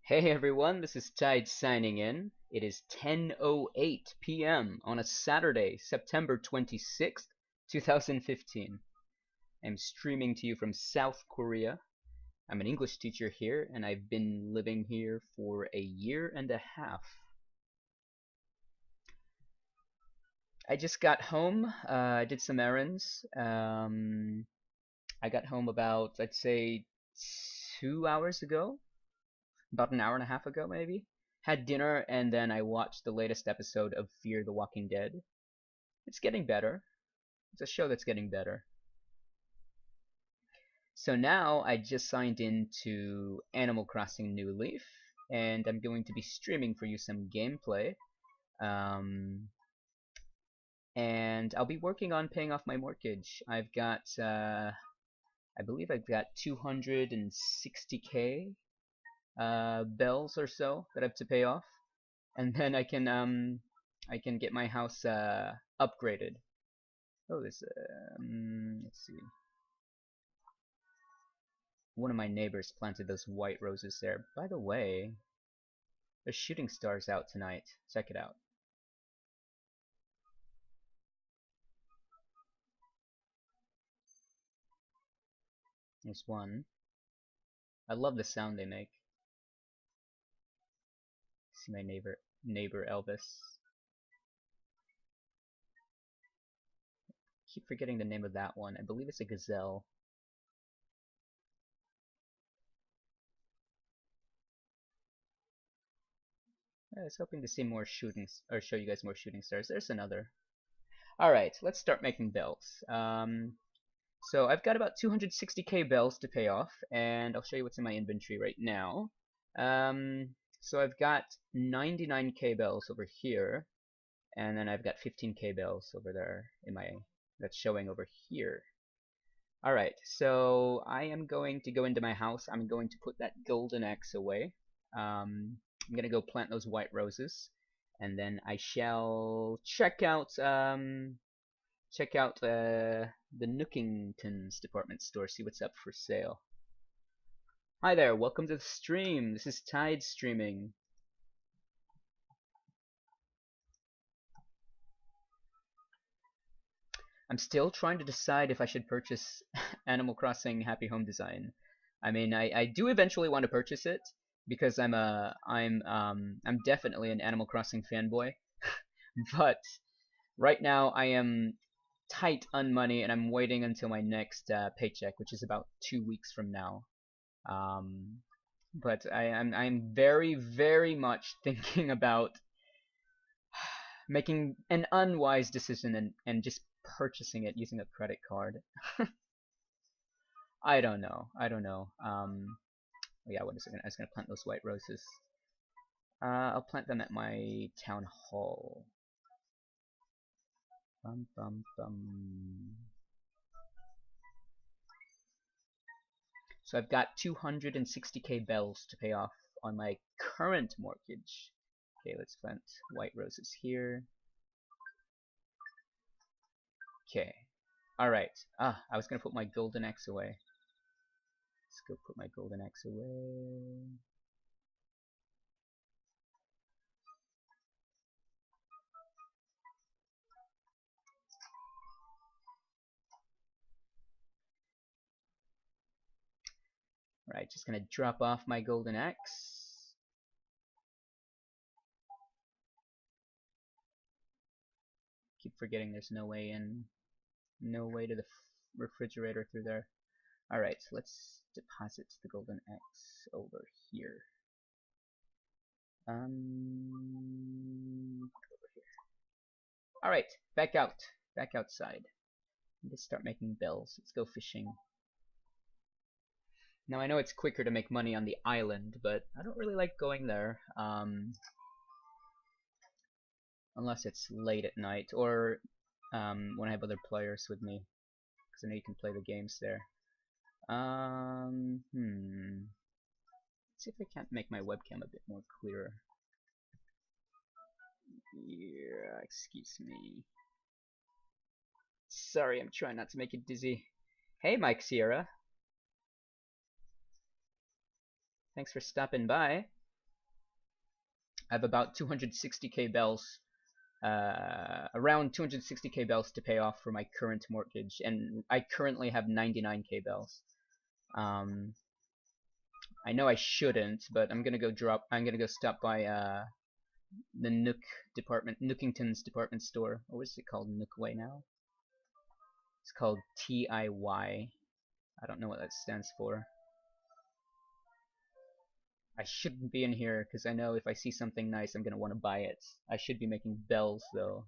Hey everyone, this is Tide signing in. It is 10:08 p.m. on a Saturday, September 26th, 2015. I'm streaming to you from South Korea. I'm an English teacher here, and I've been living here for a year and a half. I just got home. I did some errands. I got home about, I'd say, 2 hours ago. About an hour and a half ago, maybe. Had dinner, and then I watched the latest episode of Fear the Walking Dead. It's getting better. It's a show that's getting better. So now I just signed in to Animal Crossing New Leaf, and I'm going to be streaming for you some gameplay. Um, and I'll be working on paying off my mortgage. I believe I've got 260k bells or so that I have to pay off, and then I can get my house upgraded. Oh, this let's see. One of my neighbors planted those white roses there. By the way, there's shooting stars out tonight. Check it out. There's one. I love the sound they make. See my neighbor Elvis. Keep forgetting the name of that one. I believe it's a gazelle. I was hoping to see more shootings, or show you guys more shooting stars. There's another. Alright, let's start making bells. So I've got about 260k bells to pay off, and I'll show you what's in my inventory right now. So I've got 99k bells over here, and then I've got 15k bells over there in my that's showing over here. Alright, so I am going to go into my house. I'm going to put that golden axe away. I'm gonna go plant those white roses, and then I shall check out the Nookington's department store, see what's up for sale. Hi there, welcome to the stream. This is Tide streaming. I'm still trying to decide if I should purchase Animal Crossing Happy Home Design. I mean, I do eventually want to purchase it because I'm definitely an Animal Crossing fanboy. But right now I am tight on money, and I'm waiting until my next paycheck, which is about 2 weeks from now. But I'm very, very much thinking about making an unwise decision and just purchasing it using a credit card. I don't know. Yeah, what is it? I was gonna plant those white roses. I'll plant them at my town hall. Bum bum bum. So I've got 260k bells to pay off on my current mortgage. Okay, let's plant white roses here. Okay. Alright. I was gonna put my golden axe away. Let's go put my golden axe away. Alright, just gonna drop off my golden axe. Keep forgetting there's no way in. No way to the refrigerator through there. Alright, so let's deposit the golden axe over here. Over here. Alright, back outside. Let's start making bells. Let's go fishing. Now I know it's quicker to make money on the island, but I don't really like going there. Unless it's late at night, or when I have other players with me, because I know you can play the games there. Let's see if I can't make my webcam a bit more clearer. Yeah, excuse me. Sorry, I'm trying not to make it dizzy. Hey, Mike Sierra. Thanks for stopping by. I have about 260k bells, around 260k bells to pay off for my current mortgage, and I currently have 99k bells. I know I shouldn't, but I'm gonna go stop by the Nookington's department store. Or what is it called? Nookway now? It's called TIY. I don't know what that stands for. I shouldn't be in here because I know if I see something nice, I'm gonna want to buy it. I should be making bells though.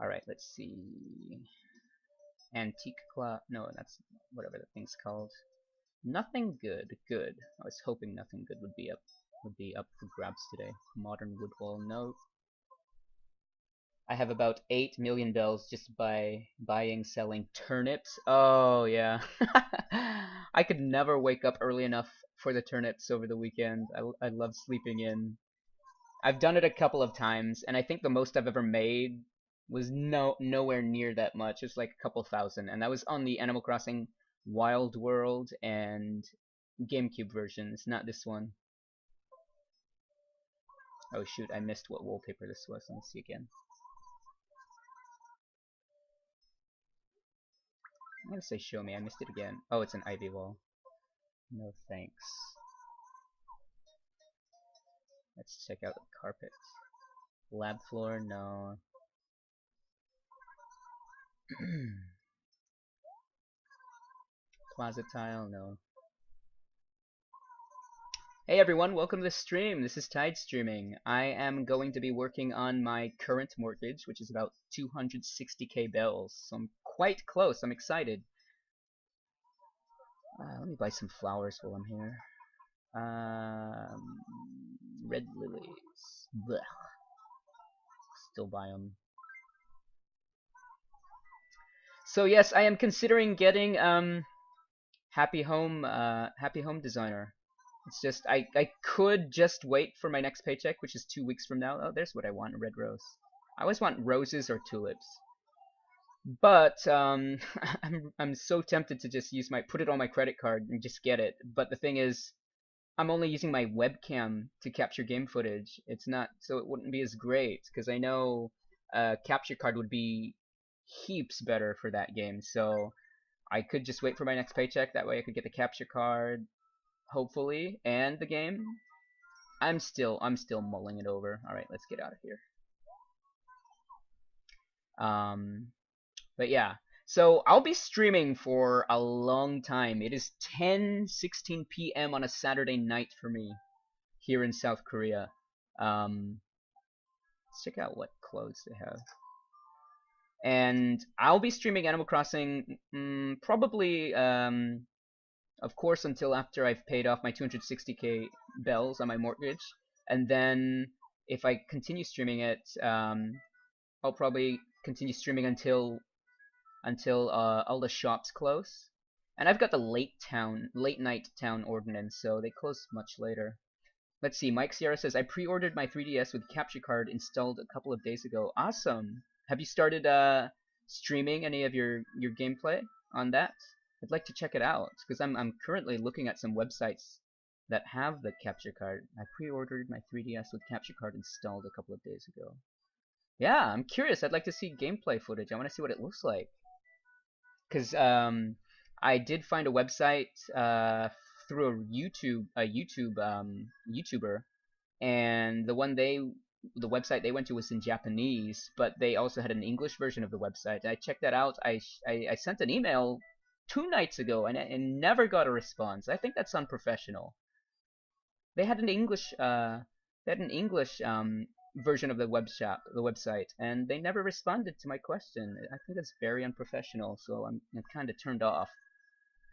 Alright, let's see. Antique club. No, that's whatever the thing's called. Nothing good. Good. I was hoping nothing good would be up for grabs today. Modern wood wall. No. I have about 8 million bells just by buying, selling turnips. Oh, yeah. I could never wake up early enough for the turnips over the weekend. I love sleeping in. I've done it a couple of times, and I think the most I've ever made was nowhere near that much. It was like a couple thousand, and that was on the Animal Crossing Wild World and GameCube versions, not this one. Oh shoot, I missed what wallpaper this was. Let's see again. I'm gonna say show me, I missed it again. Oh, it's an ivy wall. No thanks. Let's check out the carpet. Lab floor, no. Plaza tile, no. Hey everyone, welcome to the stream. This is Tide Streaming. I am going to be working on my current mortgage, which is about 260k bells. So I'm quite close. I'm excited. Let me buy some flowers while I'm here. Red lilies. Blech. Still buy them. So yes, I am considering getting Happy Home Designer. It's just I could just wait for my next paycheck, which is 2 weeks from now. Oh, there's what I want, a red rose. I always want roses or tulips. But I'm so tempted to just put it on my credit card and just get it. But the thing is, I'm only using my webcam to capture game footage. It's not, so it wouldn't be as great because I know capture card would be heaps better for that game. So I could just wait for my next paycheck. That way I could get the capture card, hopefully, and the game. I'm still mulling it over. All right, let's get out of here. But yeah, so I'll be streaming for a long time. It is 10:16 p.m. on a Saturday night for me here in South Korea. Let's check out what clothes they have. And I'll be streaming Animal Crossing probably, of course, until after I've paid off my 260k bells on my mortgage. And then if I continue streaming it, I'll probably continue streaming until all the shops close. And I've got the late night town ordinance, so they close much later. Let's see, Mike Sierra says, I pre-ordered my 3DS with capture card installed a couple of days ago. Awesome. Have you started streaming any of your gameplay on that? I'd like to check it out, because I'm currently looking at some websites that have the capture card. I pre-ordered my 3DS with capture card installed a couple of days ago. Yeah, I'm curious. I'd like to see gameplay footage. I want to see what it looks like. Because I did find a website through a YouTuber, and the website they went to was in Japanese, but they also had an English version of the website. And I checked that out. I sent an email 2 nights ago and never got a response. I think that's unprofessional. They had an English version of the website, and they never responded to my question. I think that's very unprofessional, so I'm kind of turned off.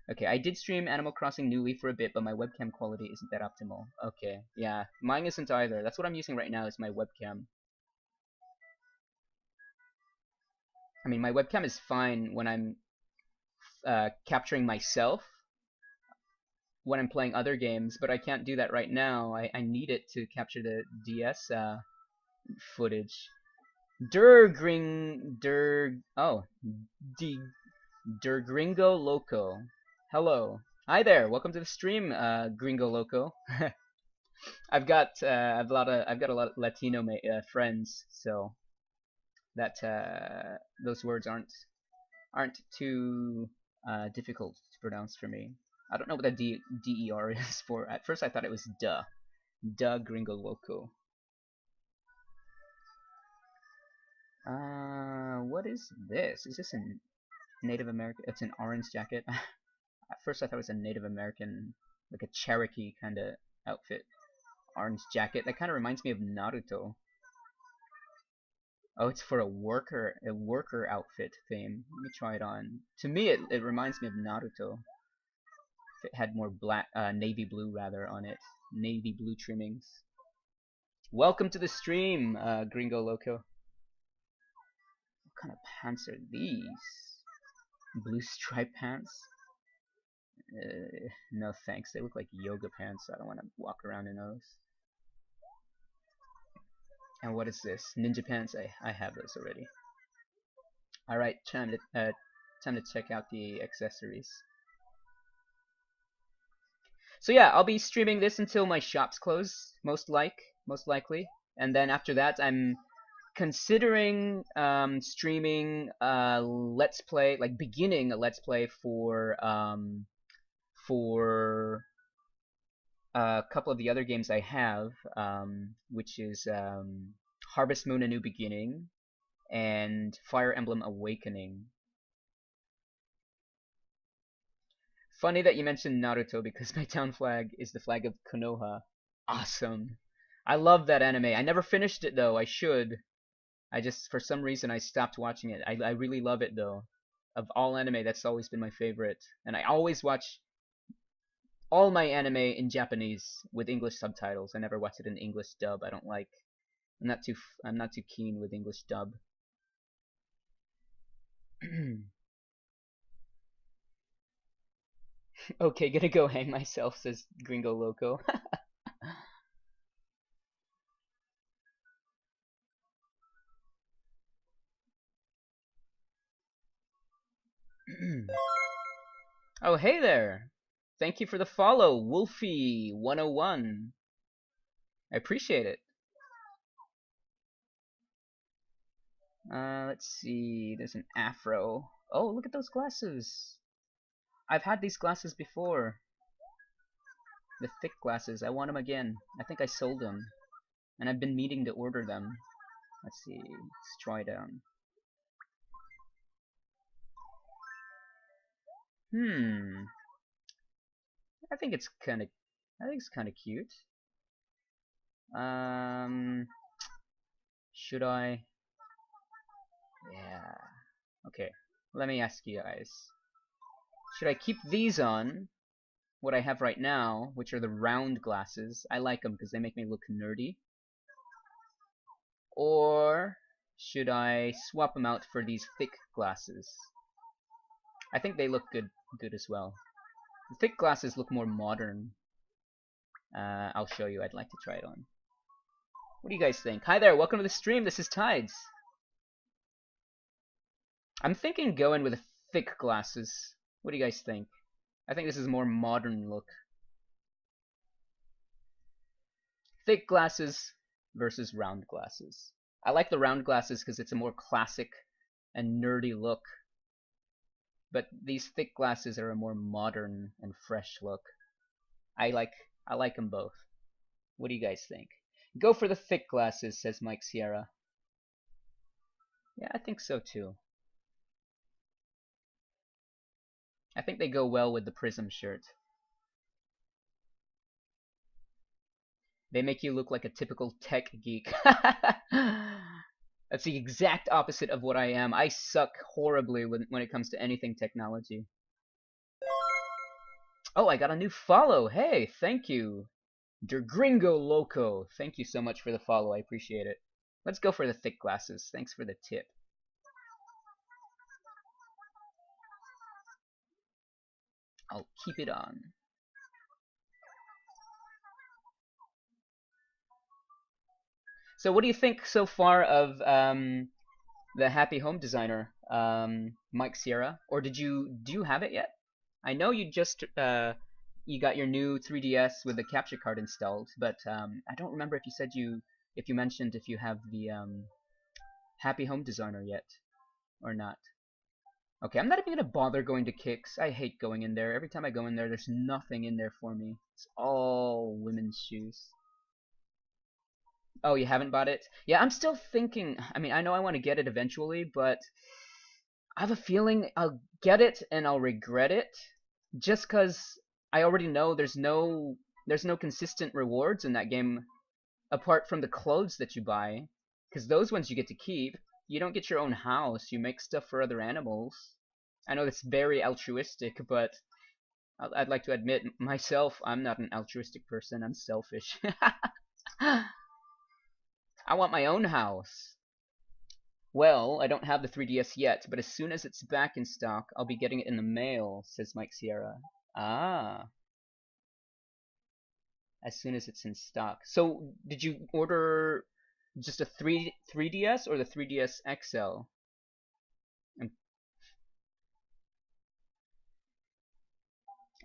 Okay, I did stream Animal Crossing New Leaf for a bit, but my webcam quality isn't that optimal. Okay, yeah, mine isn't either. That's what I'm using right now is my webcam. I mean, my webcam is fine when I'm capturing myself when I'm playing other games, but I can't do that right now. I need it to capture the DS footage. Der Gringo Loco. Hello. Hi there. Welcome to the stream, Gringo Loco. I've got a lot of Latino friends, so that those words aren't too difficult to pronounce for me. I don't know what the DER is for. At first, I thought it was duh gringo loco. What is this? Is this a Native American? It's an orange jacket. At first, I thought it was a Native American, like a Cherokee kind of outfit. Orange jacket. That kind of reminds me of Naruto. Oh, it's for a worker outfit theme. Let me try it on. To me, it reminds me of Naruto. If it had more black, navy blue rather on it. Navy blue trimmings. Welcome to the stream, Gringo Loco. What kind of pants are these? Blue striped pants? No thanks. They look like yoga pants. I don't want to walk around in those. And what is this? Ninja pants? I have those already. Alright, time to check out the accessories. So yeah, I'll be streaming this until my shops close, most likely. And then after that, I'm considering streaming Let's Play, like beginning a Let's Play for a couple of the other games I have, which is Harvest Moon: A New Beginning and Fire Emblem Awakening. Funny that you mentioned Naruto because my town flag is the flag of Konoha. Awesome. I love that anime. I never finished it though. I should. I just, for some reason, I stopped watching it. I really love it though. Of all anime, that's always been my favorite. And I always watch all my anime in Japanese with English subtitles. I never watch it in English dub. I don't like. I'm not too keen with English dub. Okay, gonna go hang myself, says Gringo Loco. Oh, hey there! Thank you for the follow, Wolfie101. I appreciate it. Let's see. There's an afro. Oh, look at those glasses. I've had these glasses before. The thick glasses. I want them again. I think I sold them. And I've been meaning to order them. Let's see. Let's try them. I think it's kind of cute. Should I? Yeah. Okay. Let me ask you guys. Should I keep these on? What I have right now, which are the round glasses. I like them because they make me look nerdy. Or should I swap them out for these thick glasses? I think they look good as well. The thick glasses look more modern. I'll show you. I'd like to try it on. What do you guys think? Hi there, welcome to the stream. This is Tides. I'm thinking going with thick glasses. What do you guys think? I think this is a more modern look. Thick glasses versus round glasses. I like the round glasses because it's a more classic and nerdy look. But these thick glasses are a more modern and fresh look. I like them both. What do you guys think? Go for the thick glasses, says Mike Sierra. Yeah, I think so too. I think they go well with the Prism shirt. They make you look like a typical tech geek. That's the exact opposite of what I am. I suck horribly when it comes to anything technology. Oh, I got a new follow. Hey, thank you. Der Gringo Loco. Thank you so much for the follow. I appreciate it. Let's go for the thick glasses. Thanks for the tip. I'll keep it on. So what do you think so far of the Happy Home Designer, Mike Sierra? Or do you have it yet? I know you just you got your new 3DS with the capture card installed, but I don't remember if you said if you mentioned if you have the Happy Home Designer yet or not. Okay, I'm not even gonna bother going to Kicks. I hate going in there. Every time I go in there, there's nothing in there for me. It's all women's shoes. Oh, you haven't bought it? Yeah, I'm still thinking. I mean, I know I want to get it eventually, but I have a feeling I'll get it and I'll regret it, just because I already know there's no consistent rewards in that game apart from the clothes that you buy, because those ones you get to keep. You don't get your own house. You make stuff for other animals. I know that's very altruistic, but I'd like to admit myself, I'm not an altruistic person. I'm selfish. I want my own house. Well, I don't have the 3DS yet, but as soon as it's back in stock, I'll be getting it in the mail, says Mike Sierra. Ah, as soon as it's in stock. So, did you order just a 3DS or the 3DS XL?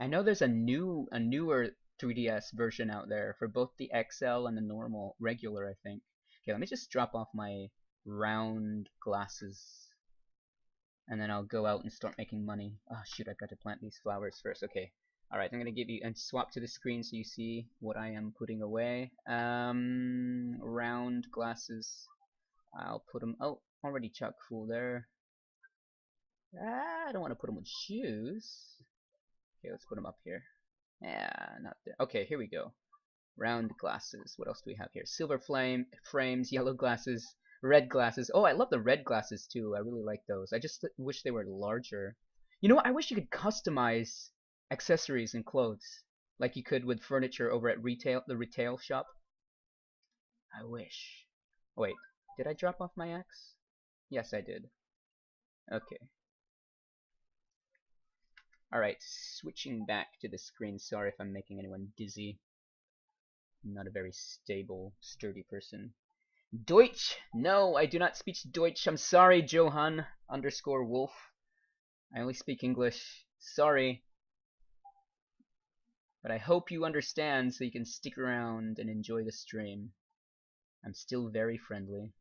I know there's a newer 3DS version out there for both the XL and the normal regular, I think. Okay, let me just drop off my round glasses and then I'll go out and start making money. Oh shoot, I've got to plant these flowers first. Okay. Alright, I'm gonna give you and swap to the screen so you see what I am putting away. Round glasses. I'll put them. Oh, already chock full there. I don't want to put them with shoes. Okay, let's put them up here. Yeah, not there. Okay, here we go. Round glasses. What else do we have here? Silver frames, yellow glasses, red glasses. Oh, I love the red glasses too. I really like those. I just wish they were larger. You know what? I wish you could customize accessories and clothes like you could with furniture over at the retail shop. I wish. Wait, did I drop off my axe? Yes, I did. Okay. Alright, switching back to the screen. Sorry if I'm making anyone dizzy. I'm not a very stable, sturdy person. Deutsch! No, I do not speak Deutsch. I'm sorry, Johann underscore Wolf. I only speak English. Sorry. But I hope you understand so you can stick around and enjoy the stream. I'm still very friendly.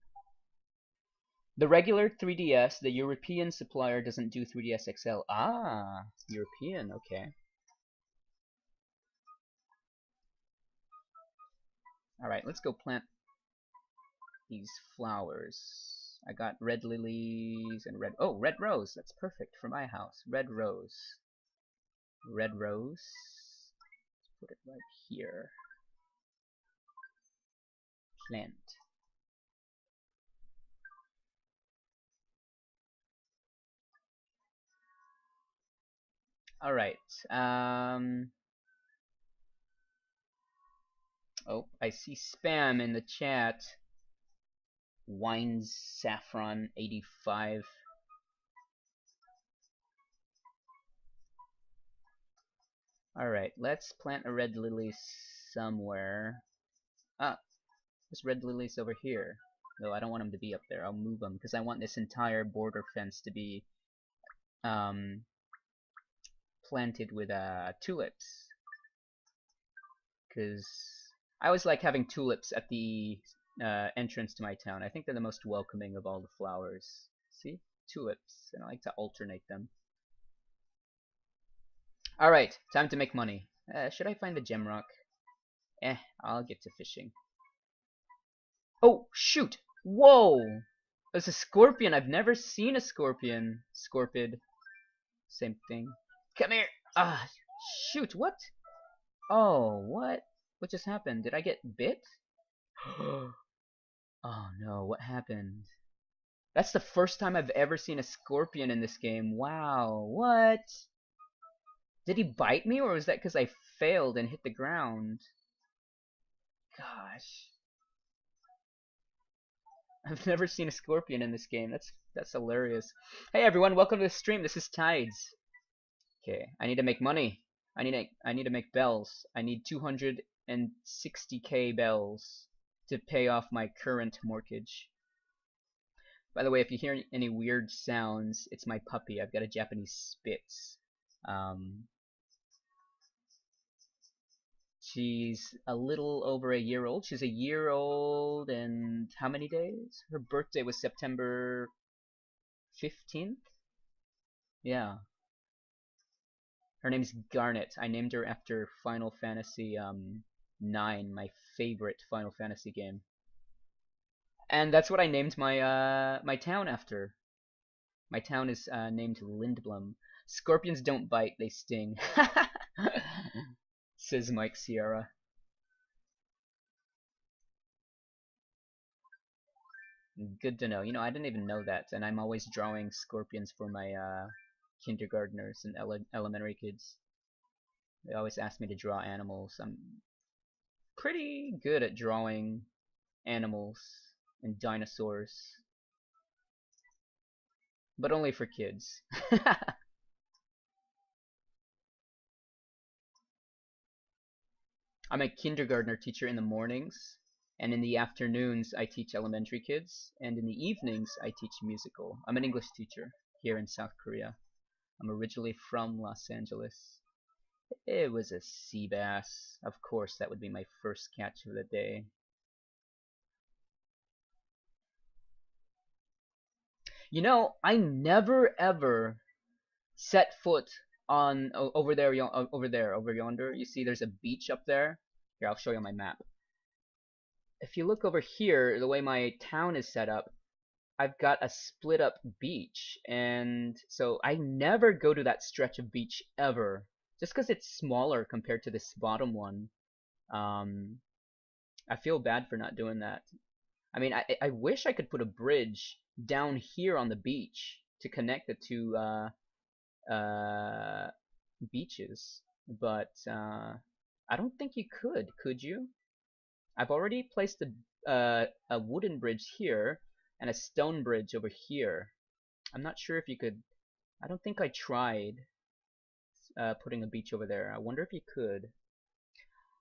The regular 3DS, the European supplier doesn't do 3DS XL. Ah, European, okay. Alright, let's go plant these flowers. I got red lilies and red rose. That's perfect for my house. Red rose. Red rose. Let's put it right here. Plant. Alright. Oh, I see spam in the chat. Wines Saffron 85. Alright, let's plant a red lily somewhere. Ah, there's red lilies over here. Though I don't want them to be up there. I'll move them because I want this entire border fence to be planted with tulips. Because I always like having tulips at the entrance to my town. I think they're the most welcoming of all the flowers. See? Tulips. And I like to alternate them. Alright, time to make money. Should I find the gem rock? I'll get to fishing. Oh, shoot! Whoa! There's a scorpion. I've never seen a scorpion. Scorpid. Same thing. Come here! Ah, shoot, what? Oh, what? What just happened? Did I get bit? Oh no, what happened? That's the first time I've ever seen a scorpion in this game. Wow, what? Did he bite me, or was that because I failed and hit the ground? Gosh. I've never seen a scorpion in this game. That's hilarious. Hey everyone, welcome to the stream. This is Tides. Okay, I need to make money. I need to make bells. I need 260k bells to pay off my current mortgage. By the way, if you hear any weird sounds, it's my puppy. I've got a Japanese Spitz. She's a little over a year old. She's a year old and how many days? Her birthday was September 15th? Yeah. Her name's Garnet. I named her after Final Fantasy 9, my favorite Final Fantasy game. And that's what I named my town after. My town is named Lindblom. Scorpions don't bite, they sting. Says Mike Sierra. Good to know. You know, I didn't even know that, and I'm always drawing scorpions for my kindergartners and elementary kids. They always ask me to draw animals. I'm pretty good at drawing animals and dinosaurs, but only for kids. I'm a kindergartner teacher in the mornings, and in the afternoons I teach elementary kids, and in the evenings I teach musical. I'm an English teacher here in South Korea. I'm originally from Los Angeles. It was a sea bass. Of course, that would be my first catch of the day. You know, I never ever set foot on over there, over yonder. You see, there's a beach up there. Here, I'll show you on my map. If you look over here, the way my town is set up, I've got a split up beach, and so I never go to that stretch of beach ever, just because it's smaller compared to this bottom one. I feel bad for not doing that. I mean, I wish I could put a bridge down here on the beach to connect the two beaches, but I don't think you could you? I've already placed a wooden bridge here and a stone bridge over here. I'm not sure if you could. I don't think I tried putting a beach over there. I wonder if you could.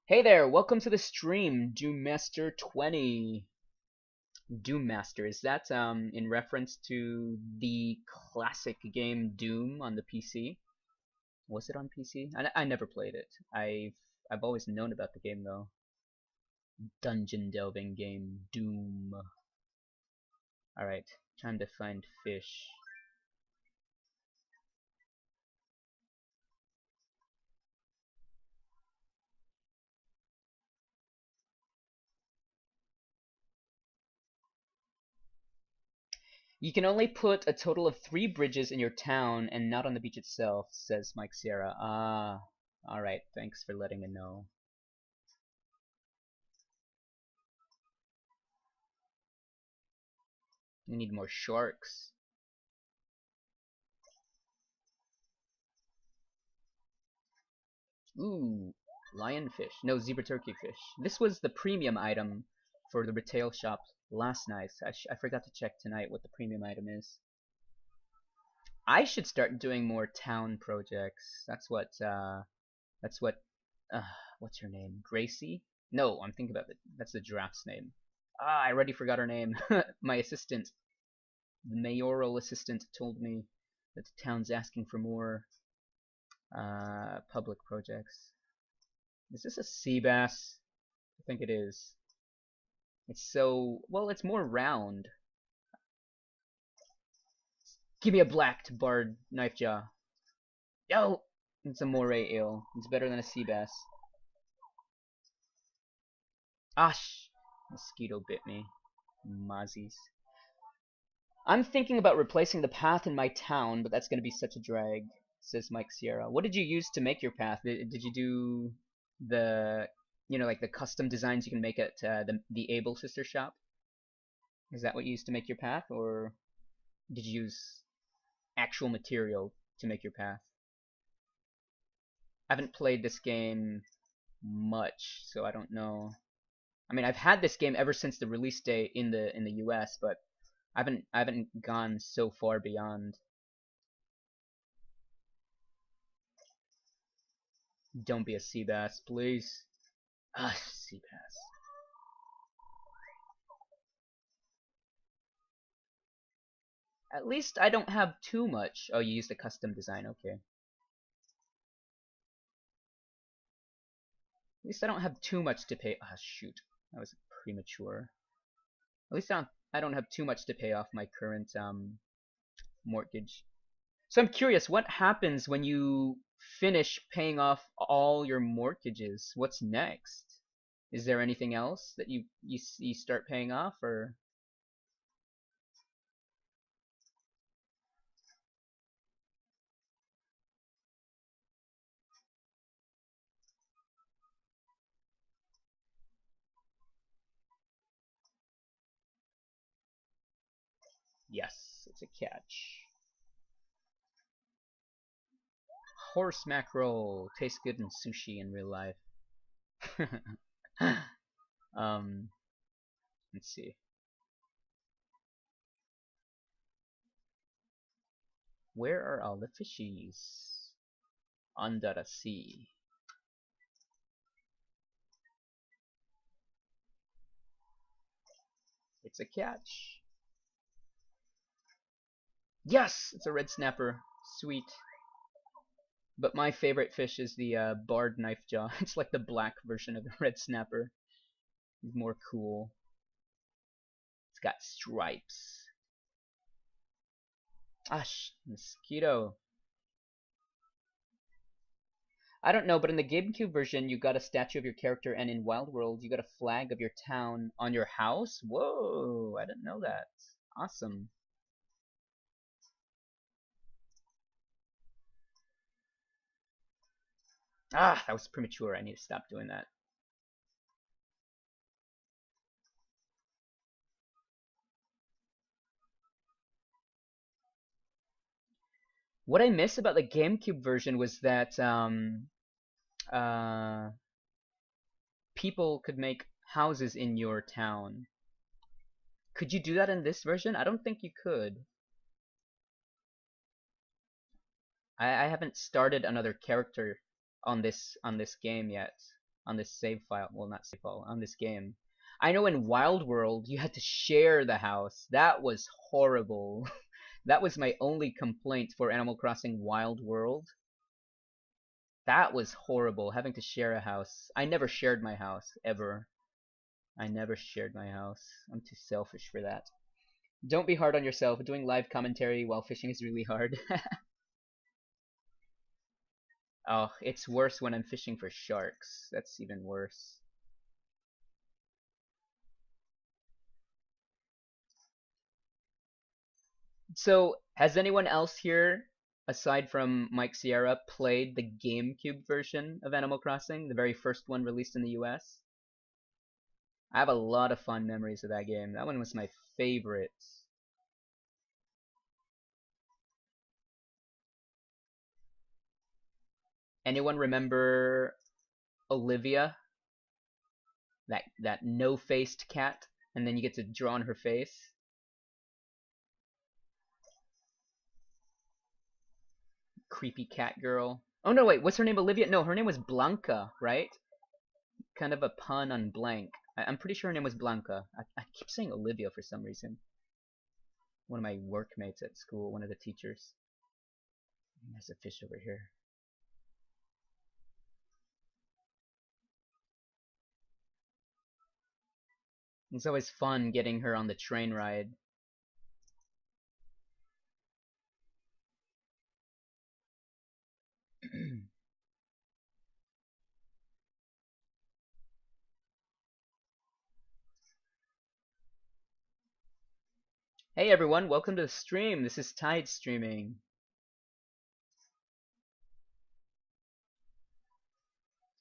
Hey there, welcome to the stream, Doommaster20. Doommaster, is that in reference to the classic game Doom on the PC? Was it on PC? I never played it. I've always known about the game though. Dungeon delving game Doom. Alright, time to find fish. You can only put a total of 3 bridges in your town and not on the beach itself, says Mike Sierra. Ah, alright, thanks for letting me know. We need more sharks. Ooh, lionfish. No, zebra turkey fish. This was the premium item for the retail shop last night. I forgot to check tonight what the premium item is. I should start doing more town projects. That's what, what's her name? Gracie? No, I'm thinking about it. That's the giraffe's name. Ah, I already forgot her name. My assistant, the mayoral assistant, told me that the town's asking for more public projects. Is this a sea bass? I think it is. It's so, well, it's more round. Give me a black barred knife jaw. Yo! It's a moray eel. It's better than a sea bass. Ash! Mosquito bit me. Mozzies. I'm thinking about replacing the path in my town, but that's gonna be such a drag, says Mike Sierra. What did you use to make your path? Did you do the, you know, like the custom designs you can make at the Able Sister shop? Is that what you used to make your path, or did you use actual material to make your path? I haven't played this game much, so I don't know. I mean, I've had this game ever since the release date in the US, but I haven't gone so far beyond. Don't be a sea bass, please. Ah, sea bass. At least I don't have too much. Oh, you used a custom design, okay. least I don't have too much to pay. Ah, shoot, that was premature. At least I don't have too much to pay off my current mortgage. So I'm curious, what happens when you finish paying off all your mortgages? What's next? Is there anything else that you start paying off, or? Yes, it's a catch. Horse mackerel tastes good in sushi in real life. um, let's see. Where are all the fishies? Under the sea. It's a catch. Yes, it's a red snapper. Sweet. But my favorite fish is the barred knife jaw. It's like the black version of the red snapper. It's more cool. It's got stripes. Ah, mosquito. I don't know, but in the GameCube version, you got a statue of your character, and in Wild World, you got a flag of your town on your house? Whoa, I didn't know that. Awesome. Ah, that was premature. I need to stop doing that. What I miss about the GameCube version was that uh, people could make houses in your town. Could you do that in this version? I don't think you could. I haven't started another character on this game yet. On this save file. Well, not save file. On this game. I know in Wild World you had to share the house. That was horrible. That was my only complaint for Animal Crossing Wild World. That was horrible, having to share a house. I never shared my house, ever. I never shared my house. I'm too selfish for that. Don't be hard on yourself. Doing live commentary while fishing is really hard. Oh, it's worse when I'm fishing for sharks. That's even worse. So, has anyone else here, aside from Mike Sierra, played the GameCube version of Animal Crossing, the very first one released in the US? I have a lot of fond memories of that game. That one was my favorite. Anyone remember Olivia? That no-faced cat, and then you get to draw on her face. Creepy cat girl. Oh no, wait, what's her name? Olivia? No, her name was Blanca, right? Kind of a pun on blank. I'm pretty sure her name was Blanca. I keep saying Olivia for some reason. One of my workmates at school, one of the teachers. There's a fish over here. It's always fun getting her on the train ride. Hey everyone, welcome to the stream. This is Tide streaming.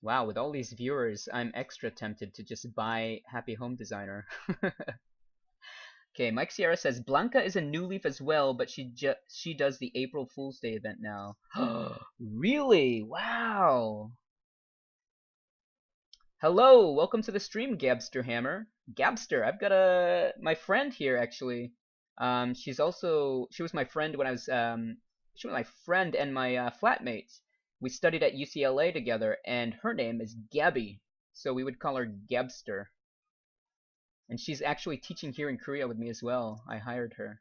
Wow, with all these viewers, I'm extra tempted to just buy Happy Home Designer. Okay, Mike Sierra says Blanca is a new leaf as well, but she does the April Fool's Day event now. Really? Wow. Hello, welcome to the stream, Gabster Hammer. Gabster, I've got my friend here actually. She was my friend when I was she was my friend and my flatmate. We studied at UCLA together, and her name is Gabby, so we would call her Gabster. And she's actually teaching here in Korea with me as well. I hired her.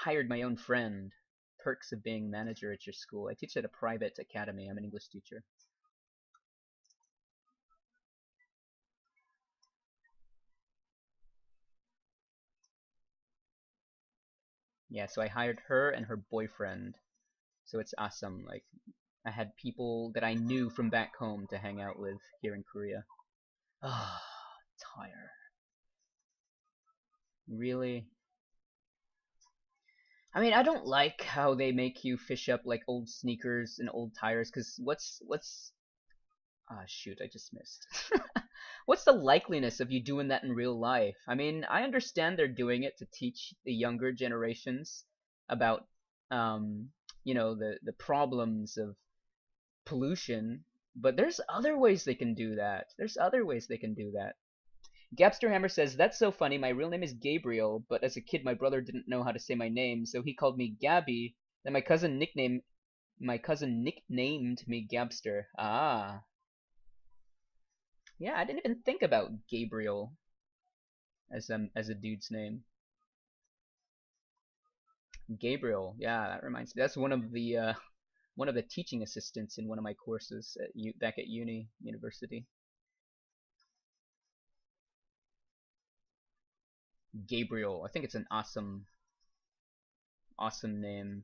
Hired my own friend. Perks of being manager at your school. I teach at a private academy. I'm an English teacher. Yeah, so I hired her and her boyfriend. So it's awesome. Like, I had people that I knew from back home to hang out with here in Korea. Ah, tire. Really? I mean, I don't like how they make you fish up like old sneakers and old tires, cause what's ah shoot, I just missed. What's the likeliness of you doing that in real life? I mean, I understand they're doing it to teach the younger generations about um, the problems of pollution, but there's other ways they can do that. There's other ways they can do that. Gapsterhammer says, "That's so funny. My real name is Gabriel, but as a kid my brother didn't know how to say my name, so he called me Gabby. Then my cousin nicknamed me Gabster." Ah. Yeah, I didn't even think about Gabriel as a dude's name. Gabriel. Yeah, that reminds me. That's one of the teaching assistants in one of my courses back at university. Gabriel. I think it's an awesome name.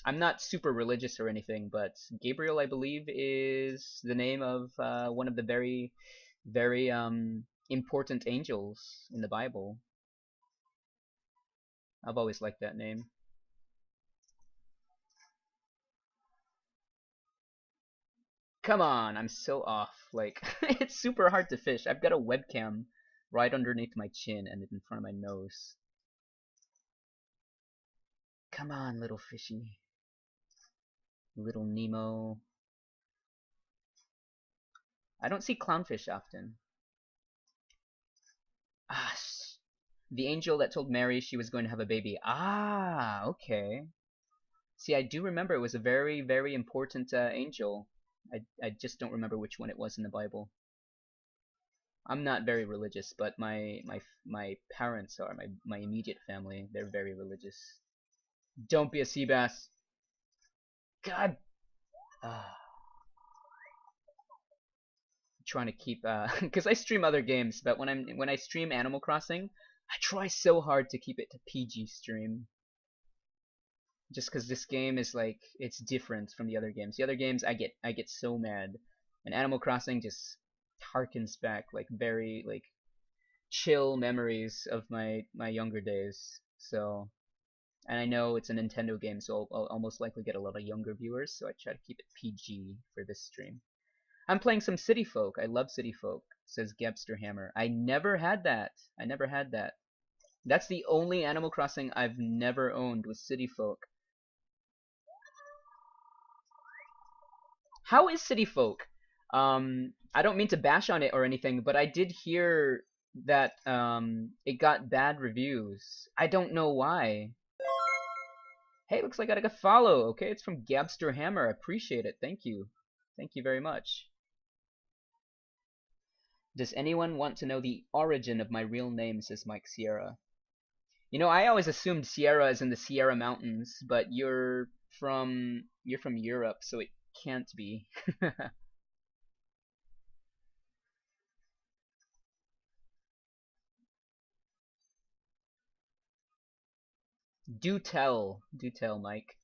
I'm not super religious or anything, but Gabriel, I believe, is the name of one of the very important angels in the Bible. I've always liked that name. Come on, I'm so off. Like, it's super hard to fish. I've got a webcam right underneath my chin and in front of my nose. Come on, little fishy. Little Nemo. I don't see clownfish often. Ah, the angel that told Mary she was going to have a baby. Ah, okay. See, I do remember it was a very important angel. I just don't remember which one it was in the Bible. I'm not very religious, but my parents are, my immediate family. They're very religious. Don't be a sea bass. God. Ah, trying to keep because I stream other games, but when I stream Animal Crossing, I try so hard to keep it to PG stream. Just because this game is like it's different from the other games. The other games I get so mad, and Animal Crossing just harkens back like very like chill memories of my younger days. So, and I know it's a Nintendo game, so I'll almost likely get a lot of younger viewers. So I try to keep it PG for this stream. I'm playing some City Folk. I love City Folk, says Gebster Hammer. I never had that. I never had that. That's the only Animal Crossing I've never owned was City Folk. How is City Folk? I don't mean to bash on it or anything, but I did hear that it got bad reviews. I don't know why. Hey, looks like I got a follow. Okay, it's from Gabster Hammer. I appreciate it. Thank you. Thank you very much. Does anyone want to know the origin of my real name, says Mike Sierra. You know, I always assumed Sierra is in the Sierra Mountains, but you're from Europe, so it can't be. Do tell, Mike.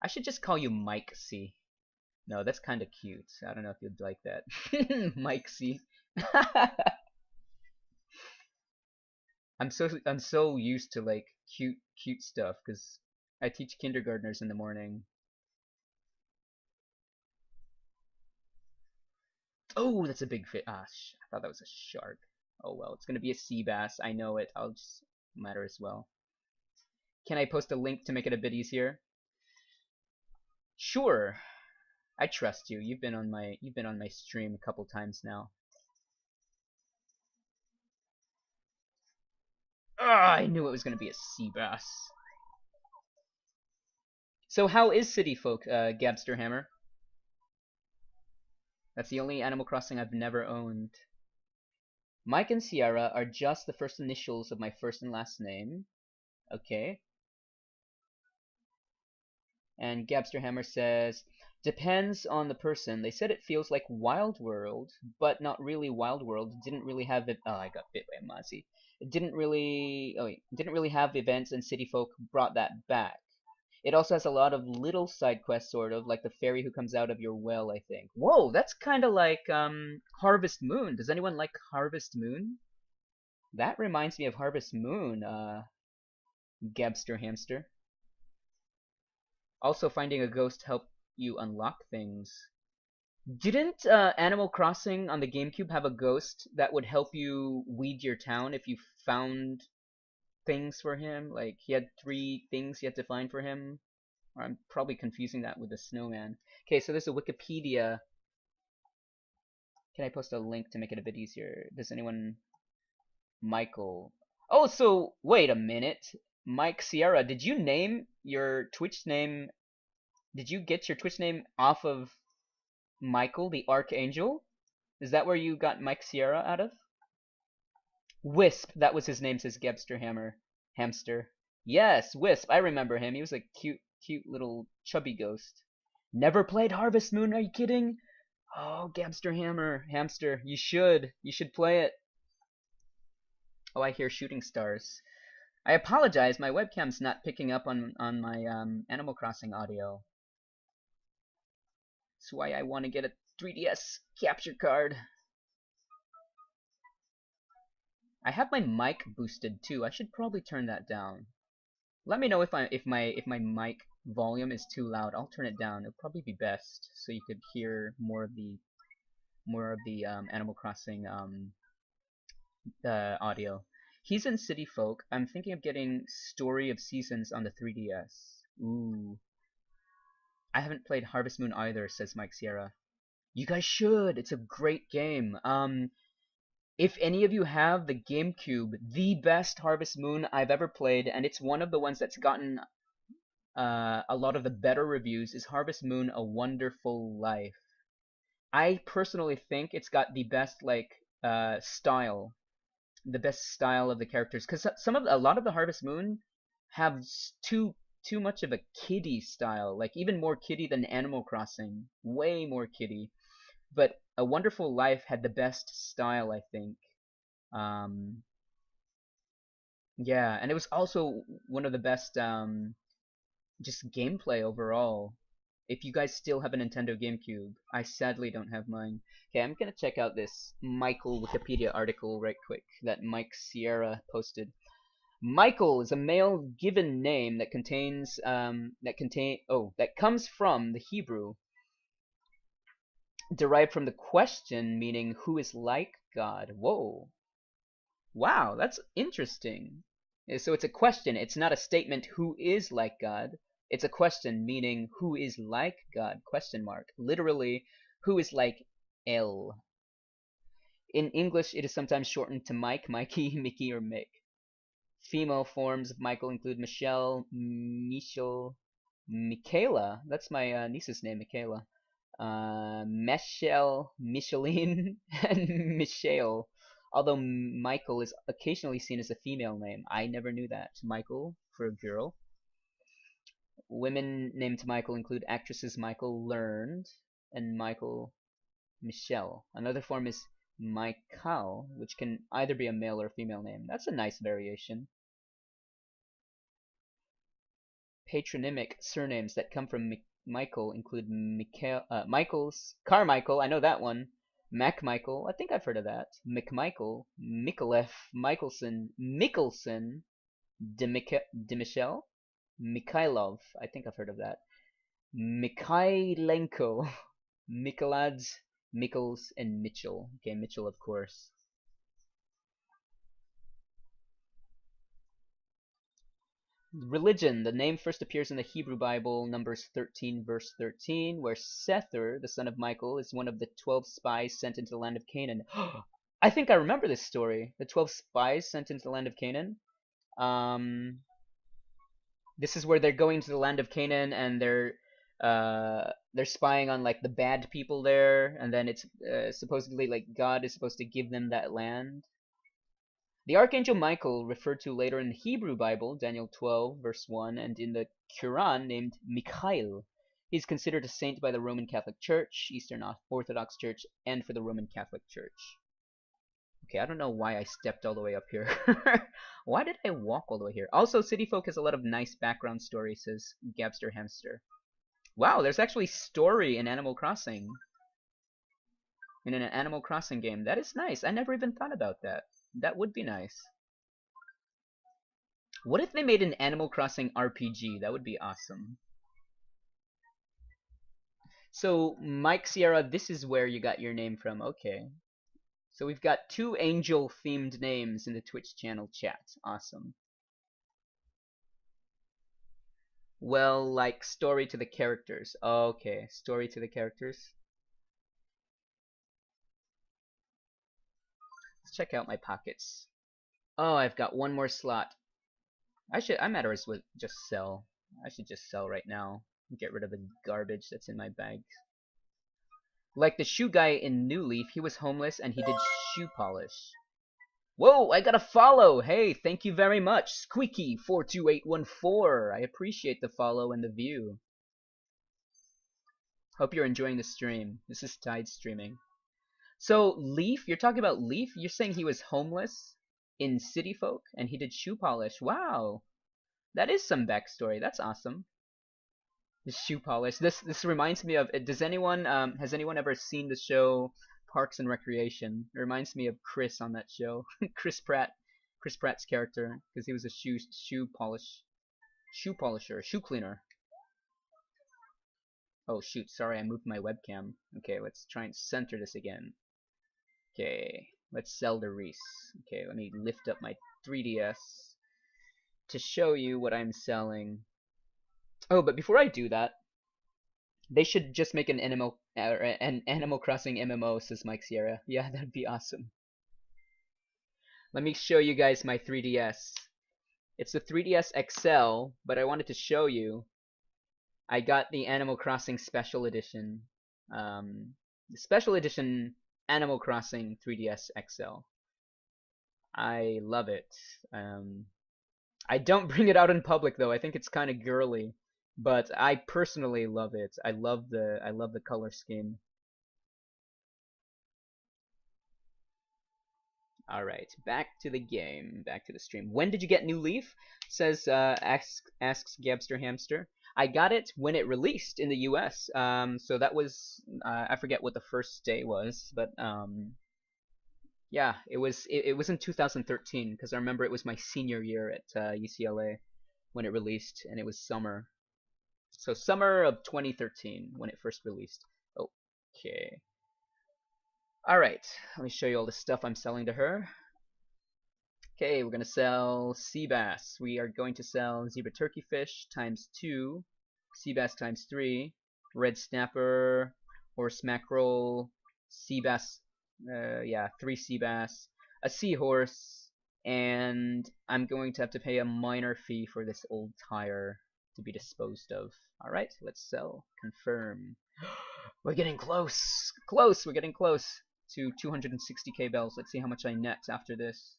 I should just call you Mike C. No, that's kind of cute. I don't know if you'd like that. Mike C. I'm so used to like cute stuff because I teach kindergartners in the morning. Oh, that's a big fish. Ah, I thought that was a shark. Oh well, it's gonna be a sea bass. I know it. I'll just matter as well. Can I post a link to make it a bit easier? Sure. I trust you. You've been on my stream a couple times now. Ah, I knew it was gonna be a sea bass. So how is City Folk, Gabster Hammer? That's the only Animal Crossing I've never owned. Mike and Sierra are just the first initials of my first and last name. Okay. And Gabster Hammer says, Depends on the person. They said it feels like Wild World, but not really Wild World. It didn't really have it. Oh, I got bit by a Mozzie. It didn't really. Oh, wait. It didn't really have events, and City Folk brought that back. It also has a lot of little side quests, sort of like the fairy who comes out of your well, I think. Whoa, that's kind of like Harvest Moon. Does anyone like Harvest Moon? That reminds me of Harvest Moon, Gabster Hamster. Also, finding a ghost help you unlock things. Didn't Animal Crossing on the GameCube have a ghost that would help you weed your town if you found things for him? Like, he had 3 things you had to find for him. Or I'm probably confusing that with the snowman. Okay, so there's a Wikipedia. Can I post a link to make it a bit easier? Does anyone... Michael. Oh, so, wait a minute. Mike Sierra, did you name your Twitch name... Did you get your Twitch name off of Michael the Archangel? Is that where you got Mike Sierra out of? Wisp, that was his name, says Gebster Hamster. Yes, Wisp, I remember him. He was a cute little chubby ghost. Never played Harvest Moon, are you kidding? Oh, Gabster Hamster, you should. You should play it. Oh, I hear shooting stars. I apologize, my webcam's not picking up on my Animal Crossing audio. That's why I want to get a 3DS capture card. I have my mic boosted too. I should probably turn that down. Let me know if my mic volume is too loud. I'll turn it down. It'll probably be best so you could hear more of the Animal Crossing audio. He's in City Folk. I'm thinking of getting Story of Seasons on the 3DS. Ooh. I haven't played Harvest Moon either, says Mike Sierra. You guys should. It's a great game. If any of you have the GameCube, the best Harvest Moon I've ever played, and it's one of the ones that's gotten a lot of the better reviews, is Harvest Moon: A Wonderful Life. I personally think it's got the best style, the best style of the characters, because a lot of the Harvest Moon have too much of a kiddie style, like even more kiddie than Animal Crossing, way more kiddie. But A Wonderful Life had the best style, I think. Yeah, and it was also one of the best just gameplay overall. If you guys still have a Nintendo GameCube, I sadly don't have mine. Okay, I'm gonna check out this Michael Wikipedia article right quick that Mike Sierra posted. Michael is a male given name that that comes from the Hebrew, derived from the question meaning who is like God. Whoa. Wow, that's interesting. So it's a question. It's not a statement who is like God. It's a question meaning who is like God, question mark. Literally, who is like El. In English, it is sometimes shortened to Mike, Mikey, Mickey, or Mick. Female forms of Michael include Michelle, Michelle, Michaela. That's my niece's name, Michaela. Michelle, Micheline, and Michelle. Although Michael is occasionally seen as a female name. I never knew that. Michael for a girl. Women named Michael include actresses Michael Learned and Michael Michelle. Another form is Michael, which can either be a male or female name. That's a nice variation. Patronymic surnames that come from Michael include Michael's, Carmichael, I know that one. Macmichael, I think I've heard of that. McMichael, Micallef, Michelson, Mickelson, Demichel, Mikhailov, I think I've heard of that. Mikhailenko, Mikhalads, Mikkels, and Mitchell. Okay, Mitchell, of course. Religion. The name first appears in the Hebrew Bible, Numbers 13, verse 13, where Sether, the son of Michael, is one of the 12 spies sent into the land of Canaan. I think I remember this story. The 12 spies sent into the land of Canaan. This is where they're going to the land of Canaan and they're spying on like the bad people there, and then it's supposedly like God is supposed to give them that land. The Archangel Michael, referred to later in the Hebrew Bible, Daniel 12, verse 1, and in the Quran named Mikhail, He's considered a saint by the Roman Catholic Church, Eastern Orthodox Church, and for the Roman Catholic Church. Okay, I don't know why I stepped all the way up here. Why did I walk all the way here? Also, City Folk has a lot of nice background stories, says Gabster Hamster. Wow, there's actually story in Animal Crossing. In an Animal Crossing game. That is nice. I never even thought about that. That would be nice. What if they made an Animal Crossing RPG? That would be awesome. So, Mike Sierra, this is where you got your name from. Okay. So we've got 2 angel-themed names in the Twitch channel chat. Awesome. Well, like story to the characters. Okay, story to the characters. Let's check out my pockets. Oh, I've got 1 more slot. I might as well just sell. I should just sell right now. Get rid of the garbage that's in my bag. Like the shoe guy in New Leaf, he was homeless and he did shoe polish. Whoa, I got a follow! Hey, thank you very much, Squeaky42814. I appreciate the follow and the view. Hope you're enjoying the stream. This is Tide streaming. So, Leaf, you're talking about Leaf? You're saying he was homeless in City Folk and he did shoe polish. Wow. That is some backstory. That's awesome. The shoe polish. This reminds me of. Does anyone has anyone ever seen the show Parks and Recreation? It reminds me of Chris on that show. Chris Pratt's character, because he was a shoe polisher, shoe cleaner. Oh shoot! Sorry, I moved my webcam. Okay, let's try and center this again. Okay, let's sell the Reese. Okay, let me lift up my 3DS to show you what I'm selling. Oh, but before I do that, they should just make an Animal Crossing MMO, says Mike Sierra. Yeah, that'd be awesome. Let me show you guys my 3DS. It's the 3DS XL, but I wanted to show you. I got the Animal Crossing Special Edition. The Special Edition Animal Crossing 3DS XL. I love it. I don't bring it out in public though. I think it's kind of girly. But I personally love it. I love the color scheme. All right, back to the game, back to the stream. When did you get New Leaf? Says asks Gabster Hamster. I got it when it released in the U.S. So that was I forget what the first day was, but yeah, it was in 2013 because I remember it was my senior year at UCLA when it released, and it was summer. So summer of 2013 when it first released. Okay. Alright, let me show you all the stuff I'm selling to her. Okay, we're going to sell sea bass. We are going to sell zebra turkey fish ×2, sea bass ×3, red snapper, horse mackerel, sea bass, 3 sea bass, a seahorse, and I'm going to have to pay a minor fee for this old tire to be disposed of. Alright, let's sell. Confirm. We're getting close. We're getting close to 260k bells. Let's see how much I net after this.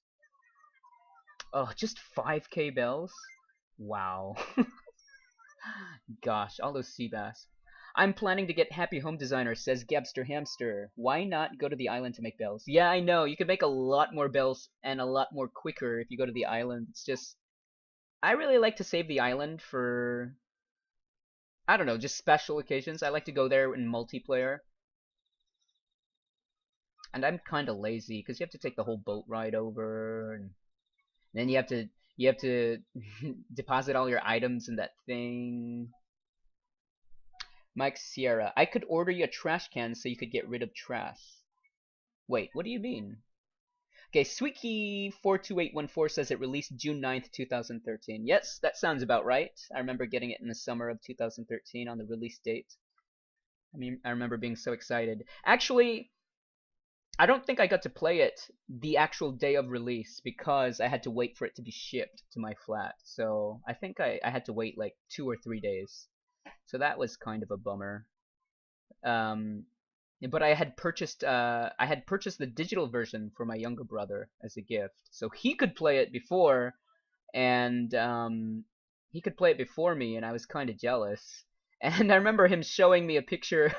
Oh, just 5k bells? Wow. Gosh, all those sea bass. I'm planning to get Happy Home Designer, says Gabster Hamster. Why not go to the island to make bells? Yeah, I know. You could make a lot more bells and a lot more quicker if you go to the island. It's just... I really like to save the island for... I don't know, just special occasions. I like to go there in multiplayer. And I'm kind of lazy because you have to take the whole boat ride over, and then you have to deposit all your items in that thing. Mike Sierra, I could order you a trash can so you could get rid of trash. Wait, what do you mean? Okay, Sweetkey42814 says it released June 9th, 2013. Yes, that sounds about right. I remember getting it in the summer of 2013 on the release date. I mean, I remember being so excited. Actually, I don't think I got to play it the actual day of release because I had to wait for it to be shipped to my flat. So I think I had to wait like 2 or 3 days. So that was kind of a bummer. But I had purchased the digital version for my younger brother as a gift, so he could play it before, and he could play it before me, and I was kind of jealous. And I remember him showing me a picture.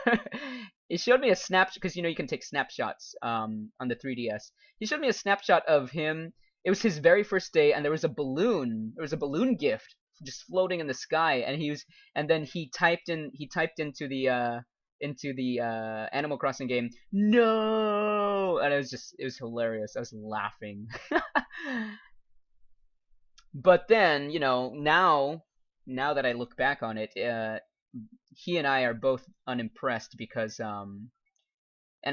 He showed me a snapshot because you can take snapshots on the 3DS. He showed me a snapshot of him. It was his very first day, and there was a balloon. There was a balloon gift just floating in the sky, and then he typed into the Animal Crossing game, no, and it was hilarious. I was laughing. But then, now that I look back on it, he and I are both unimpressed because and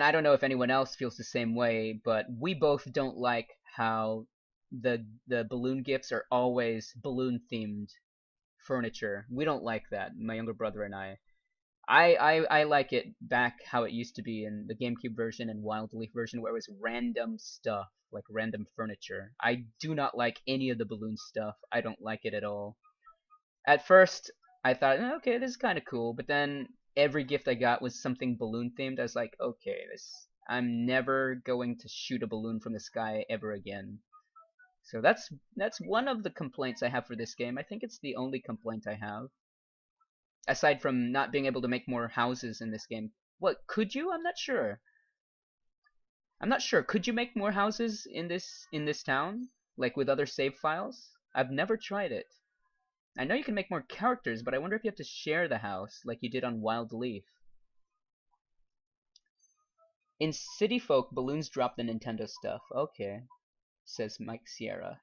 I don't know if anyone else feels the same way, but we both don't like how the balloon gifts are always balloon themed furniture. We don't like that, my younger brother and I. I like it back how it used to be in the GameCube version and Wild Leaf version, where it was random stuff, like random furniture. I do not like any of the balloon stuff. I don't like it at all. At first, I thought, okay, this is kind of cool, but then every gift I got was something balloon themed. I was like, okay, I'm never going to shoot a balloon from the sky ever again. So that's one of the complaints I have for this game. I think it's the only complaint I have, aside from not being able to make more houses in this game. What, could you? I'm not sure. I'm not sure. Could you make more houses in this town, like with other save files? I've never tried it. I know you can make more characters, but I wonder if you have to share the house like you did on Wild Leaf. In City Folk, balloons drop the Nintendo stuff. Okay, says Mike Sierra.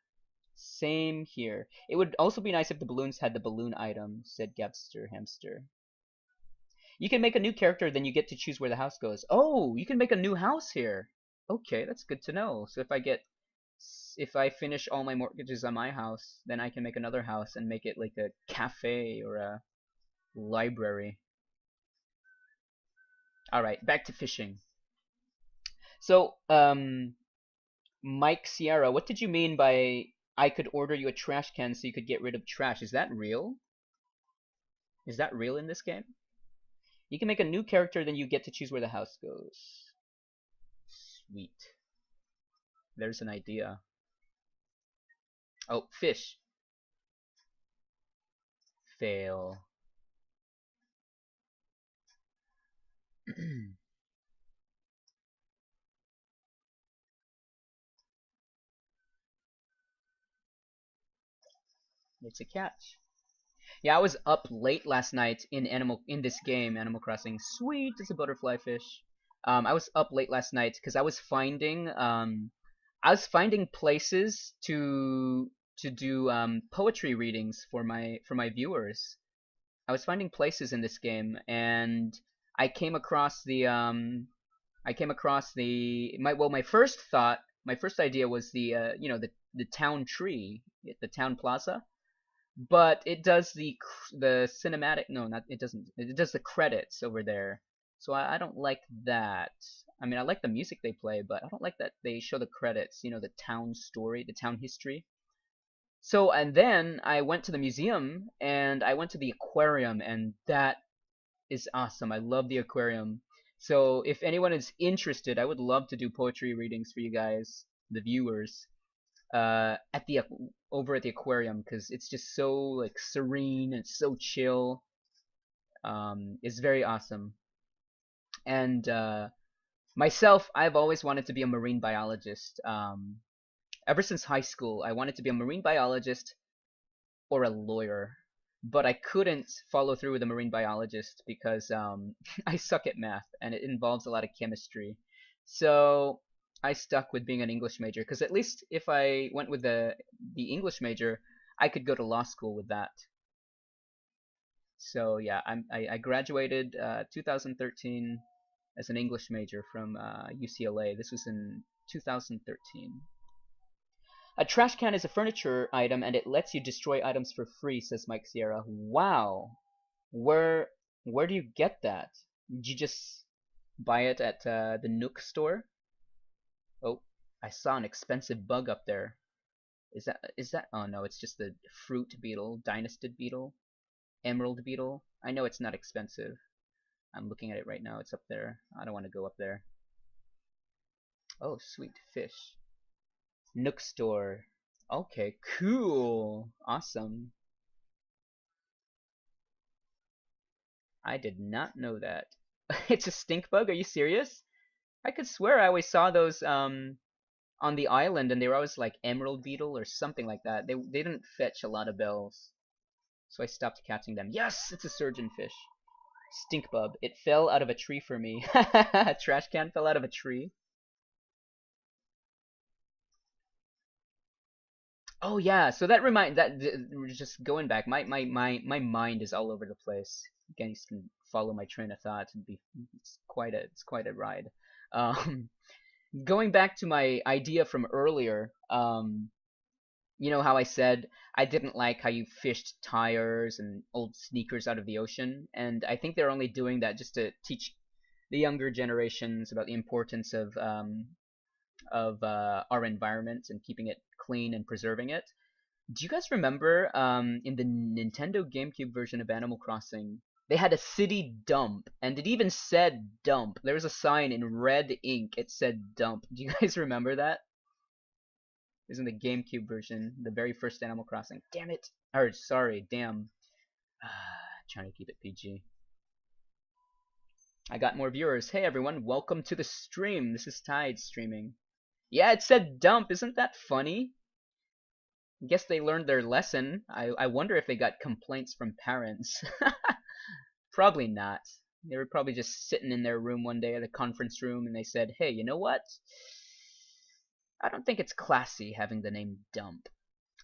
Same here. It would also be nice if the balloons had the balloon item, said Gabster Hamster. You can make a new character, then you get to choose where the house goes. Oh, you can make a new house here. Okay, that's good to know. So if I finish all my mortgages on my house, then I can make another house and make it like a cafe or a library. All right, back to fishing. So, Mike Sierra, what did you mean by I could order you a trash can so you could get rid of trash? Is that real? Is that real in this game? You can make a new character, then you get to choose where the house goes. Sweet. There's an idea. Oh, fish. Fail. It's a catch. Yeah, I was up late last night in this game, Animal Crossing. Sweet, it's a butterfly fish. I was up late last night because I was finding places to do poetry readings for my viewers. I was finding places in this game, and I came across my first idea was the town tree, the town plaza, but it does the cinematic. No, not it doesn't. It does the credits over there. So I don't like that. I mean, I like the music they play, but I don't like that they show the credits. The town story, the town history. So and then I went to the museum and I went to the aquarium, and that is awesome. I love the aquarium. So if anyone is interested, I would love to do poetry readings for you guys, the viewers, at the over at the aquarium, because it's just so like serene and so chill. It's very awesome. And myself, I've always wanted to be a marine biologist. Ever since high school, I wanted to be a marine biologist or a lawyer, but I couldn't follow through with a marine biologist because I suck at math and it involves a lot of chemistry. So I stuck with being an English major because at least if I went with the English major, I could go to law school with that. So yeah, I graduated 2013 as an English major from UCLA. This was in 2013. A trash can is a furniture item and it lets you destroy items for free, says Mike Sierra. Wow. Where where do you get that? Did you just buy it at the Nook store? Oh, I saw an expensive bug up there. Is that oh no, it's just the fruit beetle, dynasted beetle, emerald beetle. I know it's not expensive. I'm looking at it right now. It's up there. I don't want to go up there. Oh, sweet fish. Nook store. Okay, cool. Awesome. I did not know that. It's a stink bug? Are you serious? I could swear I always saw those on the island, and they were always like emerald beetle or something like that. They didn't fetch a lot of bells, so I stopped catching them. Yes, it's a surgeonfish. Stink bug. It fell out of a tree for me. A trash can fell out of a tree. Oh yeah, so that just going back, my mind is all over the place. You guys can follow my train of thought. It's quite a ride. Um, Going back to my idea from earlier, you know how I said I didn't like how you fished tires and old sneakers out of the ocean, and I think they're only doing that just to teach the younger generations about the importance of our environment and keeping it clean and preserving it. Do you guys remember in the Nintendo GameCube version of Animal Crossing, they had a city dump, and it even said dump. There was a sign in red ink. It said dump. Do you guys remember that? It was in the GameCube version, the very first Animal Crossing. Damn it. Or, sorry, damn. Trying to keep it PG. I got more viewers. Hey everyone, welcome to the stream. This is Tide streaming. Yeah, it said dump. Isn't that funny? Guess they learned their lesson. I wonder if they got complaints from parents. Probably not. They were probably just sitting in their room one day at a conference room and they said, hey, you know what? I don't think it's classy having the name Dump.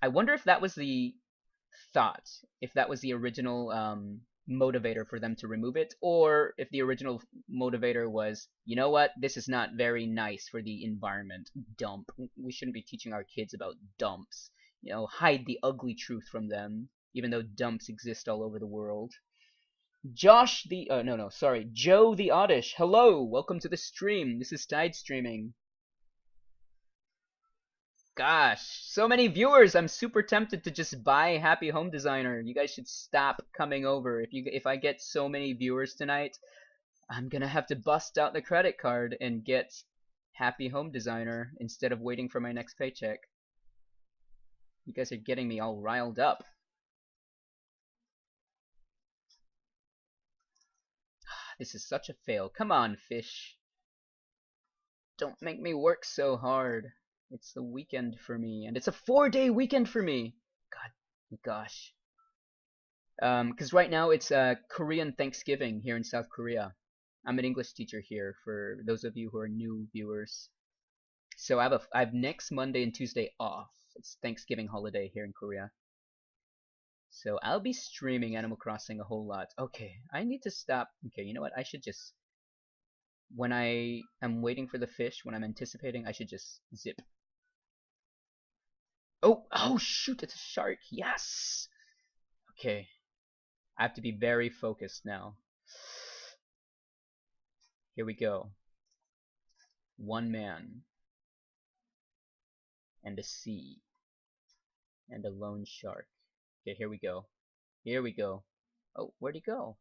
I wonder if that was the thought, if that was the original motivator for them to remove it, or if the original motivator was, you know what, this is not very nice for the environment. Dump. We shouldn't be teaching our kids about dumps. You know, hide the ugly truth from them, even though dumps exist all over the world. Josh the no, sorry, Joe the Oddish. Hello, welcome to the stream. This is Tide streaming. Gosh, so many viewers. I'm super tempted to just buy Happy Home Designer. You guys should stop coming over. If I get so many viewers tonight, I'm gonna have to bust out the credit card and get Happy Home Designer instead of waiting for my next paycheck. You guys are getting me all riled up. This is such a fail. Come on, fish. Don't make me work so hard. It's the weekend for me, and it's a 4-day weekend for me. Gosh. Because right now it's Korean Thanksgiving here in South Korea. I'm an English teacher here for those of you who are new viewers. So I have next Monday and Tuesday off. It's Thanksgiving holiday here in Korea. So I'll be streaming Animal Crossing a whole lot. Okay, I need to stop. Okay, you know what? I should just, when I am waiting for the fish, when I'm anticipating, I should just zip. Oh shoot, it's a shark. Yes. Okay. I have to be very focused now. Here we go. One man. And a sea. And a lone shark. Okay, here we go. Here we go. Oh, where'd he go?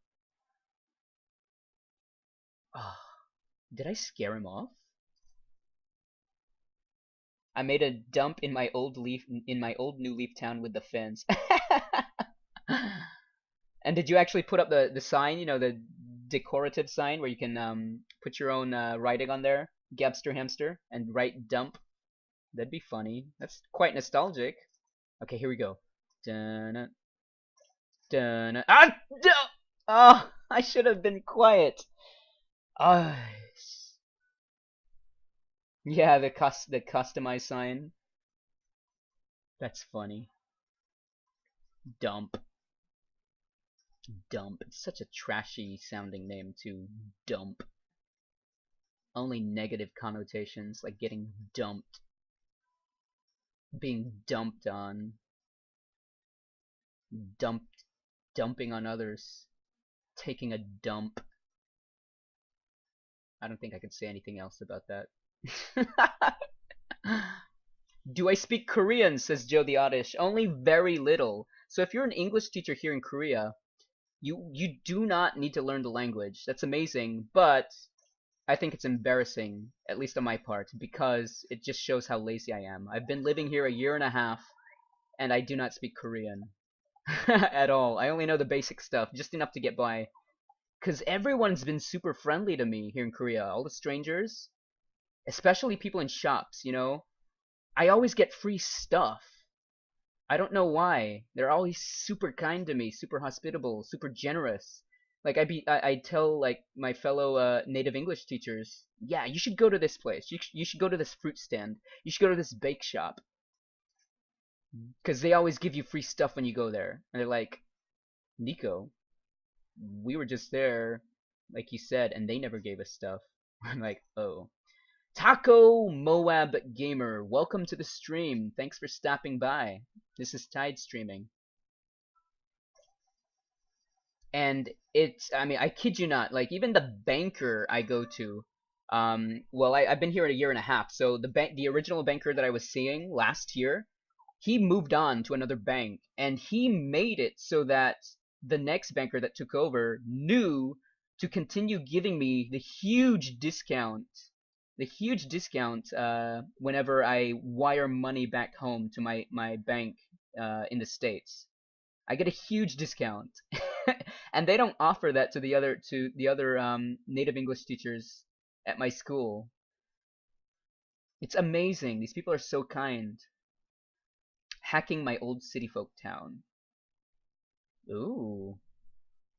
Oh, did I scare him off? I made a dump in my old new leaf town with the fence. And did you actually put up the sign, you know, the decorative sign where you can put your own writing on there? Gabster hamster and write dump. That'd be funny. That's quite nostalgic. Okay, here we go. Dun dun. Ah! Oh, I should have been quiet. Ah. Yeah, the customized sign. That's funny. Dump. Dump. It's such a trashy sounding name too. Dump. Only negative connotations, like getting dumped. Being dumped on. Dumping on others. Taking a dump. I don't think I could say anything else about that. Do I speak Korean, says Joe the Oddish. Only very little. So if you're an English teacher here in Korea, you do not need to learn the language. That's amazing, but I think it's embarrassing, at least on my part, because it just shows how lazy I am. I've been living here a year and a half, and I do not speak Korean at all. I only know the basic stuff, just enough to get by. Because everyone's been super friendly to me here in Korea. All the strangers, especially people in shops, you know. I always get free stuff. I don't know why. They're always super kind to me, super hospitable, super generous. Like I tell like my fellow native English teachers, yeah, you should go to this place. You should go to this fruit stand. You should go to this bake shop because they always give you free stuff when you go there. And they're like, Nico, we were just there, like you said, and they never gave us stuff. I'm like, oh. Taco Moab Gamer, welcome to the stream. Thanks for stopping by. This is Tide streaming. And I mean, I kid you not, like even the banker I go to, well, I've been here a year and a half, so the original banker that I was seeing last year, he moved on to another bank, and he made it so that the next banker that took over knew to continue giving me the huge discount whenever I wire money back home to my bank in the States. I get a huge discount, and they don't offer that to the other native English teachers at my school. It's amazing. These people are so kind. Hacking my old city folk town. Ooh,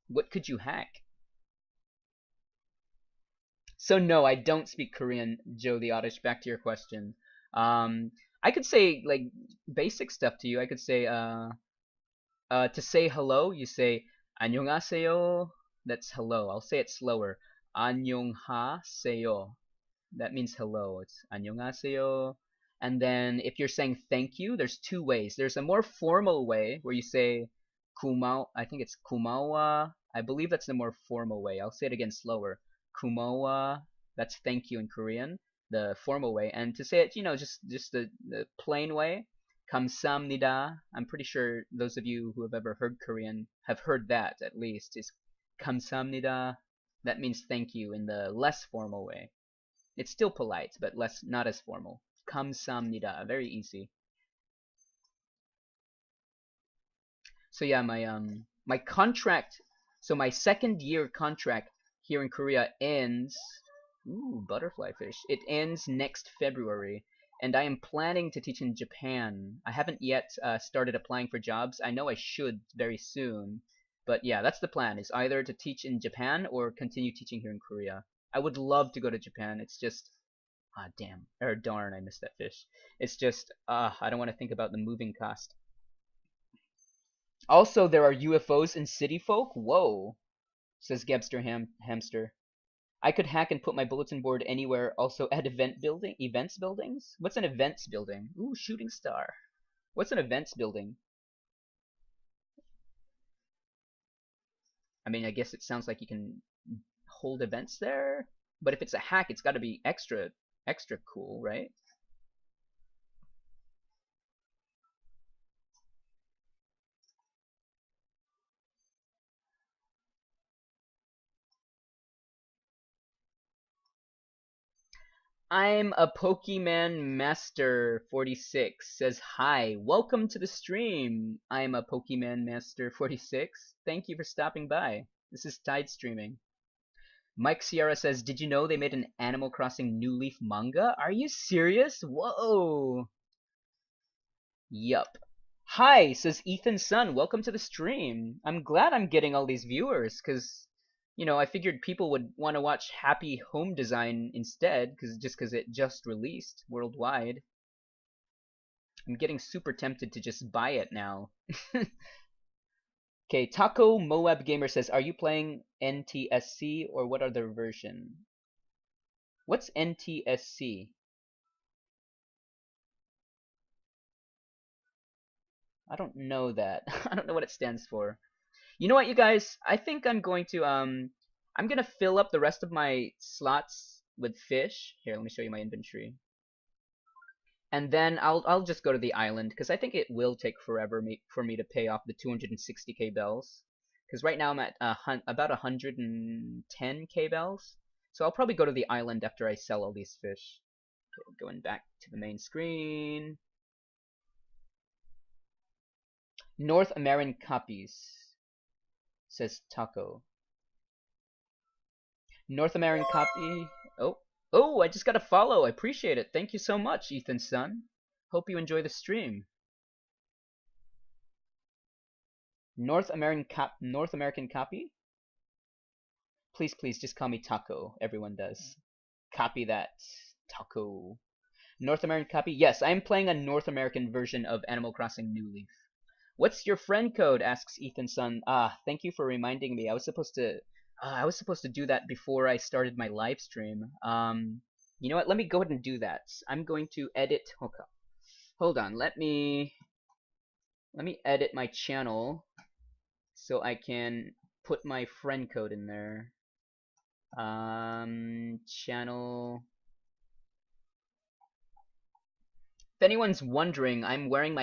what could you hack? So no, I don't speak Korean, Joe the Oddish. Back to your question. I could say like basic stuff to you. I could say to say hello, you say 안녕하세요. That's hello. I'll say it slower. 안녕하세요. That means hello. It's 안녕하세요. And then if you're saying thank you, there's two ways. There's a more formal way where you say kumao. I think it's kumawa. I believe that's the more formal way. I'll say it again slower. Kumawa. That's thank you in Korean, the formal way. And to say it, just the plain way, 감사합니다. I'm pretty sure those of you who have ever heard Korean have heard that at least. Is 감사합니다. That means thank you in the less formal way. It's still polite, but not as formal. 감사합니다. Very easy. So yeah, my contract, so my second year contract here in Korea ends. Ooh, butterfly fish. It ends next February, and I am planning to teach in Japan. I haven't yet started applying for jobs. I know I should very soon, but yeah, that's the plan. Is either to teach in Japan or continue teaching here in Korea. I would love to go to Japan. It's just damn, or darn, I missed that fish. It's just I don't want to think about the moving cost. Also, there are UFOs in City Folk. Whoa, says Gebster Hamster. I could hack and put my bulletin board anywhere. Also at events buildings. What's an events building? Ooh, shooting star. What's an events building? I mean, I guess it sounds like you can hold events there, but if it's a hack, it's got to be extra cool, right? I'm a Pokemon Master 46 says hi. Welcome to the stream. I'm a Pokemon Master 46. Thank you for stopping by. This is Tide streaming. Mike Sierra says, "Did you know they made an Animal Crossing New Leaf manga? Are you serious? Whoa." Yup. Hi, says Ethan Sun. Welcome to the stream. I'm glad I'm getting all these viewers, cause I figured people would want to watch Happy Home Design instead, cause it just released worldwide. I'm getting super tempted to just buy it now. Okay, Taco Moab Gamer says, "Are you playing NTSC or what other version?" What's NTSC? I don't know that. I don't know what it stands for. You know what, you guys? I think I'm going to I'm gonna fill up the rest of my slots with fish. Here, let me show you my inventory. And then I'll just go to the island because I think it will take forever for me to pay off the 260k bells. Because right now I'm at about 110k bells. So I'll probably go to the island after I sell all these fish. Okay, going back to the main screen. North American copies, says Taco. North American copy. Oh, oh! I just got a follow. I appreciate it. Thank you so much, Ethan's son. Hope you enjoy the stream. North American copy. Please, please, just call me Taco. Everyone does. Copy that, Taco. North American copy. Yes, I am playing a North American version of Animal Crossing New Leaf. What's your friend code? Asks Ethan's son. Ah, thank you for reminding me. I was supposed to do that before I started my live stream. You know what? Let me go ahead and do that. I'm going to edit. Okay. Hold on. Let me edit my channel so I can put my friend code in there. Channel. If anyone's wondering, I'm wearing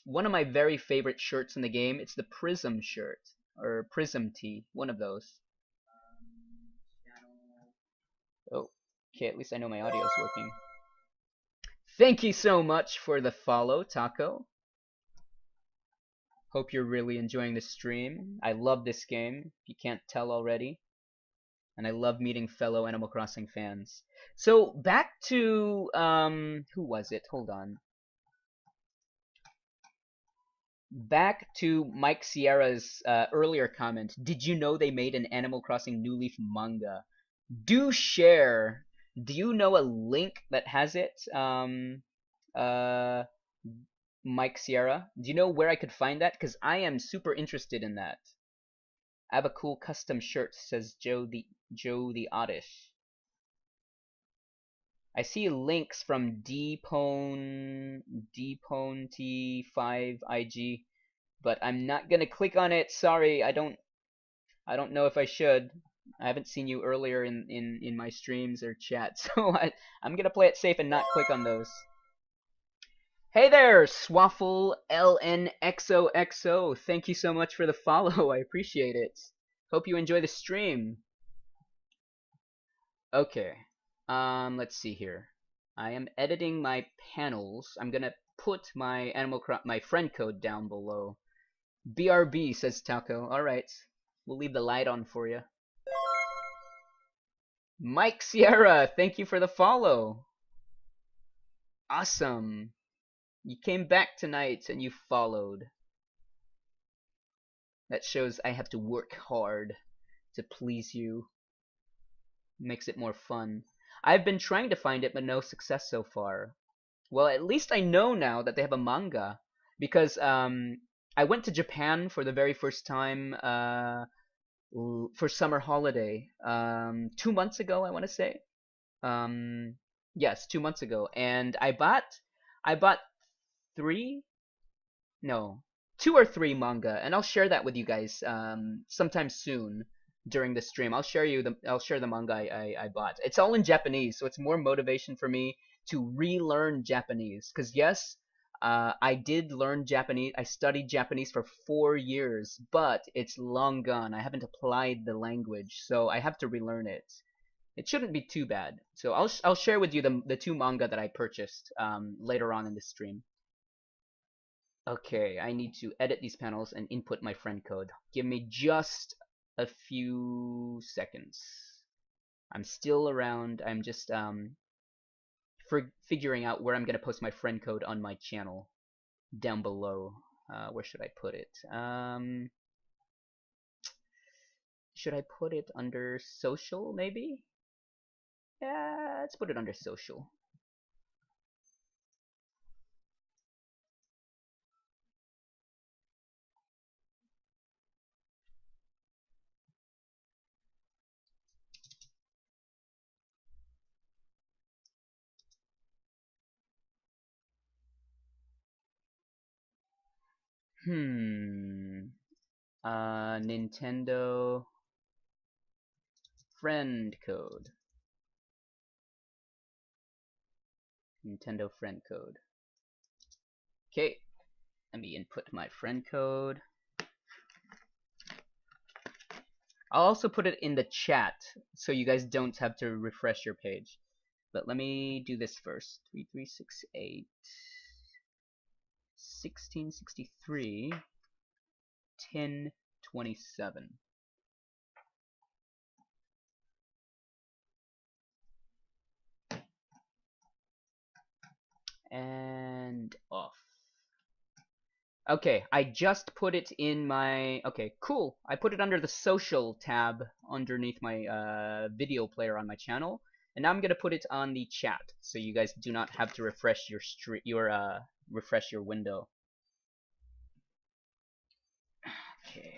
one of my very favorite shirts in the game. It's the Prism shirt or Prism tee, one of those. Oh, okay, at least I know my audio's working. Thank you so much for the follow, Taco. Hope you're really enjoying the stream. I love this game, if you can't tell already. And I love meeting fellow Animal Crossing fans. So, back to, who was it? Hold on. Back to Mike Sierra's earlier comment. Did you know they made an Animal Crossing New Leaf manga? Do share. Do you know a link that has it? Uh, Mike Sierra. Do you know where I could find that? Because I am super interested in that. I have a cool custom shirt, says Joe the Oddish. I see links from Dpone T5 IG, but I'm not gonna click on it. Sorry, I don't know if I should. I haven't seen you earlier in my streams or chat, so I'm gonna play it safe and not click on those. Hey there, Swaffle LNXOXO. Thank you so much for the follow. I appreciate it. Hope you enjoy the stream. Okay. Let's see here. I am editing my panels. I'm gonna put my my friend code down below. BRB, says Taco. Alright. We'll leave the light on for you. Mike Sierra, thank you for the follow. Awesome. You came back tonight and you followed. That shows I have to work hard to please you. Makes it more fun. I've been trying to find it, but no success so far. Well, at least I know now that they have a manga. Because I went to Japan for the very first time for summer holiday 2 months ago, I want to say. Yes, 2 months ago, and I bought three, no, 2 or 3 manga, and I'll share that with you guys sometime soon during the stream. I'll share the manga I bought. It's all in Japanese, so it's more motivation for me to relearn Japanese. Because yes, I did learn Japanese. I studied Japanese for 4 years, but it's long gone. I haven't applied the language, so I have to relearn it. It shouldn't be too bad. So I'll share with you the 2 manga that I purchased later on in the stream. Okay, I need to edit these panels and input my friend code. Give me just a few seconds. I'm still around. I'm just figuring out where I'm gonna post my friend code on my channel down below. Where should I put it? Should I put it under social, maybe? Yeah, let's put it under social. Nintendo friend code. Nintendo friend code. Okay, let me input my friend code. I'll also put it in the chat so you guys don't have to refresh your page. But let me do this first. 3368 1663 1027. Okay, I just put it in my... Okay, cool. I put it under the social tab underneath my video player on my channel. And now I'm gonna put it on the chat, so you guys do not have to refresh refresh your window. Okay.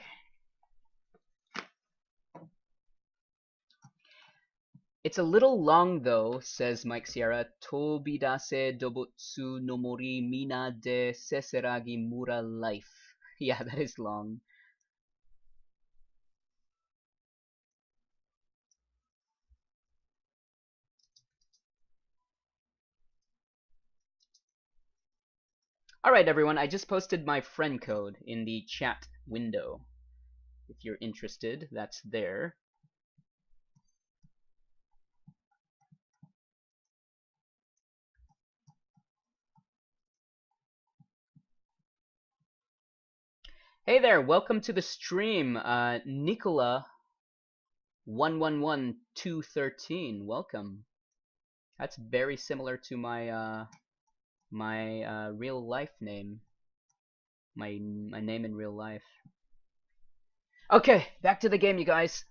It's a little long though, says Mike Sierra. Tobidase dobutsu no mori mina de seseragi mura life. Yeah, that is long. Alright everyone, I just posted my friend code in the chat window. If you're interested, that's there. Hey there, welcome to the stream, Nicola 111213. Welcome. That's very similar to my real life name. My name in real life. Okay, back to the game, you guys.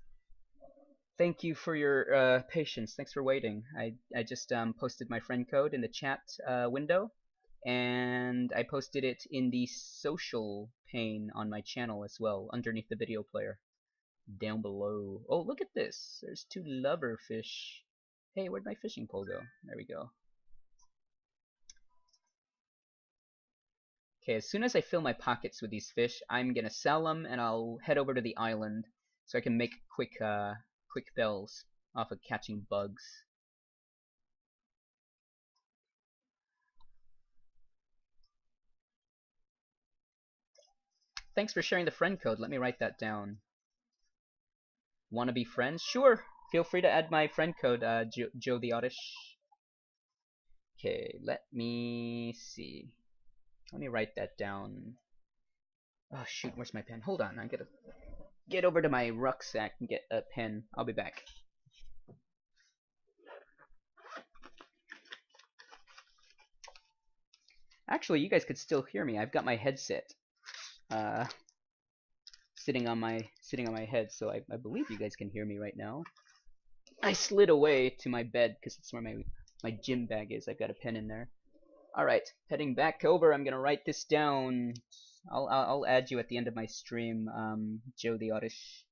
Thank you for your patience. Thanks for waiting. I just posted my friend code in the chat window, and I posted it in the social pane on my channel as well, underneath the video player, down below. Oh, look at this. There's 2 lover fish. Hey, where'd my fishing pole go? There we go. Okay, as soon as I fill my pockets with these fish, I'm gonna sell them, and I'll head over to the island so I can make quick bells off of catching bugs. Thanks for sharing the friend code. Let me write that down. Wanna be friends? Sure. Feel free to add my friend code, Joe the Oddish. Okay, let me see. Let me write that down. Oh shoot, where's my pen? Hold on, I gotta get over to my rucksack and get a pen. I'll be back. Actually, you guys could still hear me. I've got my headset sitting on my head, so I believe you guys can hear me right now. I slid away to my bed because it's where my gym bag is. I've got a pen in there. All right, heading back over. I'm gonna write this down. I'll add you at the end of my stream, Joe the Oddish.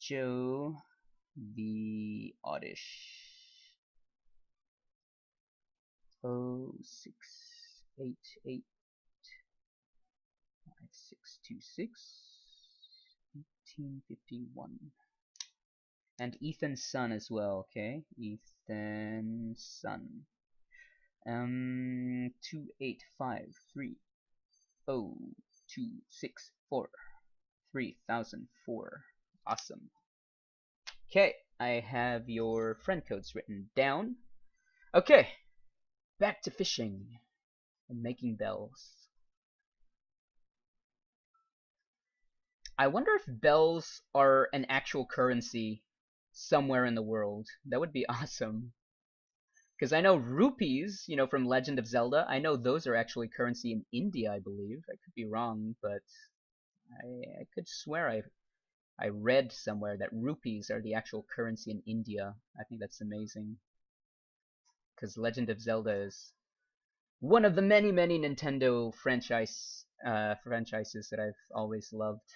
Joe the Oddish. 0688 5626 1851. And Ethan's son as well, okay? Ethan's son. 28530264304. 3004. Awesome. Okay, I have your friend codes written down. Okay, back to fishing and making bells. I wonder if bells are an actual currency somewhere in the world. That would be awesome. Because I know rupees, you know, from Legend of Zelda, I know those are actually currency in India, I believe. I could be wrong, but I could swear I read somewhere that rupees are the actual currency in India. I think that's amazing. Because Legend of Zelda is one of the many, many Nintendo franchises that I've always loved.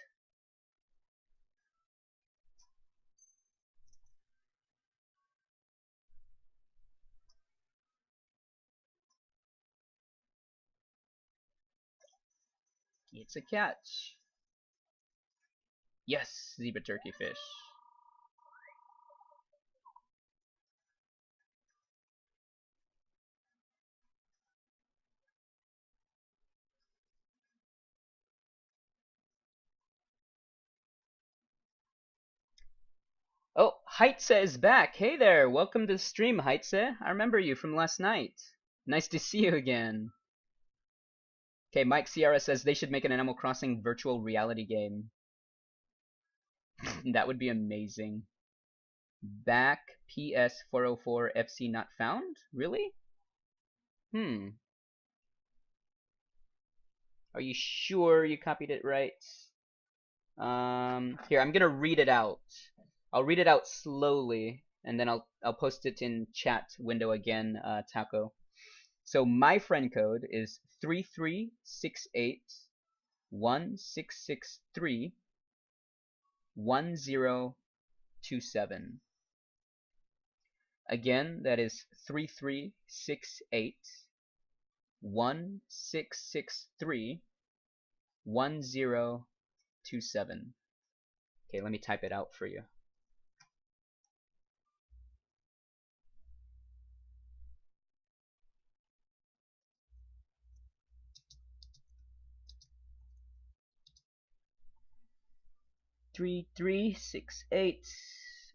It's a catch. Yes, zebra turkey fish. Oh, Heitse is back. Hey there, welcome to the stream, Heitse. I remember you from last night. Nice to see you again. Okay, Mike Sierra says they should make an Animal Crossing virtual reality game. That would be amazing. Back PS404 FC not found? Really? Are you sure you copied it right? Here, I'm gonna read it out. I'll read it out slowly, and then I'll post it in chat window again, Taco. So my friend code is 336816631027. Again, that is 336816631027. Okay, let me type it out for you. Three three six eight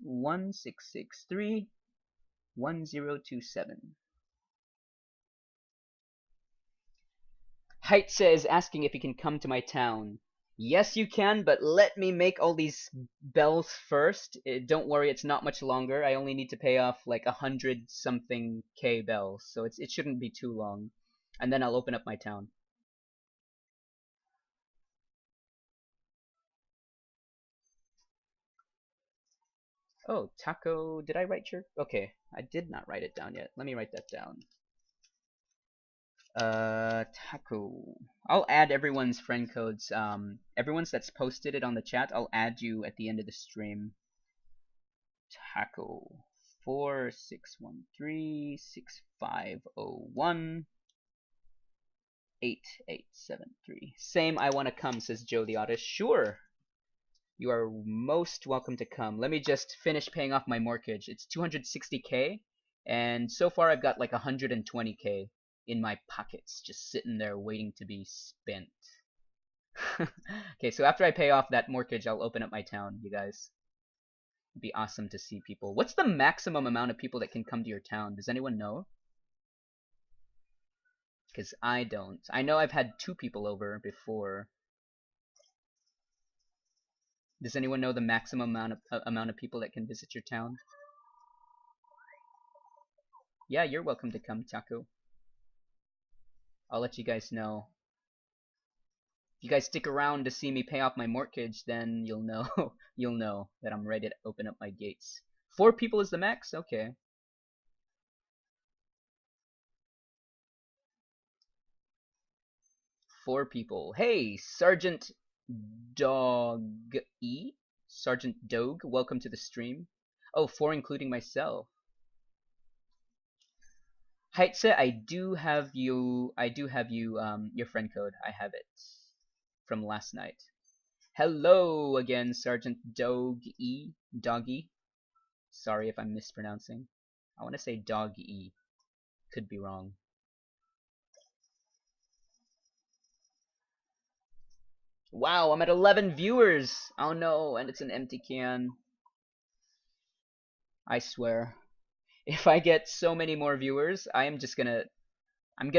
16631027. Heitze is asking if he can come to my town. Yes, you can, but let me make all these bells first. Don't worry, it's not much longer. I only need to pay off like 100 something K bells, so it shouldn't be too long. And then I'll open up my town. Oh, Taco, did I write your... Okay, I did not write it down yet. Let me write that down. Taco. I'll add everyone's friend codes. Everyone's that's posted it on the chat, I'll add you at the end of the stream. Taco 461365018873. Same, I want to come, says Joe the Artist. Sure, you are most welcome to come. Let me just finish paying off my mortgage. It's 260K, and so far I've got like 120K in my pockets, just sitting there waiting to be spent. Okay, so after I pay off that mortgage, I'll open up my town, you guys. It'd be awesome to see people. What's the maximum amount of people that can come to your town? Does anyone know? Because I don't. I know I've had 2 people over before. Does anyone know the maximum amount of people that can visit your town? Yeah, you're welcome to come, Taco. I'll let you guys know. If you guys stick around to see me pay off my mortgage, then you'll know you'll know that I'm ready to open up my gates. 4 people is the max? Okay. Four people. Hey, Sergeant Dog-E? Sergeant Dog, welcome to the stream. Oh, 4 including myself. Heitze, I do have you, your friend code. I have it from last night. Hello again, Sergeant Dog-E. Doggy. Sorry if I'm mispronouncing. I want to say Dog-E. Could be wrong. Wow, I'm at 11 viewers! Oh no, and it's an empty can. I swear. If I get so many more viewers, I'm gonna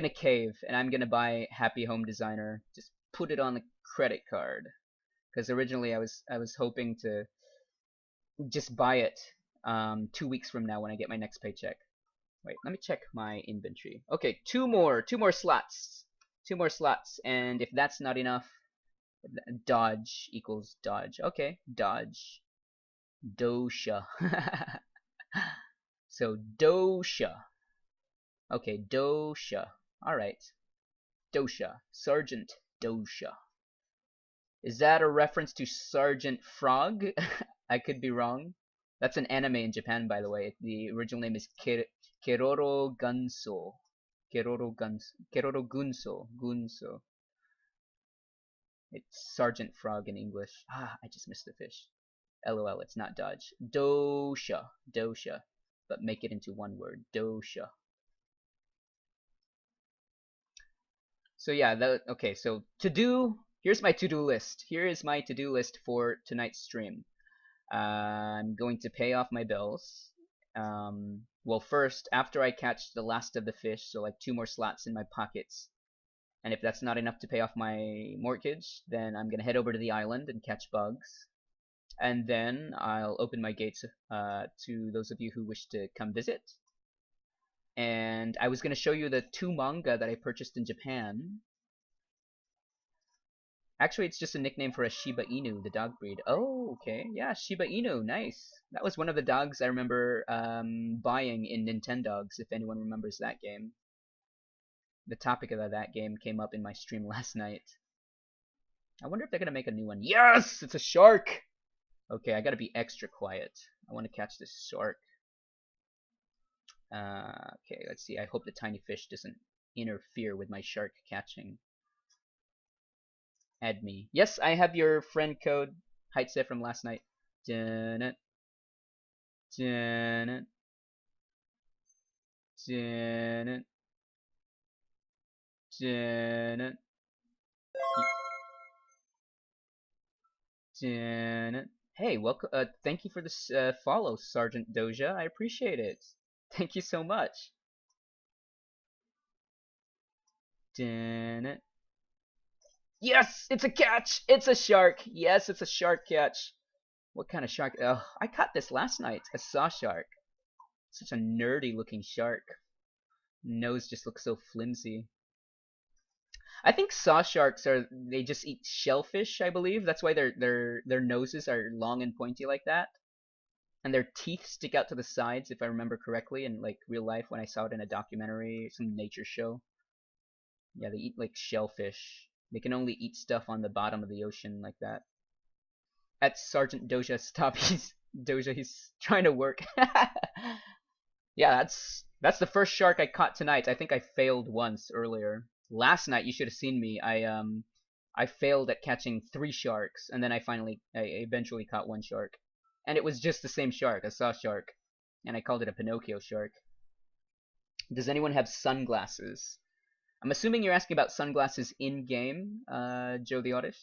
cave and I'm gonna buy Happy Home Designer. Just put it on the credit card. Because originally I was hoping to just buy it 2 weeks from now when I get my next paycheck. Wait, let me check my inventory. Okay, two more slots. 2 more slots, and if that's not enough, dodge equals dodge. Okay, dodge. Dosha. So dosha. Okay, dosha. Alright. Dosha. Sergeant Dosha. Is that a reference to Sergeant Frog? I could be wrong. That's an anime in Japan, by the way. The original name is Keroro Gunso. Keroro Gunso. Gunso. It's Sergeant Frog in English. Ah, I just missed the fish. LOL, it's not dodge. Dosha. Dosha. But make it into one word. Dosha. So yeah, okay, so here's my to-do list. Here is my to-do list for tonight's stream. I'm going to pay off my bills. Well, first, after I catch the last of the fish, so like 2 more slots in my pockets, and if that's not enough to pay off my mortgage, then I'm gonna head over to the island and catch bugs. And then I'll open my gates to those of you who wish to come visit. And I was gonna show you the 2 manga that I purchased in Japan. Actually, it's just a nickname for a Shiba Inu, the dog breed. Oh, okay. Yeah, Shiba Inu. Nice. That was one of the dogs I remember buying in Nintendogs, if anyone remembers that game. The topic of that game came up in my stream last night. I wonder if they're going to make a new one. Yes! It's a shark! Okay, I got to be extra quiet. I want to catch this shark. Okay, let's see. I hope the tiny fish doesn't interfere with my shark catching. Add me. Yes, I have your friend code, Heitse, from last night. Dun it. Dun it. Dun it. Dun it. Dun it. Hey, welcome. Thank you for this follow, Sergeant Doja. I appreciate it. Thank you so much. Dun it. Yes, it's a catch. It's a shark. Yes, it's a shark catch. What kind of shark? Oh, I caught this last night. A saw shark. Such a nerdy looking shark. Nose just looks so flimsy. I think saw sharks they just eat shellfish, I believe. That's why their noses are long and pointy like that. And their teeth stick out to the sides, if I remember correctly, in like real life when I saw it in a documentary, some nature show. Yeah, they eat like shellfish. They can only eat stuff on the bottom of the ocean like that. At Sergeant Doja, stop. He's trying to work. Yeah, that's the first shark I caught tonight. I think I failed once earlier. Last night, you should have seen me. I failed at catching 3 sharks, and then I eventually caught 1 shark, and it was just the same shark, a saw shark, and I called it a Pinocchio shark. Does anyone have sunglasses? I'm assuming you're asking about sunglasses in game, Joe the Oddish.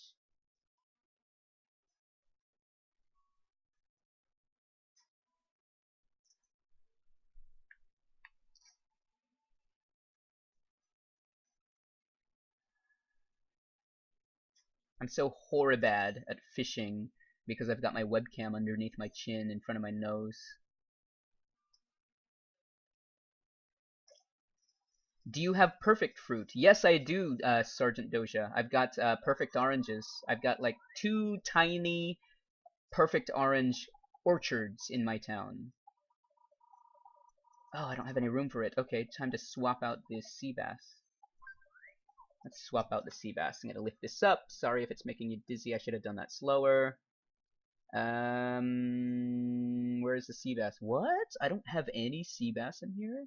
I'm so horribad at fishing because I've got my webcam underneath my chin in front of my nose. Do you have perfect fruit? Yes, I do, Sergeant Doja. I've got perfect oranges. I've got like 2 tiny perfect orange orchards in my town. Oh, I don't have any room for it. Okay, time to swap out this sea bass. Let's swap out the sea bass. I'm gonna lift this up. Sorry if it's making you dizzy. I should have done that slower. Where's the sea bass? What? I don't have any sea bass in here?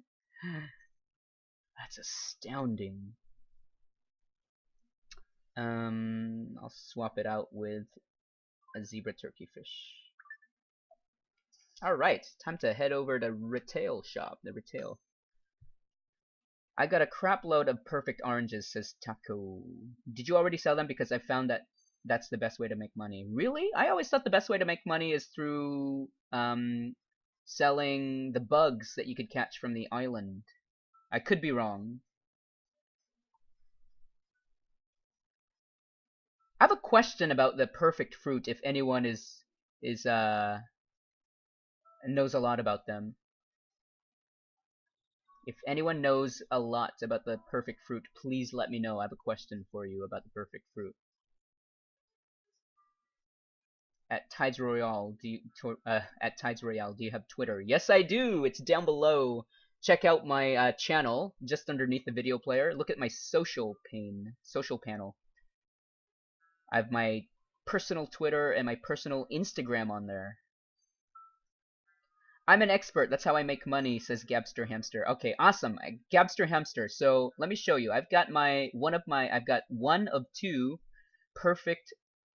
That's astounding. I'll swap it out with a zebra turkey fish. Alright, time to head over to retail shop, the retail. I got a crap load of perfect oranges, says Taco. Did you already sell them? Because I found that that's the best way to make money. Really? I always thought the best way to make money is through selling the bugs that you could catch from the island. I could be wrong. I have a question about the perfect fruit if anyone knows a lot about them. If anyone knows a lot about the perfect fruit, please let me know. I have a question for you about the perfect fruit. At Tides Royale, do you have Twitter? Yes, I do. It's down below. Check out my channel just underneath the video player. Look at my social panel. I have my personal Twitter and my personal Instagram on there. I'm an expert. That's how I make money, says Gabster Hamster. Okay, awesome. Gabster Hamster. So let me show you. I've got one of 2 perfect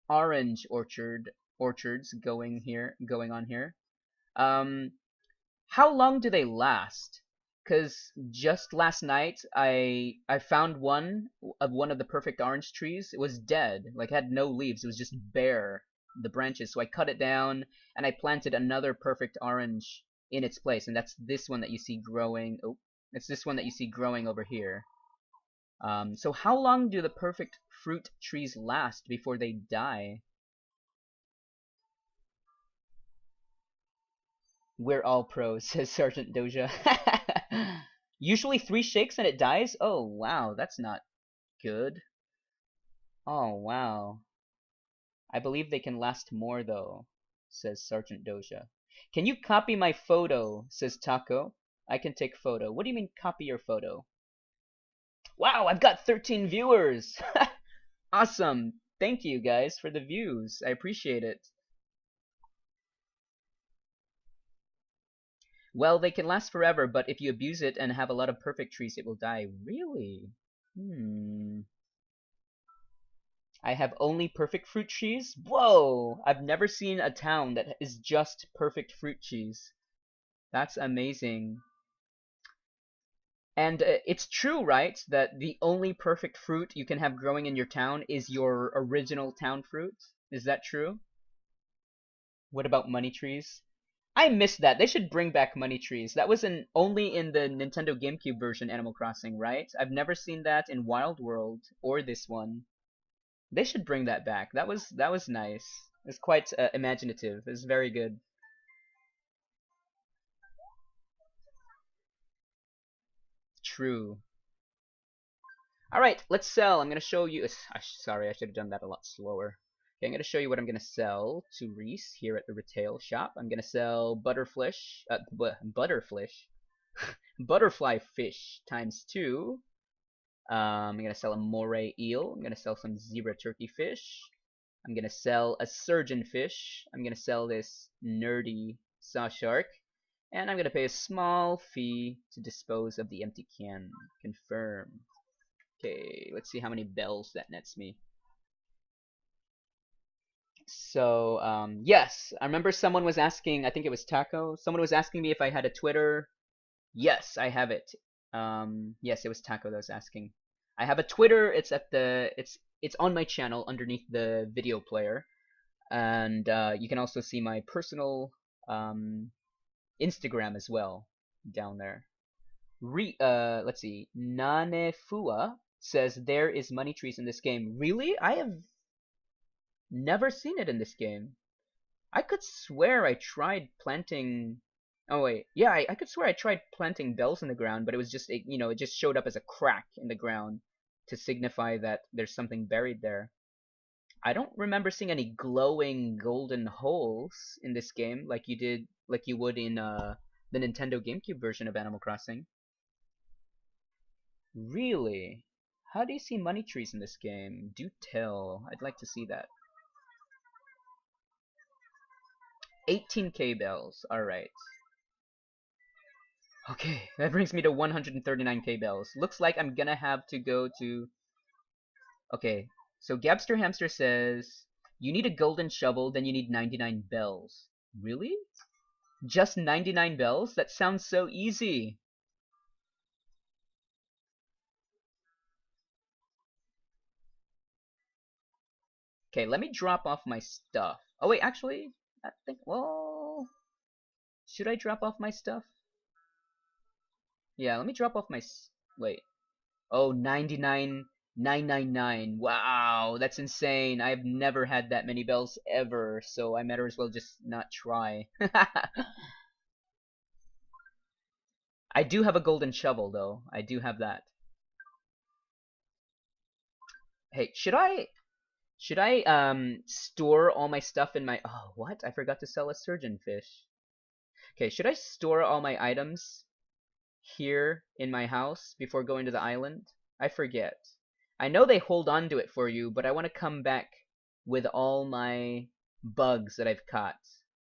orange orchards going on here. How long do they last? Because just last night I found one of the perfect orange trees. It was dead, like had no leaves. It was just bare, the branches. So I cut it down and I planted another perfect orange in its place, and that's this one that you see growing. Oh, it's this one that you see growing over here. So how long do the perfect fruit trees last before they die? We're all pros, says Sergeant Doja. Usually 3 shakes and it dies? Oh, wow, that's not good. Oh, wow. I believe they can last more, though, says Sergeant Doja. Can you copy my photo, says Taco. I can take photo. What do you mean copy your photo? Wow, I've got 13 viewers! Awesome! Thank you, guys, for the views. I appreciate it. Well, they can last forever, but if you abuse it and have a lot of perfect trees, it will die. Really? Hmm. I have only perfect fruit trees? Whoa! I've never seen a town that is just perfect fruit trees. That's amazing. And it's true, right? That the only perfect fruit you can have growing in your town is your original town fruit? Is that true? What about money trees? I missed that. They should bring back money trees. That was only in the Nintendo GameCube version Animal Crossing, right? I've never seen that in Wild World or this one. They should bring that back. That was nice. It's quite imaginative. It's very good. True. All right, let's sell. I'm gonna show you. Sorry, I should have done that a lot slower. Okay, I'm gonna show you what I'm gonna sell to Reese here at the retail shop. I'm gonna sell butterfly fish times 2. I'm gonna sell a moray eel. I'm gonna sell some zebra turkey fish. I'm gonna sell a surgeon fish. I'm gonna sell this nerdy saw shark. And I'm gonna pay a small fee to dispose of the empty can. Confirm. Okay, let's see how many bells that nets me. So, yes, I remember someone was asking, I think it was Taco, someone was asking me if I had a Twitter. Yes, I have it. Yes, it was Taco that was asking. I have a Twitter. It's on my channel underneath the video player, and you can also see my personal Instagram as well down there. Let's see. Nanefua says there is money trees in this game. Really? I have never seen it in this game. I could swear I tried planting. Oh wait, yeah, I could swear I tried planting bells in the ground, but it was just it just showed up as a crack in the ground to signify that there's something buried there. I don't remember seeing any glowing golden holes in this game like you would in the Nintendo GameCube version of Animal Crossing. Really? How do you see money trees in this game? Do tell. I'd like to see that. 18k bells. Alright. Okay, that brings me to 139k bells. Looks like I'm gonna have to go to... Okay, so Gabster Hamster says, you need a golden shovel, then you need 99 bells. Really? Just 99 bells? That sounds so easy. Okay, let me drop off my stuff. Oh wait, actually, I think, well... Should I drop off my stuff? Yeah, let me drop off my... Wait. Oh, 99,999. Wow, that's insane. I've never had that many bells ever, so I might as well just not try. I do have a golden shovel, though. I do have that. Hey, should I store all my stuff in my... Oh, what? I forgot to sell a surgeon fish. Okay, should I store all my items here in my house before going to the island? I forget. I know they hold on to it for you, but I want to come back with all my bugs that I've caught,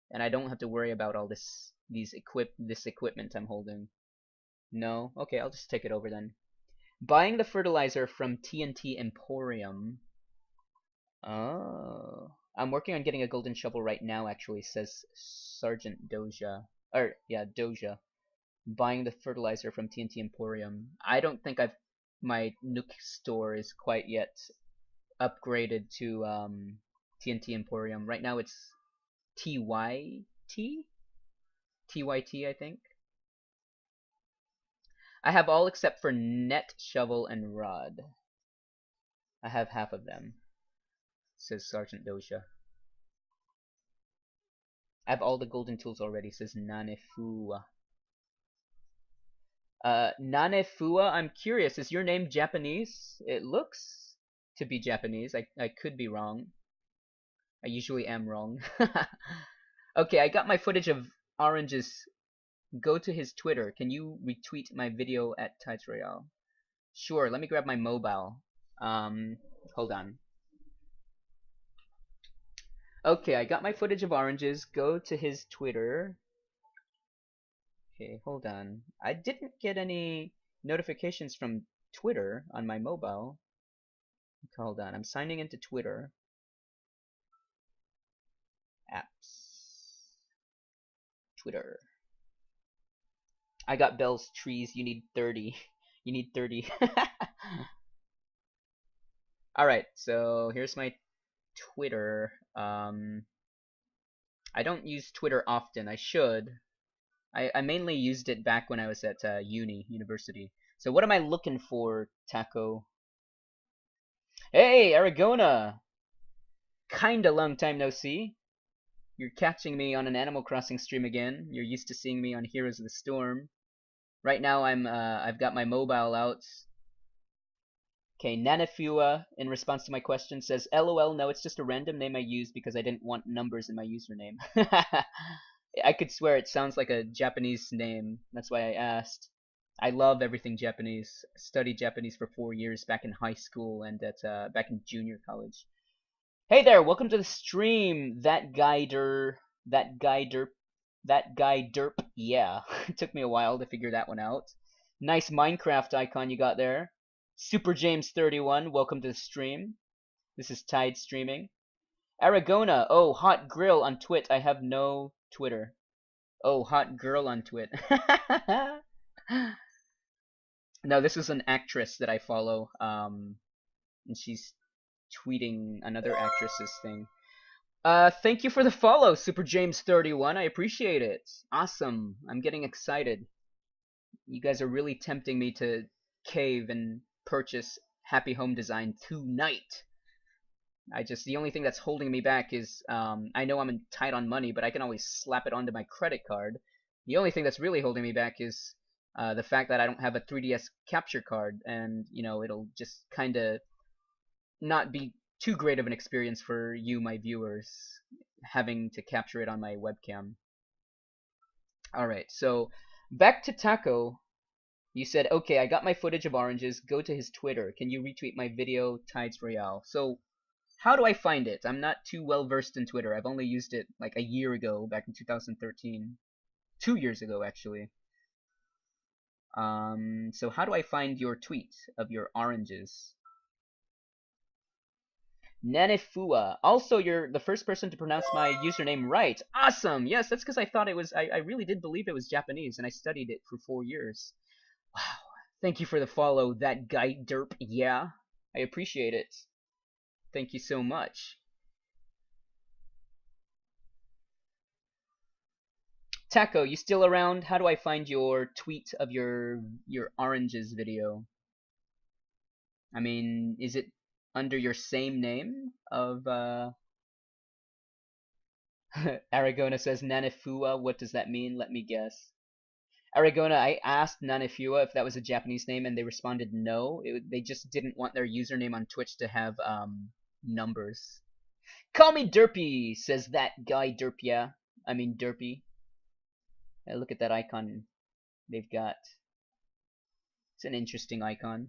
and I don't have to worry about all this equipment I'm holding. No? Okay, I'll just take it over then. Buying the fertilizer from TNT Emporium. Oh. I'm working on getting a golden shovel right now, actually, says Sergeant Doja. Or, yeah, Doja. Buying the fertilizer from TNT Emporium. I don't think my Nook store is quite yet upgraded to TNT Emporium. Right now it's TYT? TYT, I think. I have all except for net, shovel, and rod. I have half of them, says Sergeant Doja. I have all the golden tools already, says Nanefua. Nanefua, I'm curious, is your name Japanese? It looks to be Japanese. I could be wrong. I usually am wrong. Okay, I got my footage of oranges. Go to his Twitter. Can you retweet my video at Tides Royale? Sure, let me grab my mobile. Hold on. Okay, I got my footage of oranges. Go to his Twitter. Okay, hold on. I didn't get any notifications from Twitter on my mobile. Hold on, I'm signing into Twitter. Apps. Twitter. I got bells, trees, you need 30. You need 30. Alright, so here's my Twitter. I don't use Twitter often. I should. I mainly used it back when I was at university. So what am I looking for, Taco? Hey, Aragona! Kinda long time no see. You're catching me on an Animal Crossing stream again. You're used to seeing me on Heroes of the Storm. Right now I've got my mobile out. Okay, Nanafua, in response to my question, says, LOL, no, it's just a random name I used because I didn't want numbers in my username. I could swear it sounds like a Japanese name. That's why I asked. I love everything Japanese. Studied Japanese for 4 years back in high school and at back in junior college. Hey there, welcome to the stream. That guy derp. Yeah, it took me a while to figure that one out. Nice Minecraft icon you got there. Super James 31, welcome to the stream. This is Tide streaming. Aragona, oh, hot grill on Twit. I have no Twitter. Oh, hot girl on Twit. No, this is an actress that I follow. And she's tweeting another actress's thing. Thank you for the follow, Super James 31. I appreciate it. Awesome. I'm getting excited. You guys are really tempting me to cave and purchase Happy Home Design tonight. The only thing that's holding me back is, I know I'm tight on money, but I can always slap it onto my credit card. The only thing that's really holding me back is, the fact that I don't have a 3DS capture card, and, you know, it'll just kinda not be too great of an experience for you, my viewers, having to capture it on my webcam. Alright, so, back to Taco. You said, okay, I got my footage of oranges, go to his Twitter. Can you retweet my video, Tides Royale? So, how do I find it? I'm not too well versed in Twitter. I've only used it like a year ago, back in 2013. 2 years ago, actually. So how do I find your tweet of your oranges? Nanefua. Also, you're the first person to pronounce my username right. Awesome! Yes, that's because I thought it was, I really did believe it was Japanese, and I studied it for 4 years. Wow. Thank you for the follow, that guy derp. Yeah, I appreciate it. Thank you so much. Taco, you still around? How do I find your tweet of your oranges video? I mean, is it under your same name of Aragona says Nanefua, what does that mean? Let me guess. Aragona, I asked Nanefua if that was a Japanese name and they responded no. They just didn't want their username on Twitch to have numbers. Call me Derpy, says that guy Derpia. I mean Derpy. Hey, look at that icon they've got. It's an interesting icon.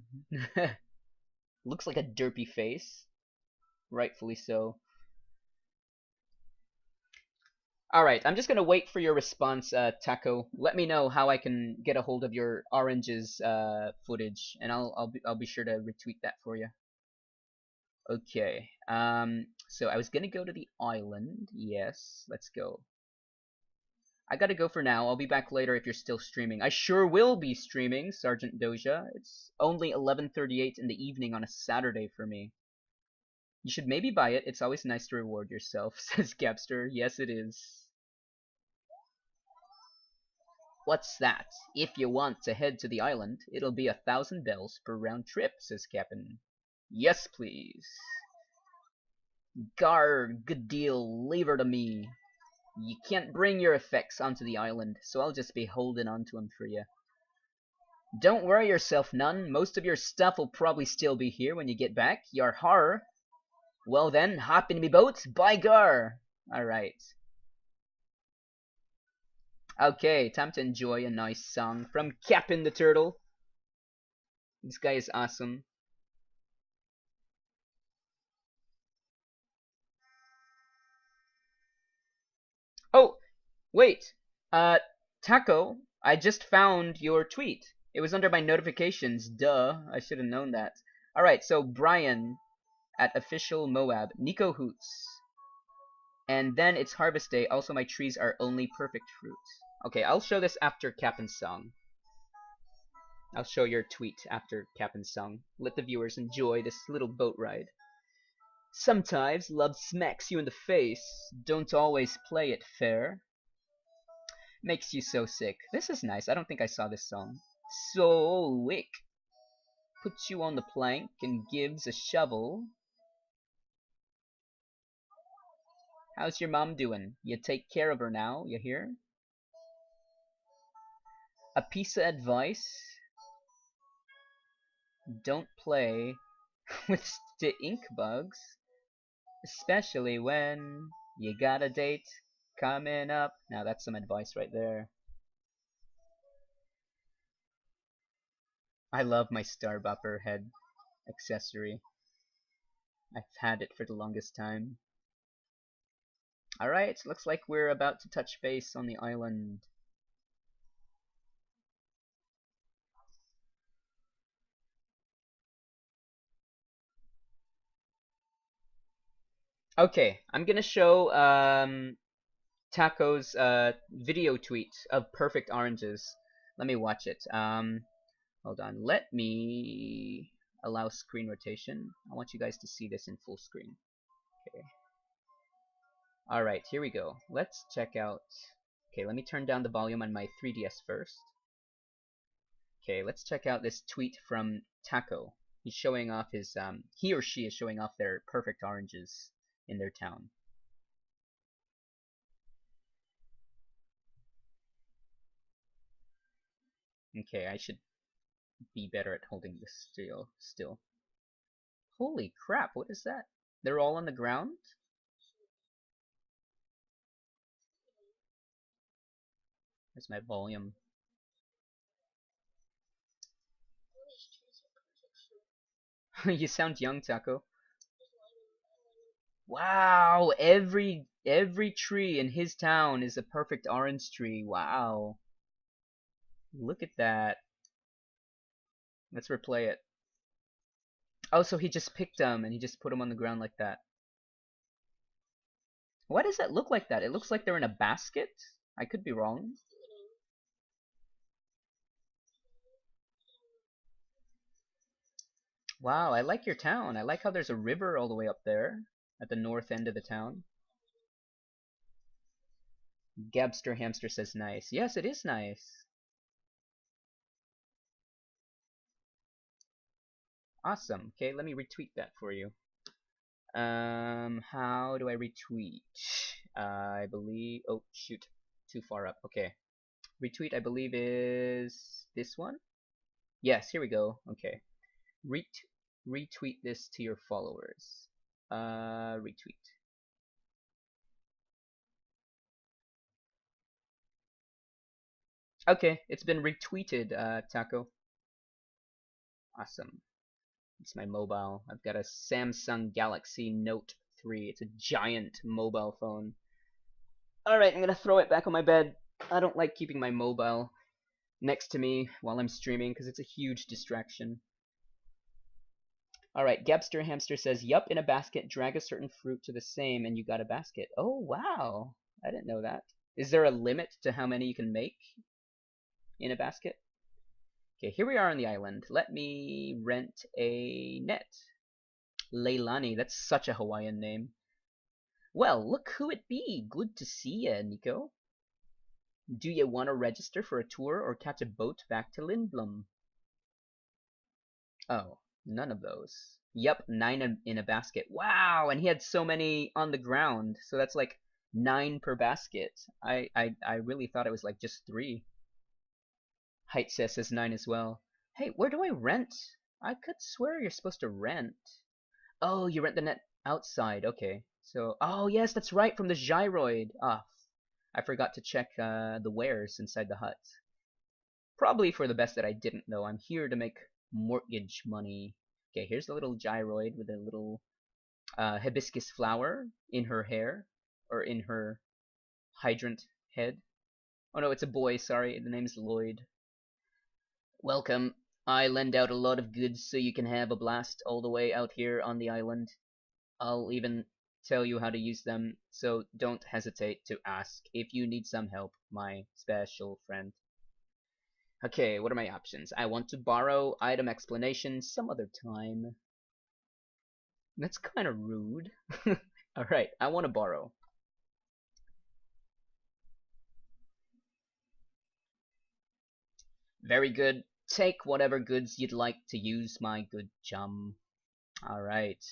Looks like a derpy face. Rightfully so. Alright, I'm just gonna wait for your response, Taco. Let me know how I can get a hold of your oranges footage, and I'll be sure to retweet that for you. Okay. So I was gonna go to the island. Yes, let's go. I gotta go for now. I'll be back later if you're still streaming. I sure will be streaming, Sergeant Doja. It's only 11:38 in the evening on a Saturday for me. You should maybe buy it. It's always nice to reward yourself, says Gapster. Yes, it is. What's that? If you want to head to the island, it'll be 1,000 bells per round trip, says Cap'n. Yes, please. Gar, good deal. Leave her to me. You can't bring your effects onto the island, so I'll just be holding on to them for you. Don't worry yourself none, most of your stuff will probably still be here when you get back, yar har. Well then, hop in me boat, by gar! Alright. Okay, time to enjoy a nice song from Cap'n the Turtle. This guy is awesome. Oh, wait. Taco, I just found your tweet. It was under my notifications. Duh, I should have known that. Alright, so Brian at official Moab, Nico Hoots. And then it's harvest day. Also, my trees are only perfect fruit. Okay, I'll show this after Captain's song. I'll show your tweet after Captain's song. Let the viewers enjoy this little boat ride. Sometimes love smacks you in the face. Don't always play it fair. Makes you so sick. This is nice. I don't think I saw this song. So wick. Puts you on the plank and gives a shovel. How's your mom doing? You take care of her now, you hear? A piece of advice. Don't play with the ink bugs. Especially when you got a date coming up. Now that's some advice right there. I love my Star Bopper head accessory. I've had it for the longest time. Alright, looks like we're about to touch base on the island. Okay, I'm gonna show Taco's video tweet of perfect oranges. Let me watch it. Hold on. Let me allow screen rotation. I want you guys to see this in full screen. Okay. Alright, here we go. Let's check out... Okay, let me turn down the volume on my 3DS first. Okay, let's check out this tweet from Taco. He's showing off his... he or she is showing off their perfect oranges in their town. Okay, I should be better at holding this still. Holy crap, what is that? They're all on the ground? Where's my volume? You sound young, Taco. Wow, every tree in his town is a perfect orange tree. Wow. Look at that. Let's replay it. Oh, so he just picked them and he just put them on the ground like that. Why does that look like that? It looks like they're in a basket. I could be wrong. Wow, I like your town. I like how there's a river all the way up there at the north end of the town. Gabster Hamster says nice. Yes, it is nice. Awesome. Okay, let me retweet that for you. How do I retweet? I believe... Oh, shoot. Too far up. Okay. Retweet, I believe, is this one? Yes, here we go. Okay. Retweet this to your followers. Retweet. Okay, it's been retweeted, Taco. Awesome. It's my mobile. I've got a Samsung Galaxy Note 3. It's a giant mobile phone. Alright, I'm gonna throw it back on my bed. I don't like keeping my mobile next to me while I'm streaming because it's a huge distraction. Alright, Gabster Hamster says, yup, in a basket, drag a certain fruit to the same and you got a basket. Oh, wow. I didn't know that. Is there a limit to how many you can make in a basket? Okay, here we are on the island. Let me rent a net. Leilani, that's such a Hawaiian name. Well, look who it be. Good to see ya, Nico. Do you want to register for a tour or catch a boat back to Lindblom? Oh, none of those. Yep, 9 in a basket. Wow, and he had so many on the ground. So that's like 9 per basket. I really thought it was like just 3. Height says 9 as well. Hey, where do I rent? I could swear you're supposed to rent. Oh, you rent the net outside. Okay. So, oh yes, that's right, from the gyroid. Ah, I forgot to check the wares inside the hut. Probably for the best that I didn't know. I'm here to make mortgage money. Okay, here's the little gyroid with a little hibiscus flower in her hair, or in her hydrant head. Oh no, it's a boy, sorry, the name's Lloyd. Welcome. I lend out a lot of goods so you can have a blast all the way out here on the island. I'll even tell you how to use them, so don't hesitate to ask if you need some help, my special friend. Okay, what are my options? I want to borrow, item explanation, some other time. That's kind of rude. Alright, I want to borrow. Very good. Take whatever goods you'd like to use, my good chum. Alright.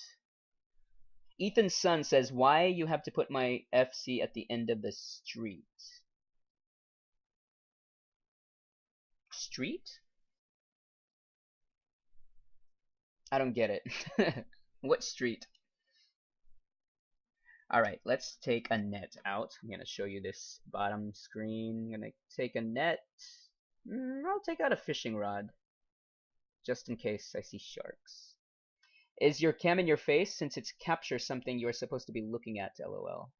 Ethan's son says, why you have to put my FC at the end of the street? Street? I don't get it. What street? Alright, let's take a net out. I'm gonna show you this bottom screen. I'm gonna take a net. I'll take out a fishing rod. Just in case I see sharks. Is your cam in your face since it's capture something you are supposed to be looking at, lol.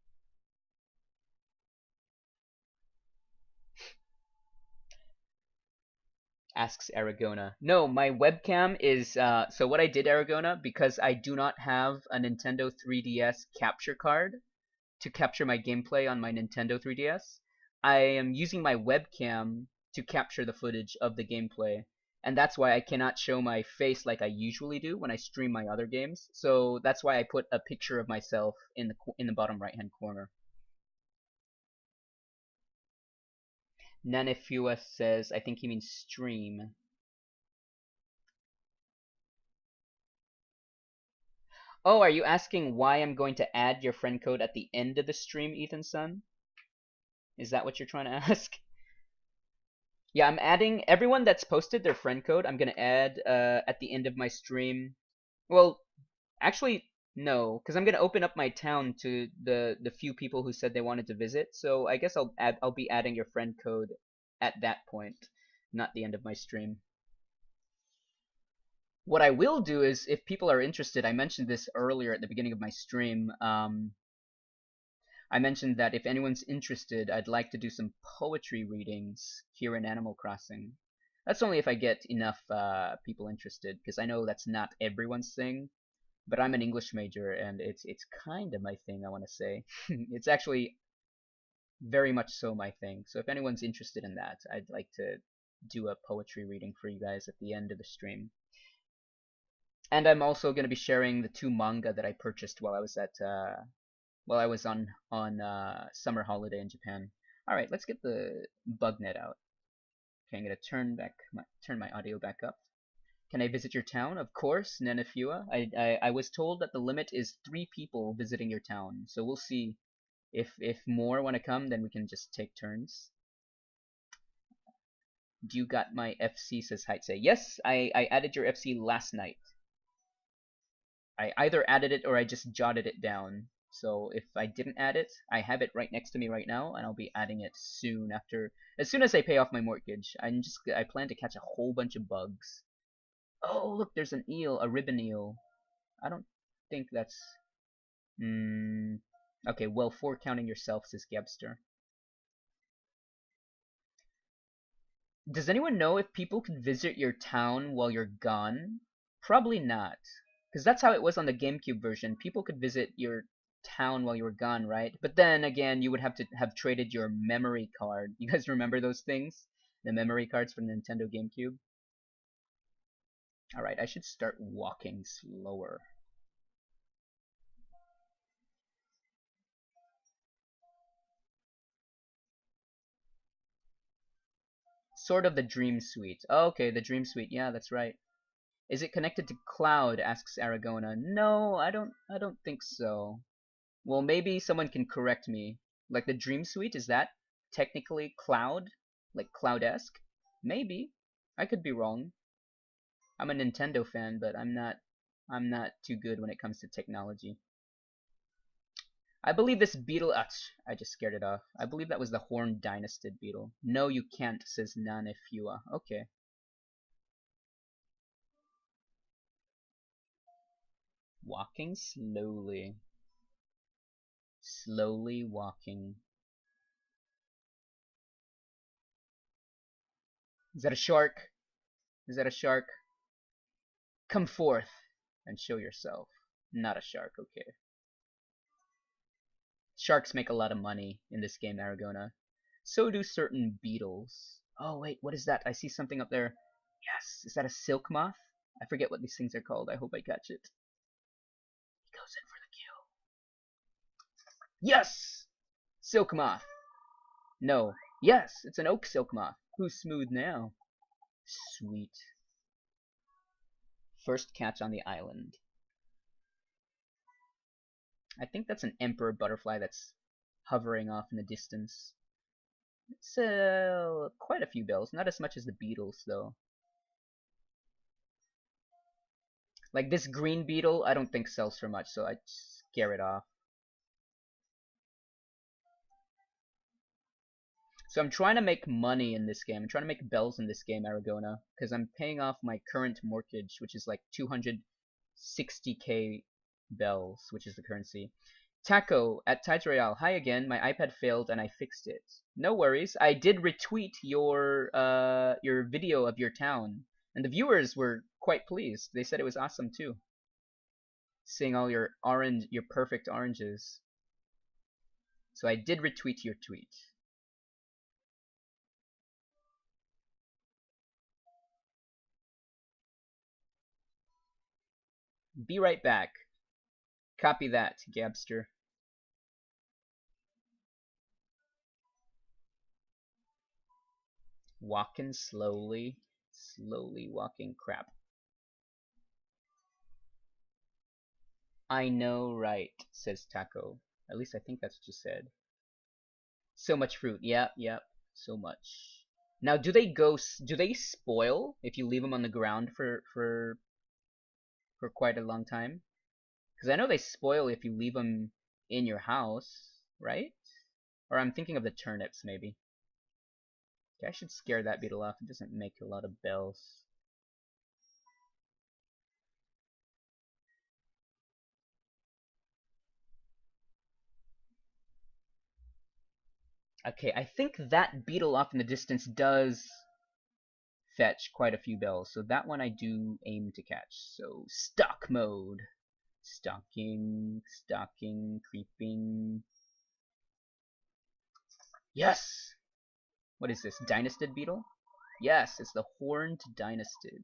Asks Aragona. No, my webcam is, so what I did, Aragona, because I do not have a Nintendo 3DS capture card to capture my gameplay on my Nintendo 3DS, I am using my webcam to capture the footage of the gameplay. And that's why I cannot show my face like I usually do when I stream my other games. So that's why I put a picture of myself in the bottom right hand corner. Nanefua says, I think he means stream. Oh, are you asking why I'm going to add your friend code at the end of the stream, Ethan's son? Is that what you're trying to ask? Yeah, I'm adding everyone that's posted their friend code. I'm gonna add at the end of my stream. Well, actually, no, because I'm gonna open up my town to the few people who said they wanted to visit. So I guess I'll be adding your friend code at that point, not the end of my stream. What I will do is, if people are interested, I mentioned this earlier at the beginning of my stream. I mentioned that if anyone's interested, I'd like to do some poetry readings here in Animal Crossing. That's only if I get enough people interested, because I know that's not everyone's thing. But I'm an English major, and it's kind of my thing, I want to say. It's actually very much so my thing. So if anyone's interested in that, I'd like to do a poetry reading for you guys at the end of the stream. And I'm also going to be sharing the 2 manga that I purchased while I was at on summer holiday in Japan. All right, let's get the bug net out. Okay, I'm gonna turn my audio back up. Can I visit your town? Of course, Nenefua. I was told that the limit is 3 people visiting your town, so we'll see. If more want to come, then we can just take turns. Do you got my FC? Says Haitse. Yes, I added your FC last night. I either added it or I just jotted it down. So if I didn't add it, I have it right next to me right now, and I'll be adding it soon as soon as I pay off my mortgage. I plan to catch a whole bunch of bugs. Oh, look, there's an eel, a ribbon eel. I don't think that's... Okay, well, 4 counting yourself, says Gabster. Does anyone know if people can visit your town while you're gone? Probably not. Because that's how it was on the GameCube version. People could visit your town while you were gone, right? But then again, you would have to have traded your memory card. You guys remember those things? The memory cards from the Nintendo GameCube? Alright, I should start walking slower. Sort of the Dream Suite. Oh, okay, the Dream Suite. Yeah, that's right. Is it connected to Cloud? Asks Aragona. No, I don't think so. Well, maybe someone can correct me. Like the Dream Suite, is that technically Cloud? Like Cloud-esque? Maybe. I could be wrong. I'm a Nintendo fan, but I'm not too good when it comes to technology. I believe this beetle. I just scared it off. I believe that was the Horn Dynasted beetle. No, you can't, says Nanefua. Okay. Walking slowly. Slowly walking. Is that a shark? Is that a shark? Come forth and show yourself. Not a shark, okay. Sharks make a lot of money in this game, Aragona. So do certain beetles. Oh wait, what is that? I see something up there. Yes, is that a silk moth? I forget what these things are called. I hope I catch it. He goes in for the kill. Yes! Silk moth. No. Yes, it's an oak silk moth. Who's smooth now? Sweet. First catch on the island. I think that's an emperor butterfly that's hovering off in the distance. It's quite a few bells, not as much as the beetles though. Like this green beetle, I don't think sells for much, so I scare it off. So I'm trying to make money in this game. I'm trying to make bells in this game, Aragona, because I'm paying off my current mortgage, which is like 260k bells, which is the currency. Taco at Tides Royale. Hi again. My iPad failed and I fixed it. No worries. I did retweet your video of your town, and the viewers were quite pleased. They said it was awesome too. Seeing all your perfect oranges. So I did retweet your tweet. Be right back. Copy that, Gabster. Walking slowly. Slowly walking. Crap. I know, right, says Taco. At least I think that's what you said. So much fruit. Yep, yep. So much. Now, do they spoil if you leave them on the ground for quite a long time? Because I know they spoil if you leave them in your house, right? Or I'm thinking of the turnips, maybe. Okay, I should scare that beetle off. It doesn't make a lot of bells. Okay, I think that beetle off in the distance does fetch quite a few bells, so that one I do aim to catch. So, stalk mode. Stalking, stalking, creeping. Yes! What is this, Dynasted beetle? Yes, it's the Horned Dynasted.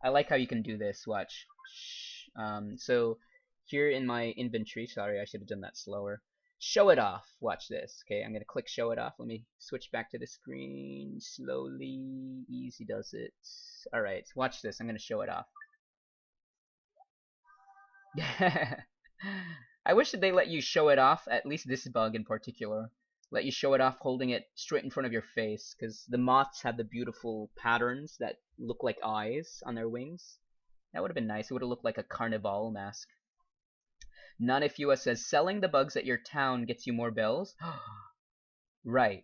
I like how you can do this, watch. So, here in my inventory, sorry, I should have done that slower. Show it off. Watch this. Okay, I'm gonna click show it off. Let me switch back to the screen slowly. Easy does it. Alright, watch this. I'm gonna show it off. I wish that they let you show it off, at least this bug in particular. Let you show it off holding it straight in front of your face, because the moths have the beautiful patterns that look like eyes on their wings. That would have been nice. It would have looked like a carnival mask. Nanefua says, selling the bugs at your town gets you more bells? Right.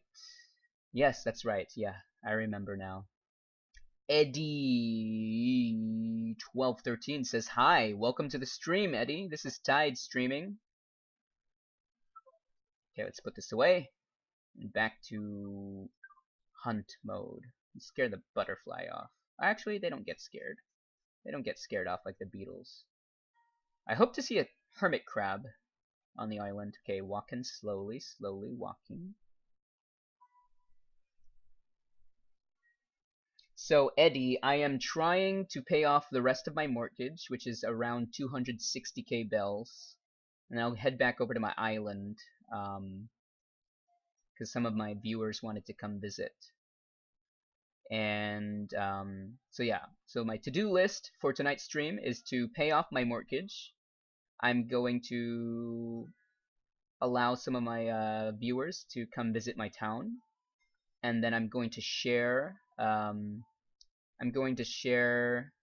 Yes, that's right. Yeah, I remember now. Eddie1213 says, hi, welcome to the stream, Eddie. This is Tide streaming. Okay, let's put this away. And back to hunt mode. Scare the butterfly off. Actually, they don't get scared. They don't get scared off like the beetles. I hope to see a hermit crab on the island. Okay, walking slowly, slowly walking. So, Eddie, I am trying to pay off the rest of my mortgage, which is around 260k bells. And I'll head back over to my island, because some of my viewers wanted to come visit. And so yeah, so my to-do list for tonight's stream is to pay off my mortgage. I'm going to allow some of my viewers to come visit my town. and then I'm going to share. I'm going to share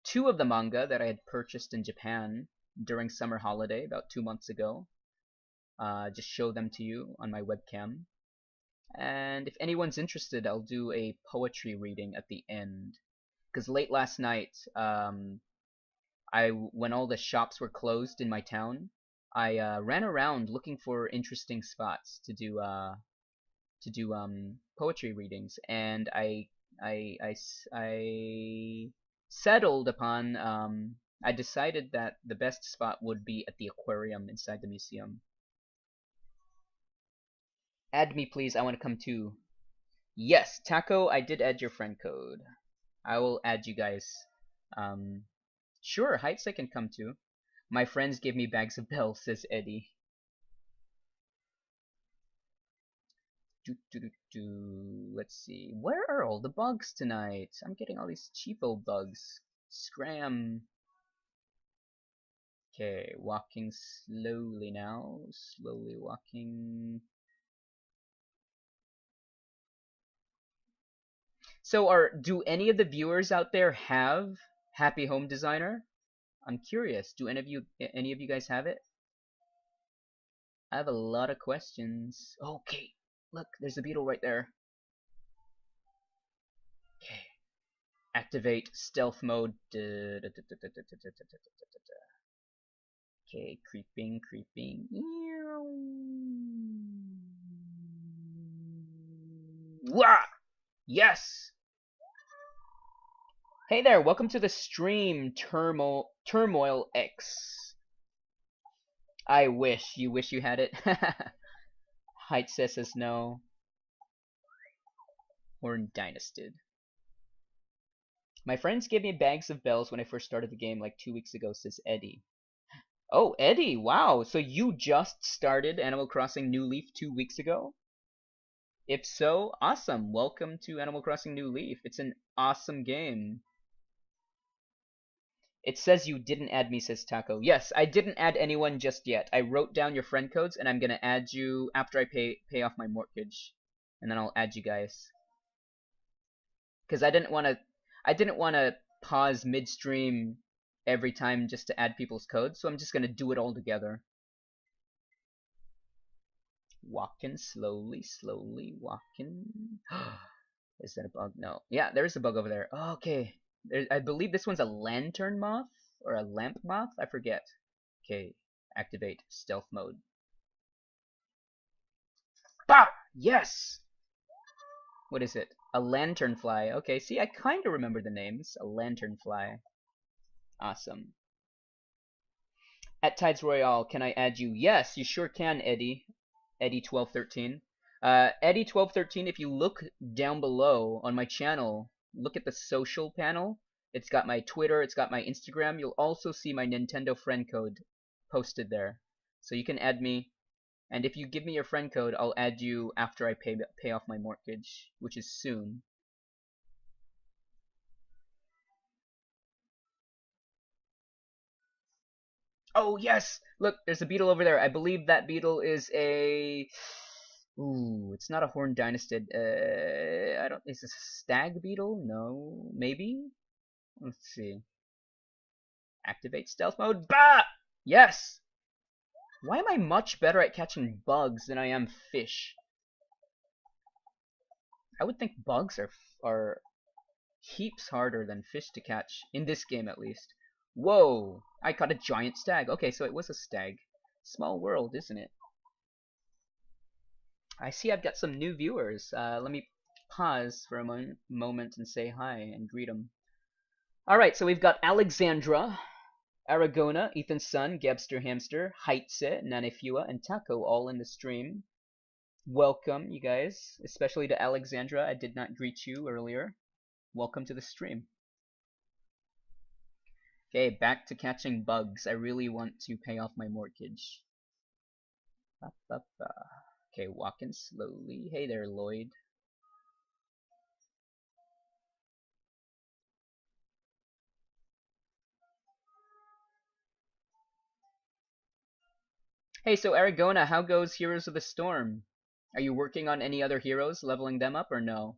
two of the manga that I had purchased in Japan during summer holiday about 2 months ago. Just show them to you on my webcam. And if anyone's interested, I'll do a poetry reading at the end. Because late last night, when all the shops were closed in my town, I ran around looking for interesting spots to do poetry readings, and I settled upon I decided that the best spot would be at the aquarium inside the museum. Add me, please. I want to come too. Yes, Taco, I did add your friend code. I will add you guys. Sure, Heights I can come too. My friends give me bags of bells, says Eddie. Let's see. Where are all the bugs tonight? I'm getting all these cheapo bugs. Scram. Okay, walking slowly now. Slowly walking. So do any of the viewers out there have Happy Home Designer? I'm curious. Do any of you guys have it? I have a lot of questions. Okay, look, there's a beetle right there. Okay, activate stealth mode. Okay, creeping, creeping. Wah! Yes! Hey there, welcome to the stream, Turmoil X. I wish. You wish you had it? Height says no. Horn Dynasted. My friends gave me bags of bells when I first started the game like 2 weeks ago, says Eddie. Oh, Eddie, wow. So you just started Animal Crossing New Leaf 2 weeks ago? If so, awesome. Welcome to Animal Crossing New Leaf. It's an awesome game. It says you didn't add me, says Taco. Yes, I didn't add anyone just yet. I wrote down your friend codes, and I'm gonna add you after I pay off my mortgage, and then I'll add you guys. Because I didn't want to pause midstream every time just to add people's codes, so I'm just gonna do it all together. Walking slowly, slowly walking. Is that a bug? No. Yeah, there's a bug over there. Oh, okay. I believe this one's a lantern moth or a lamp moth. I forget. Okay, activate stealth mode. Bah! Yes! What is it? A lanternfly. Okay, see, I kind of remember the names. A lanternfly. Awesome. At Tides Royale, can I add you? Yes, you sure can, Eddie. Eddie1213. Eddie1213, if you look down below on my channel, look at the social panel. It's got my Twitter, it's got my Instagram. You'll also see my Nintendo friend code posted there. So you can add me. And if you give me your friend code, I'll add you after I pay off my mortgage, which is soon. Oh, yes! Look, there's a beetle over there. I believe that beetle is a... Ooh, it's not a horned dynastid. Is this a stag beetle? No. Maybe? Let's see. Activate stealth mode. Bah! Yes! Why am I much better at catching bugs than I am fish? I would think bugs are heaps harder than fish to catch, in this game at least. Whoa! I caught a giant stag. Okay, so it was a stag. Small world, isn't it? I see I've got some new viewers. Let me pause for a moment and say hi and greet them. Alright, so we've got Alexandra, Aragona, Ethan's son, Gabster Hamster, Heitse, Nanefua, and Taco all in the stream. Welcome, you guys, especially to Alexandra. I did not greet you earlier. Welcome to the stream. Okay, back to catching bugs. I really want to pay off my mortgage. Okay, walking slowly. Hey there, Lloyd. Hey, so Aragona, how goes Heroes of the Storm? Are you working on any other heroes, leveling them up, or no?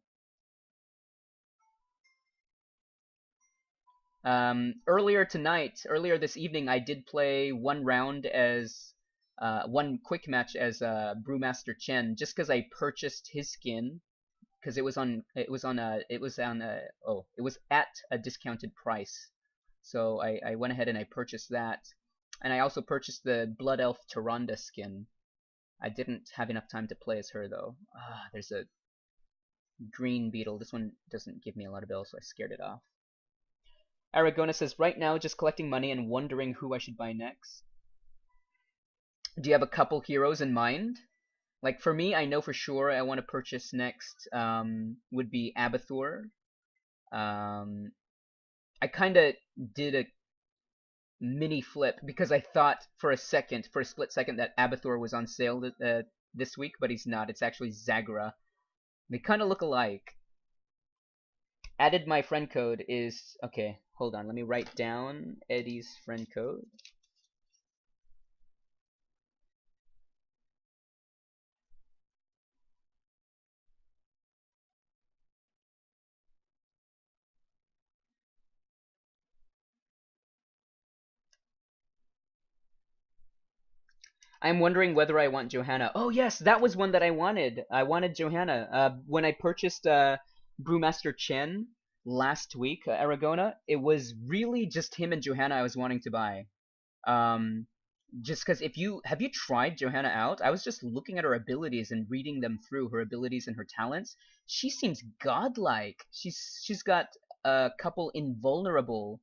Earlier this evening, I did play one round as one quick match as Brewmaster Chen, just because I purchased his skin because it was at a discounted price. So I went ahead and I purchased that, and I also purchased the Blood Elf Tyrande skin. I didn't have enough time to play as her though. There's a green beetle. This one doesn't give me a lot of bells, so I scared it off. Aragona says, right now just collecting money and wondering who I should buy next. Do you have a couple heroes in mind? Like for me, I know for sure I want to purchase next would be Abathur. I kind of did a mini flip because I thought for a split second, that Abathur was on sale this week, but he's not. It's actually Zagra. They kind of look alike. Added my friend code is, okay, hold on, let me write down Eddie's friend code. I'm wondering whether I want Johanna. Oh yes, that was one that I wanted. I wanted Johanna. When I purchased Brewmaster Chen last week, Aragona, it was really just him and Johanna I was wanting to buy. Um, just because have you tried Johanna out? I was just looking at her abilities and reading them through, her abilities and her talents. She seems godlike. She's got a couple invulnerable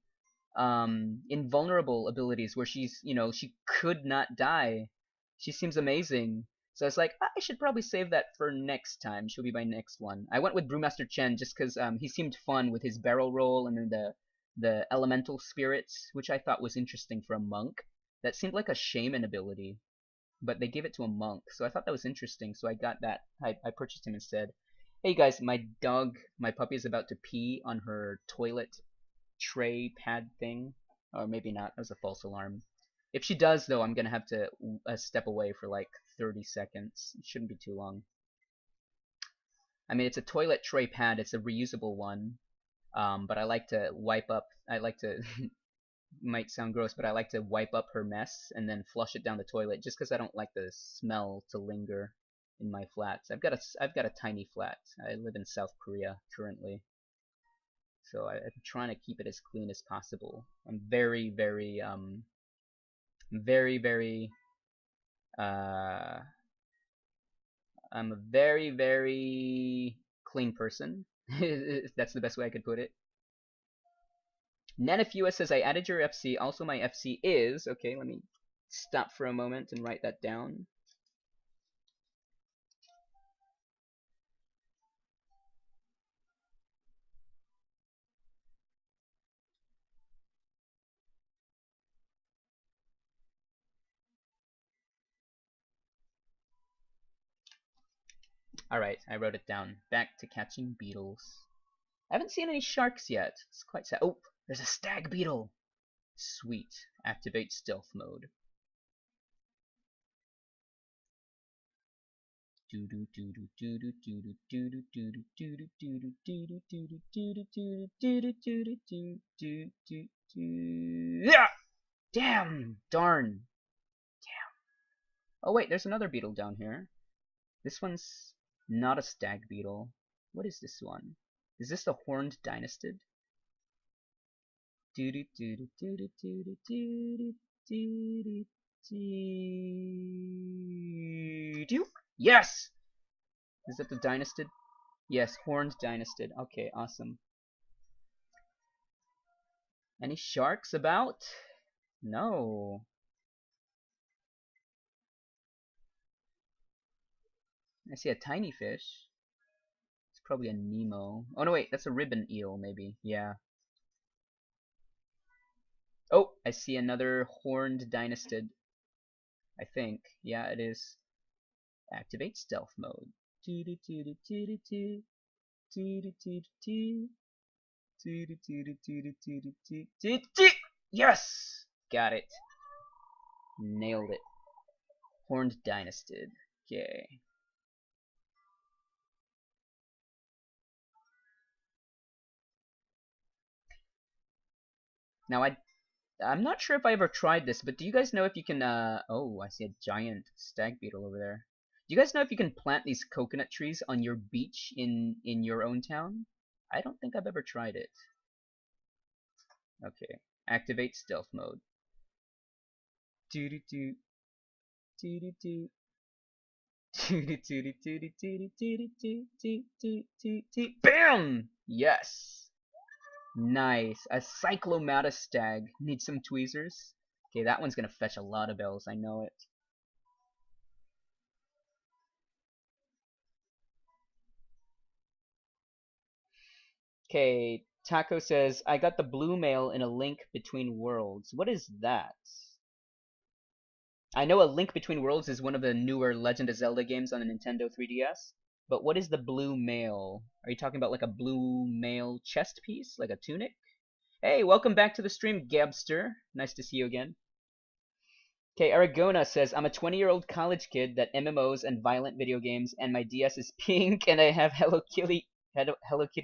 abilities where she could not die. She seems amazing. So it's like, I should probably save that for next time. She'll be my next one. I went with Brewmaster Chen just because he seemed fun with his barrel roll and then the elemental spirits, which I thought was interesting for a monk. That seemed like a shaman ability, but they gave it to a monk, so I thought that was interesting. So I got that. I purchased him instead. Hey guys, my puppy is about to pee on her toilet tray pad thing. Or maybe not. That was a false alarm. If she does, though, I'm gonna have to step away for like 30 seconds. It shouldn't be too long. I mean, it's a toilet tray pad. It's a reusable one. But I like to wipe up. I like to. Might sound gross, but I like to wipe up her mess and then flush it down the toilet, just because I don't like the smell to linger in my flats. I've got a tiny flat. I live in South Korea currently. So I'm trying to keep it as clean as possible. I'm very, very, very, uh, I'm a very, very clean person. If that's the best way I could put it. Nanifua says, I added your FC. Also, my FC is, okay, let me stop for a moment and write that down. Alright, I wrote it down. Back to catching beetles. I haven't seen any sharks yet. It's quite sad. Oh, there's a stag beetle. Sweet. Activate stealth mode. Yeah! Damn! Darn! Damn. Oh wait, there's another beetle down here. This one's not a stag beetle. What is this one? Is this the horned dynastid? Yes! Is that the dynastid? Yes, horned dynastid. Okay, awesome. Any sharks about? No. I see a tiny fish. It's probably a Nemo. Oh no, wait, that's a ribbon eel, maybe. Yeah. Oh, I see another horned dynastid. I think. Yeah, it is. Activate stealth mode. Yes! Got it. Nailed it. Horned dynastid. Okay. Now I'm not sure if I ever tried this, but do you guys know if you can oh, I see a giant stag beetle over there. Do you guys know if you can plant these coconut trees on your beach in your own town? I don't think I've ever tried it. Okay. Activate stealth mode. Doo doo doo doo doo doo. Bam! Yes. Nice. A cyclomatus stag. Need some tweezers. Okay, that one's gonna fetch a lot of bells. I know it. Okay, Taco says, I got the blue mail in A Link Between Worlds. What is that? I know A Link Between Worlds is one of the newer Legend of Zelda games on the Nintendo 3DS, but what is the blue mail? Are you talking about like a blue mail chest piece, like a tunic? Hey, welcome back to the stream, Gabster. Nice to see you again. Okay, Aragona says, I'm a 20-year-old college kid that MMOs and violent video games, and my DS is pink, and I have Hello Kitty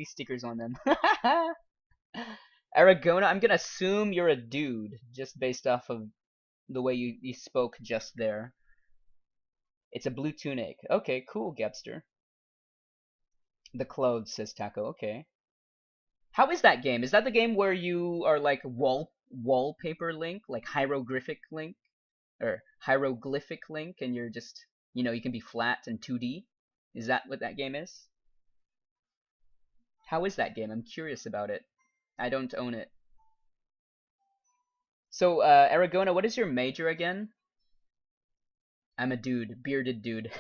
stickers on them. Aragona, I'm gonna assume you're a dude, just based off of the way you spoke just there. It's a blue tunic. Okay, cool, Gabster. The clothes, says Taco. Okay. How is that game? Is that the game where you are like wallpaper Link, like hieroglyphic Link, or hieroglyphic Link, and you're just, you can be flat and 2D? Is that what that game is? How is that game? I'm curious about it. I don't own it. So, Aragona, what is your major again? I'm a dude, bearded dude.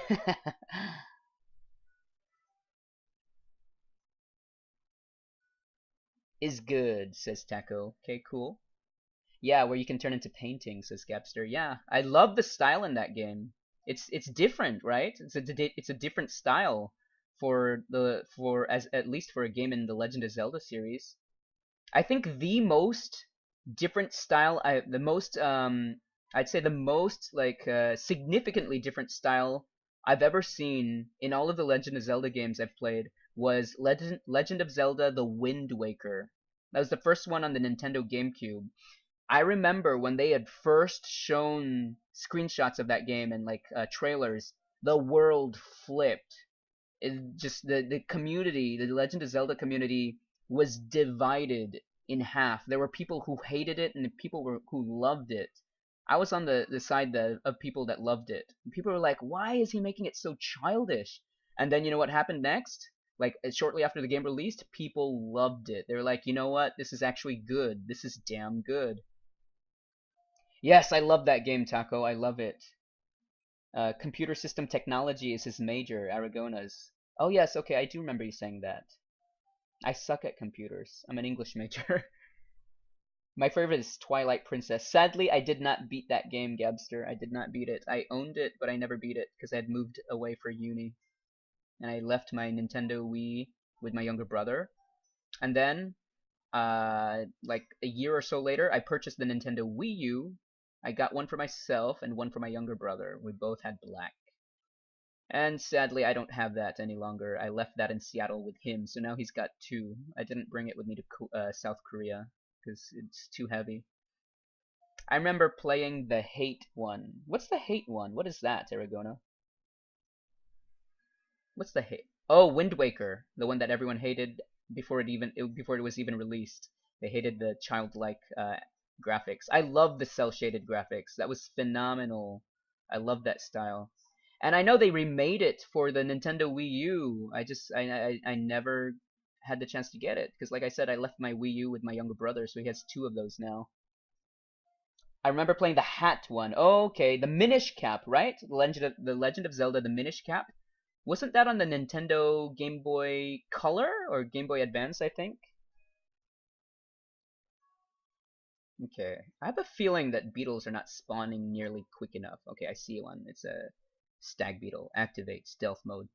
Is good, says Taco. Okay, cool. Yeah, where you can turn into paintings, says Gapster. Yeah, I love the style in that game. It's different, right? It's a different style for as at least for a game in the Legend of Zelda series. I think the most different style, the most I'd say the most like significantly different style I've ever seen in all of the Legend of Zelda games I've played was Legend of Zelda: The Wind Waker. That was the first one on the Nintendo GameCube. I remember when they had first shown screenshots of that game and like trailers, the world flipped. Just the community, the Legend of Zelda community was divided in half. There were people who hated it and who loved it. I was on the side of people that loved it. People were like, "Why is he making it so childish?" And then you know what happened next? Like shortly after the game released, people loved it. They were like, "You know what? This is actually good. This is damn good." Yes, I love that game, Taco. I love it. Computer system technology is his major, Aragona's. Oh yes, okay, I do remember you saying that. I suck at computers. I'm an English major. My favorite is Twilight Princess. Sadly, I did not beat that game, Gabster. I did not beat it. I owned it, but I never beat it because I had moved away for uni. And I left my Nintendo Wii with my younger brother. And then, like a year or so later, I purchased the Nintendo Wii U. I got one for myself and one for my younger brother. We both had black. And sadly, I don't have that any longer. I left that in Seattle with him, so now he's got two. I didn't bring it with me to South Korea because it's too heavy. I remember playing the Hate one. What's the Hate one? What is that, Aragona? What's the Hate? Oh, Wind Waker, the one that everyone hated before it was even released. They hated the childlike graphics. I love the cel shaded graphics. That was phenomenal. I love that style. And I know they remade it for the Nintendo Wii U. I never had the chance to get it because, like I said, I left my Wii U with my younger brother, so he has two of those now. I remember playing the hat one. Oh, okay, the Minish Cap, right? The Legend of Zelda: The Minish Cap. Wasn't that on the Nintendo Game Boy Color or Game Boy Advance? I think. Okay, I have a feeling that beetles are not spawning nearly quick enough. Okay, I see one. It's a stag beetle. Activate stealth mode.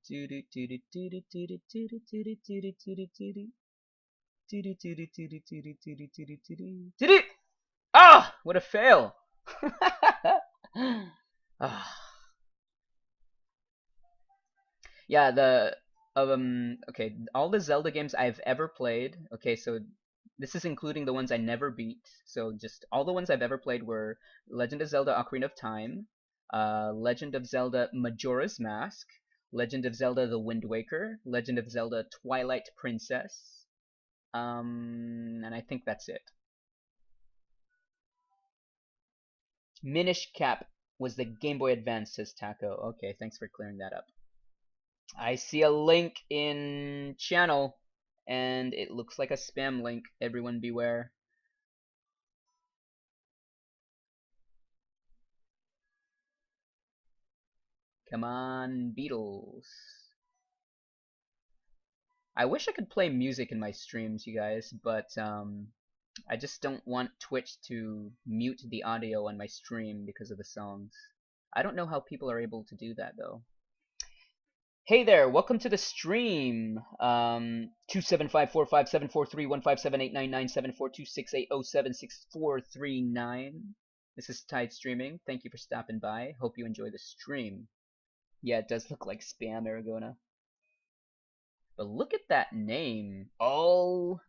Ah! What a fail! Ah. Yeah, okay, all the Zelda games I've ever played. Okay, so This is including the ones I never beat. So just all the ones I've ever played were Legend of Zelda: Ocarina of Time, Legend of Zelda: Majora's Mask, Legend of Zelda: The Wind Waker, Legend of Zelda: Twilight Princess, and I think that's it. Minish Cap was the Game Boy Advance, says Taco. Okay, thanks for clearing that up. I see a link in channel, and it looks like a spam link. Everyone beware. Come on, Beatles. I wish I could play music in my streams, you guys, but I just don't want Twitch to mute the audio on my stream because of the songs. I don't know how people are able to do that though. Hey there, welcome to the stream. 2754574315789974268076439. This is Tide Streaming. Thank you for stopping by. Hope you enjoy the stream. Yeah, it does look like spam, Aragona. But look at that name. All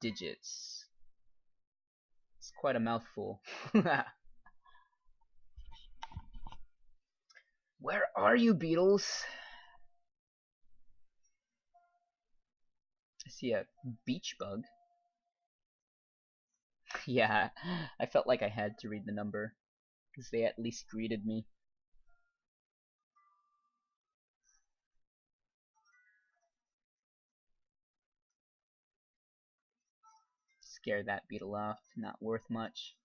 digits. It's quite a mouthful. Where are you, Beatles? I see a beach bug. Yeah, I felt like I had to read the number, because they at least greeted me. Scare that beetle off, not worth much.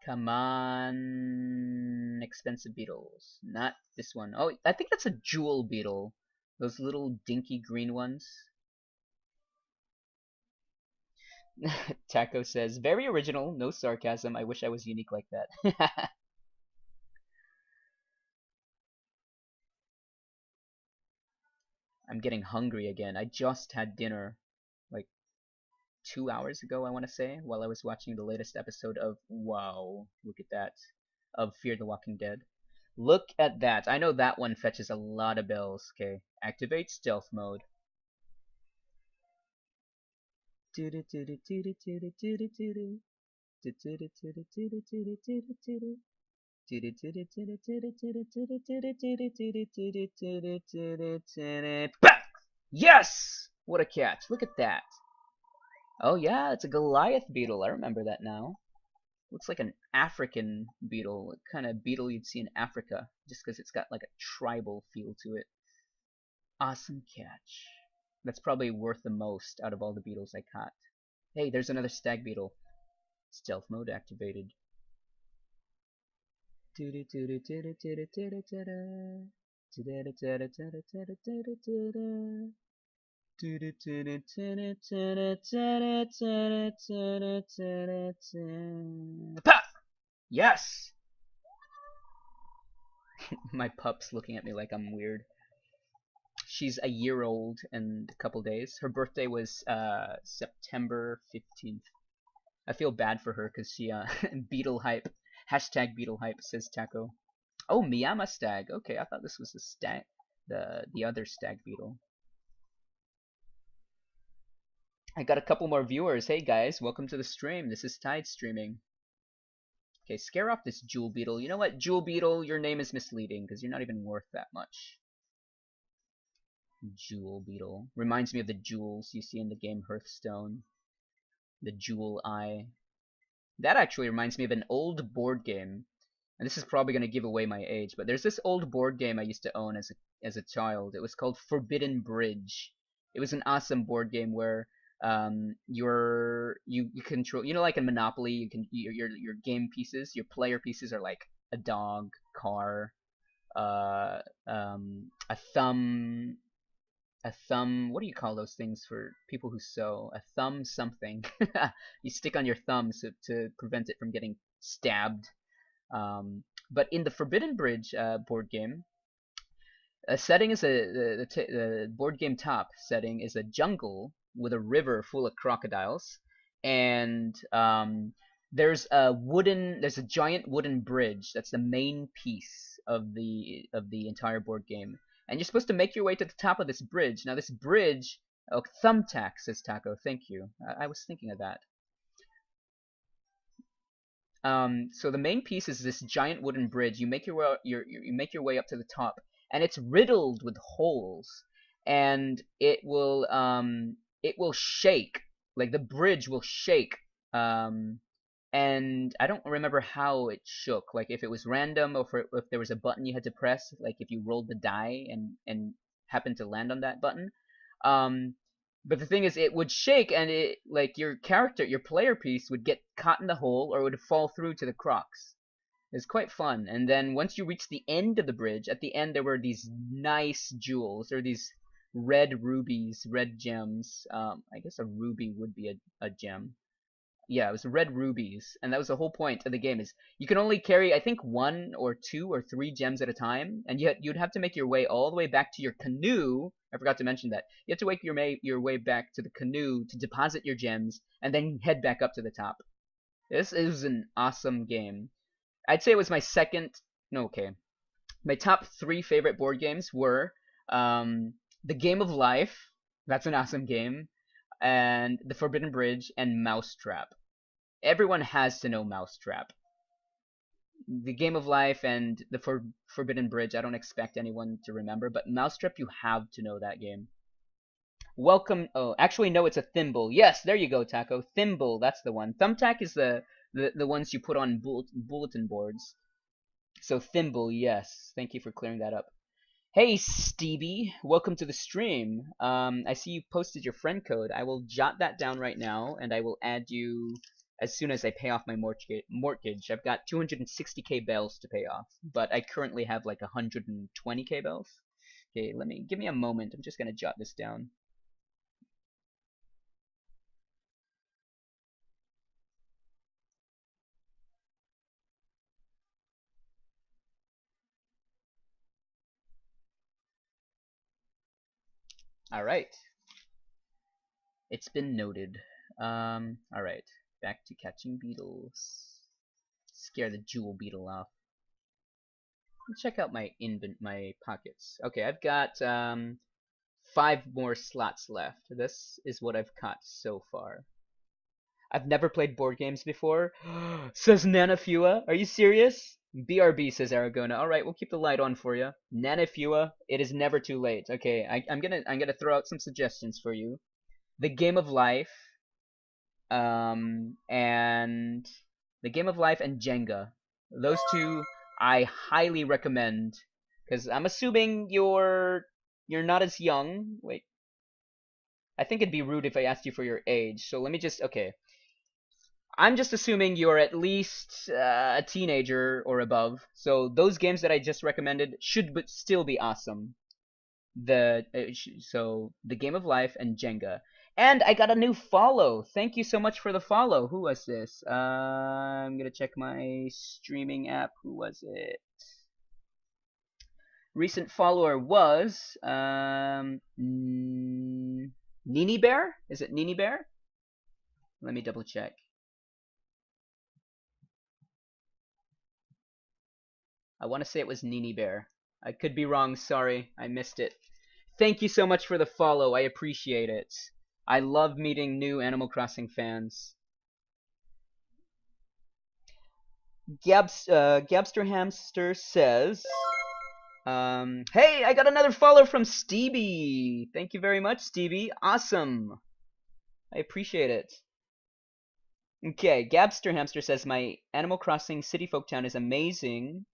Come on, expensive beetles. Not this one. Oh, I think that's a jewel beetle. Those little dinky green ones. Taco says, very original, no sarcasm. I wish I was unique like that. I'm getting hungry again. I just had dinner like 2 hours ago, I want to say, while I was watching the latest episode of, wow, look at that, of Fear the Walking Dead. Look at that. I know that one fetches a lot of bells. Okay, activate stealth mode. Yes! What a catch. Look at that. Oh yeah, it's a Goliath beetle. I remember that now. Looks like an African beetle, kind of beetle you'd see in Africa, just because it's got like a tribal feel to it. Awesome catch. That's probably worth the most out of all the beetles I caught. Hey, there's another stag beetle. Stealth mode activated. Yes! My pup's looking at me like I'm weird. She's a year old and a couple days. Her birthday was September 15th. I feel bad for her because she beetle hype. Hashtag beetle hype, says Taco. Oh, Miyama stag. Okay, I thought this was the stag, the other stag beetle. I got a couple more viewers. Hey guys, welcome to the stream. This is Tide streaming. Okay, scare off this jewel beetle. You know what, jewel beetle, your name is misleading because you're not even worth that much. Jewel beetle reminds me of the jewels you see in the game Hearthstone. The jewel eye. That actually reminds me of an old board game. And this is probably going to give away my age, but there's this old board game I used to own as a child. It was called Forbidden Bridge. It was an awesome board game where you control, you know, like in Monopoly, you can your game pieces, your player pieces are like a dog, car, a thumb, what do you call those things for people who sew? A thumb something. You stick on your thumb to prevent it from getting stabbed. But in the Forbidden Bridge board game, a setting is the board game top setting is a jungle with a river full of crocodiles, and there's a giant wooden bridge that's the main piece of the entire board game, and you're supposed to make your way to the top of this bridge. Now this bridge, oh, thumbtack, says Taco. Thank you. I was thinking of that. So the main piece is this giant wooden bridge. You make your way, you make your way up to the top, and it's riddled with holes, and it will shake, like the bridge will shake. And I don't remember how it shook, like if it was random or if there was a button you had to press, like if you rolled the die and happened to land on that button. Um, but the thing is, it would shake, and it like your character, your player piece, would get caught in the hole or it would fall through to the crocks. It's quite fun. And then once you reach the end of the bridge, at the end there were these nice jewels, or these red rubies, red gems. I guess a ruby would be a gem. Yeah, it was red rubies, and that was the whole point of the game. Is you can only carry, I think, one or two or three gems at a time, and yet you'd have to make your way all the way back to your canoe. I forgot to mention that you have to make your way back to the canoe to deposit your gems, and then head back up to the top. This is an awesome game. I'd say it was my second. No, okay. My top three favorite board games were The Game of Life. That's an awesome game. And The Forbidden Bridge and Mousetrap. Everyone has to know Mousetrap. The Game of Life and The Forbidden Bridge, I don't expect anyone to remember, but Mousetrap, you have to know that game. Welcome. Oh, actually, no, it's a thimble. Yes, there you go, Taco. Thimble, that's the one. Thumbtack is the ones you put on bulletin boards. So thimble, yes. Thank you for clearing that up. Hey Stevie, welcome to the stream. I see you posted your friend code. I will jot that down right now, and I will add you as soon as I pay off my mortgage. I've got 260k bells to pay off, but I currently have like 120k bells. Okay, give me a moment. I'm just gonna jot this down. All right. It's been noted. All right. Back to catching beetles. Scare the jewel beetle off. Check out my pockets. Okay, I've got 5 more slots left. This is what I've caught so far. I've never played board games before. Says Nanafua. Are you serious? BRB, says Aragona. All right, we'll keep the light on for you. Nanafua, it is never too late. Okay, I'm gonna throw out some suggestions for you. The Game of Life, and The Game of Life and Jenga. Those two I highly recommend, because I'm assuming you're not as young. Wait, I think it'd be rude if I asked you for your age. So let me just okay. I'm just assuming you're at least a teenager or above. So those games that I just recommended should still be awesome. So The Game of Life and Jenga. And I got a new follow. Thank you so much for the follow. Who was this? I'm gonna check my streaming app. Who was it? Recent follower was Nini Bear. Is it Nini Bear? Let me double check. I want to say it was Nini Bear. I could be wrong. Sorry, I missed it. Thank you so much for the follow. I appreciate it. I love meeting new Animal Crossing fans. Gabster Hamster says, hey, I got another follow from Stevie. Thank you very much, Stevie. Awesome. I appreciate it. Okay, Gabster Hamster says, my Animal Crossing City Folk Town is amazing.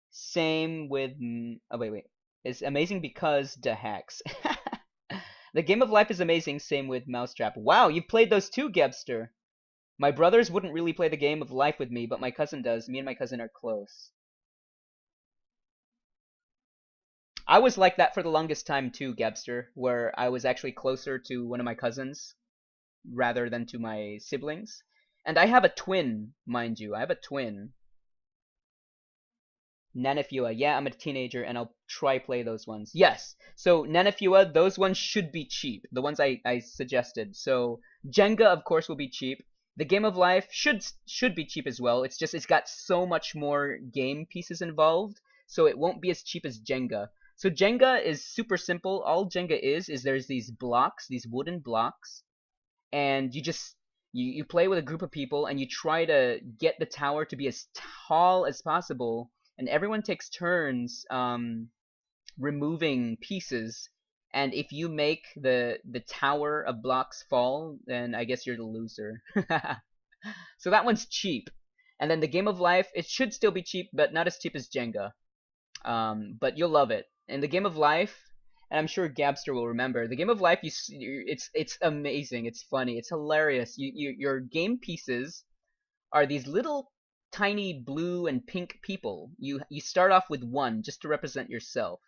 Same with... Oh, wait. It's amazing because the hacks. The Game of Life is amazing. Same with Mousetrap. Wow, you've played those too, Gebster. My brothers wouldn't really play the Game of Life with me, but my cousin does. Me and my cousin are close. I was like that for the longest time too, Gebster, where I was actually closer to one of my cousins rather than to my siblings. And I have a twin, mind you. I have a twin. Nanafua, yeah, I'm a teenager and I'll try play those ones. Yes, so Nanafua, those ones should be cheap. The ones I suggested. So Jenga, of course, will be cheap. The Game of Life should be cheap as well. It's just it's got so much more game pieces involved, so it won't be as cheap as Jenga. So Jenga is super simple. All Jenga is there's these blocks, these wooden blocks, and you play with a group of people and you try to get the tower to be as tall as possible, and everyone takes turns removing pieces. And if you make the tower of blocks fall, then I guess you're the loser. So that one's cheap. And then the Game of Life, it should still be cheap, but not as cheap as Jenga. But you'll love it. And the Game of Life, and I'm sure Gabster will remember, the Game of Life, it's amazing. It's funny. It's hilarious. Your game pieces are these little tiny blue and pink people. You start off with one just to represent yourself,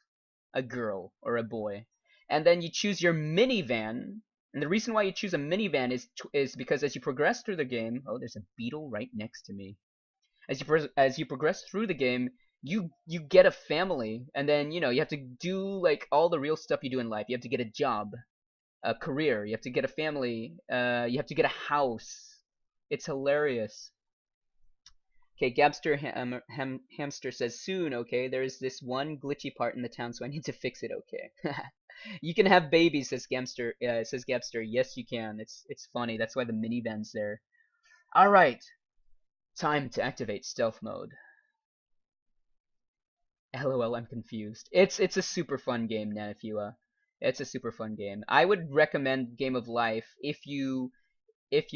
a girl or a boy, and then you choose your minivan. And the reason why you choose a minivan is because as you progress through the game, oh, there's a beetle right next to me. As you progress through the game, you get a family, and then you have to do like all the real stuff you do in life. You have to get a job, a career. You have to get a family. You have to get a house. It's hilarious. Okay, Gabster Hamster says soon. Okay, there's this one glitchy part in the town, so I need to fix it. Okay. You can have babies, says Gabster. Says Gabster. Yes, you can. It's funny. That's why the minivan's there. All right, time to activate stealth mode. LOL, I'm confused. It's a super fun game, Nanafua. It's a super fun game. I would recommend Game of Life if you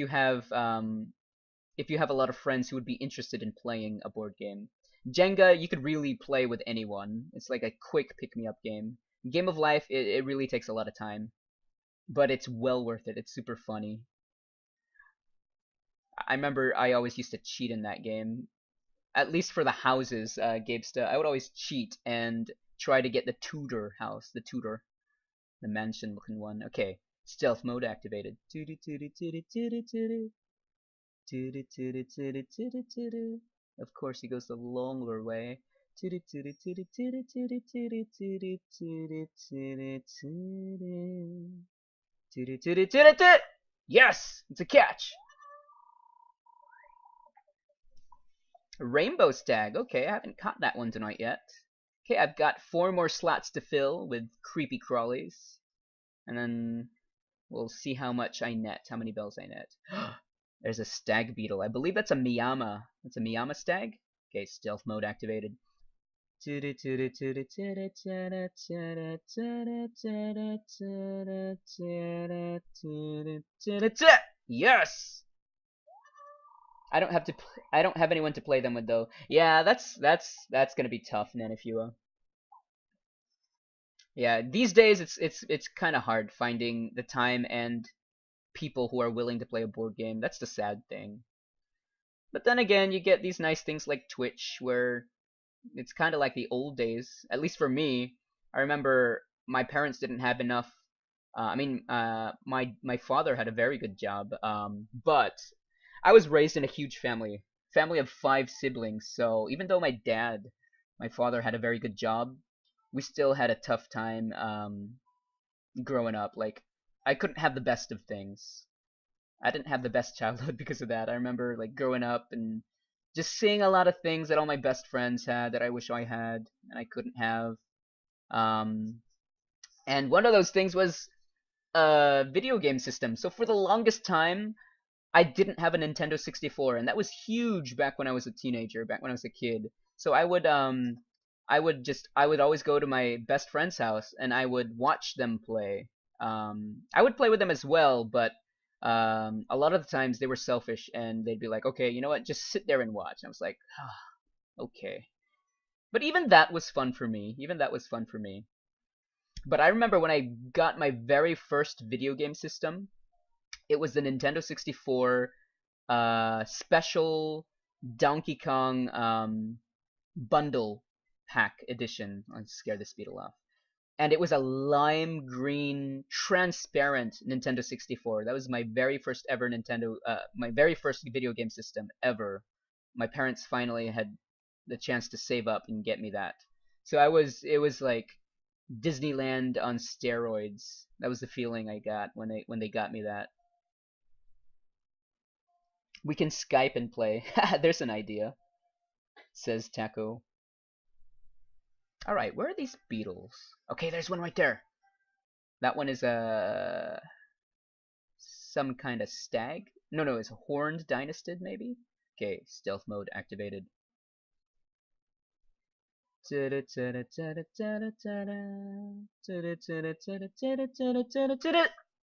have a lot of friends who would be interested in playing a board game. Jenga, you could really play with anyone. It's like a quick pick-me-up game. Game of Life, it really takes a lot of time, but it's well worth it. It's super funny. I remember I always used to cheat in that game. At least for the houses, Gabesta, I would always cheat and try to get the Tudor house, the mansion-looking one. Okay, stealth mode activated. Of course, he goes the longer way. Yes, it's a catch. Rainbow Stag. Okay, I haven't caught that one tonight yet. Okay, I've got 4 more slots to fill with creepy crawlies. And then we'll see how much I net, how many bells I net. There's a stag beetle. I believe that's a Miyama. That's a Miyama stag? Okay, stealth mode activated. Yes! I don't have anyone to play them with though. Yeah, that's gonna be tough, Nanafua. Yeah, these days it's kind of hard finding the time and people who are willing to play a board game. That's the sad thing. But then again, you get these nice things like Twitch, where it's kind of like the old days. At least for me, I remember my parents didn't have enough. My father had a very good job, but I was raised in a huge family of 5 siblings. So even though my father had a very good job, we still had a tough time growing up. Like I couldn't have the best of things. I didn't have the best childhood because of that. I remember like growing up and just seeing a lot of things that all my best friends had that I wish I had and I couldn't have. Um, and one of those things was a video game system. So for the longest time, I didn't have a Nintendo 64, and that was huge back when I was a teenager, back when I was a kid. So I would always go to my best friend's house and I would watch them play. I would play with them as well, but a lot of the times they were selfish and they'd be like, okay, you know what, just sit there and watch. And I was like, ah, okay. But even that was fun for me. Even that was fun for me. But I remember when I got my very first video game system, it was the Nintendo 64 special Donkey Kong bundle pack edition. Let's scare this beetle off. And it was a lime green transparent Nintendo 64. That was my very first ever my very first video game system ever. My parents finally had the chance to save up and get me that. So it was like Disneyland on steroids. That was the feeling I got when they got me that. We can Skype and play. There's an idea, says Taco. Alright, where are these beetles? Okay, there's one right there. That one is some kind of stag? No, it's a horned dynastid, maybe? Okay, stealth mode activated.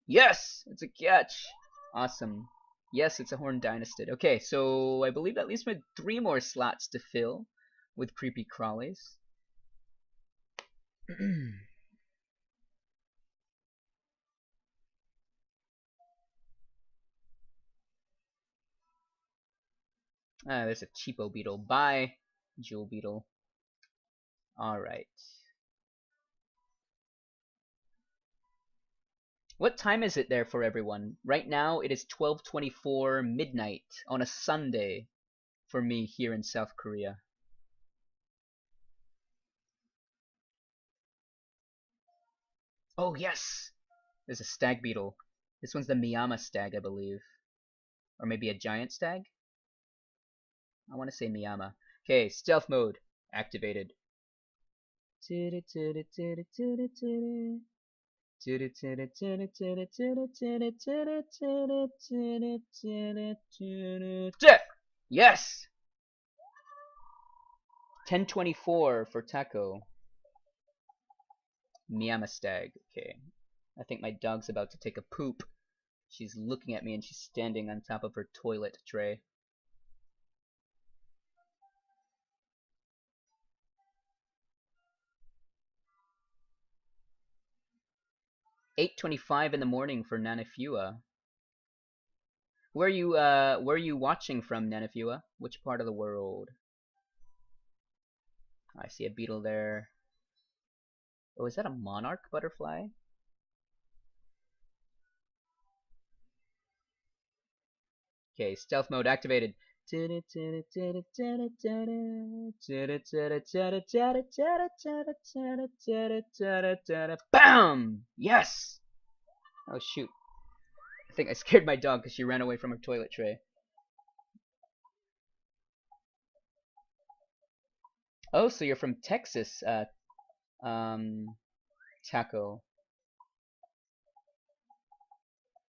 Yes! It's a catch! Awesome. Yes, it's a horned dynastid. Okay, so I believe that leaves me 3 more slots to fill with creepy crawlies. There's a cheapo beetle. Bye, jewel beetle. Alright. What time is it there for everyone? Right now it is 12:24 midnight on a Sunday for me here in South Korea. Oh yes! There's a stag beetle. This one's the Miyama stag, I believe. Or maybe a giant stag? I want to say Miyama. Okay, stealth mode activated. Yes! 10:24 for Taco. Miyama stag. Okay. I think my dog's about to take a poop. She's looking at me and she's standing on top of her toilet tray. "8:25 in the morning for Nanefua." Where are you watching from, Nanefua? Which part of the world? I see a beetle there. Oh, is that a monarch butterfly? Okay, stealth mode activated. BAM! Yes! Oh shoot. I think I scared my dog because she ran away from her toilet tray. Oh, so you're from Texas, Taco.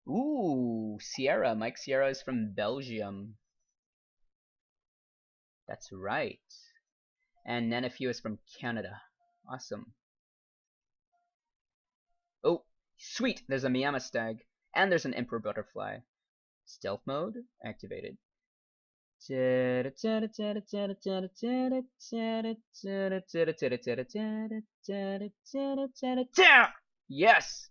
Ooh, Sierra. Mike Sierra is from Belgium. That's right. And Nanefew is from Canada. Awesome. Oh, sweet! There's a Miyama stag. And there's an Emperor butterfly. Stealth mode activated. Yes!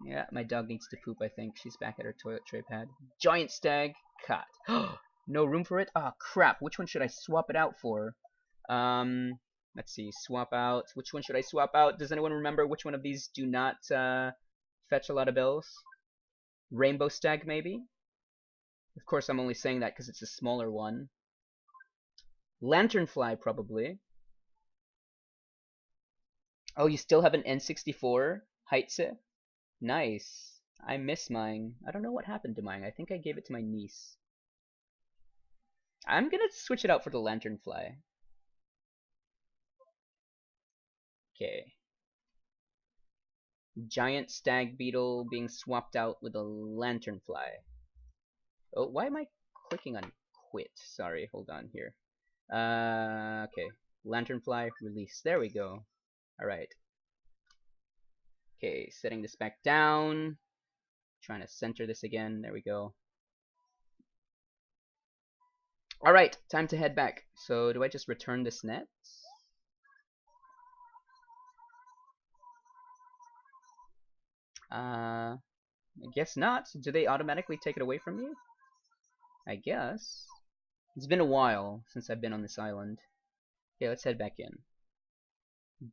Yeah, my dog needs to poop, I think. She's back at her toilet tray pad. Giant stag. Cut. No room for it? Oh, crap. Which one should I swap it out for? Let's see. Swap out. Which one should I swap out? Does anyone remember which one of these do not fetch a lot of bells? Rainbow stag, maybe? Of course, I'm only saying that because it's a smaller one. Lanternfly, probably. Oh, you still have an N64? Heitze? Nice. I miss mine. I don't know what happened to mine. I think I gave it to my niece. I'm gonna switch it out for the lanternfly. Okay. Giant stag beetle being swapped out with a lanternfly. Oh, why am I clicking on quit? Sorry, hold on here. Okay. Lanternfly release. There we go. Alright. Okay, setting this back down. Trying to center this again. There we go. Alright, time to head back. So, do I just return this net? I guess not. Do they automatically take it away from you? I guess. It's been a while since I've been on this island. Okay, let's head back in.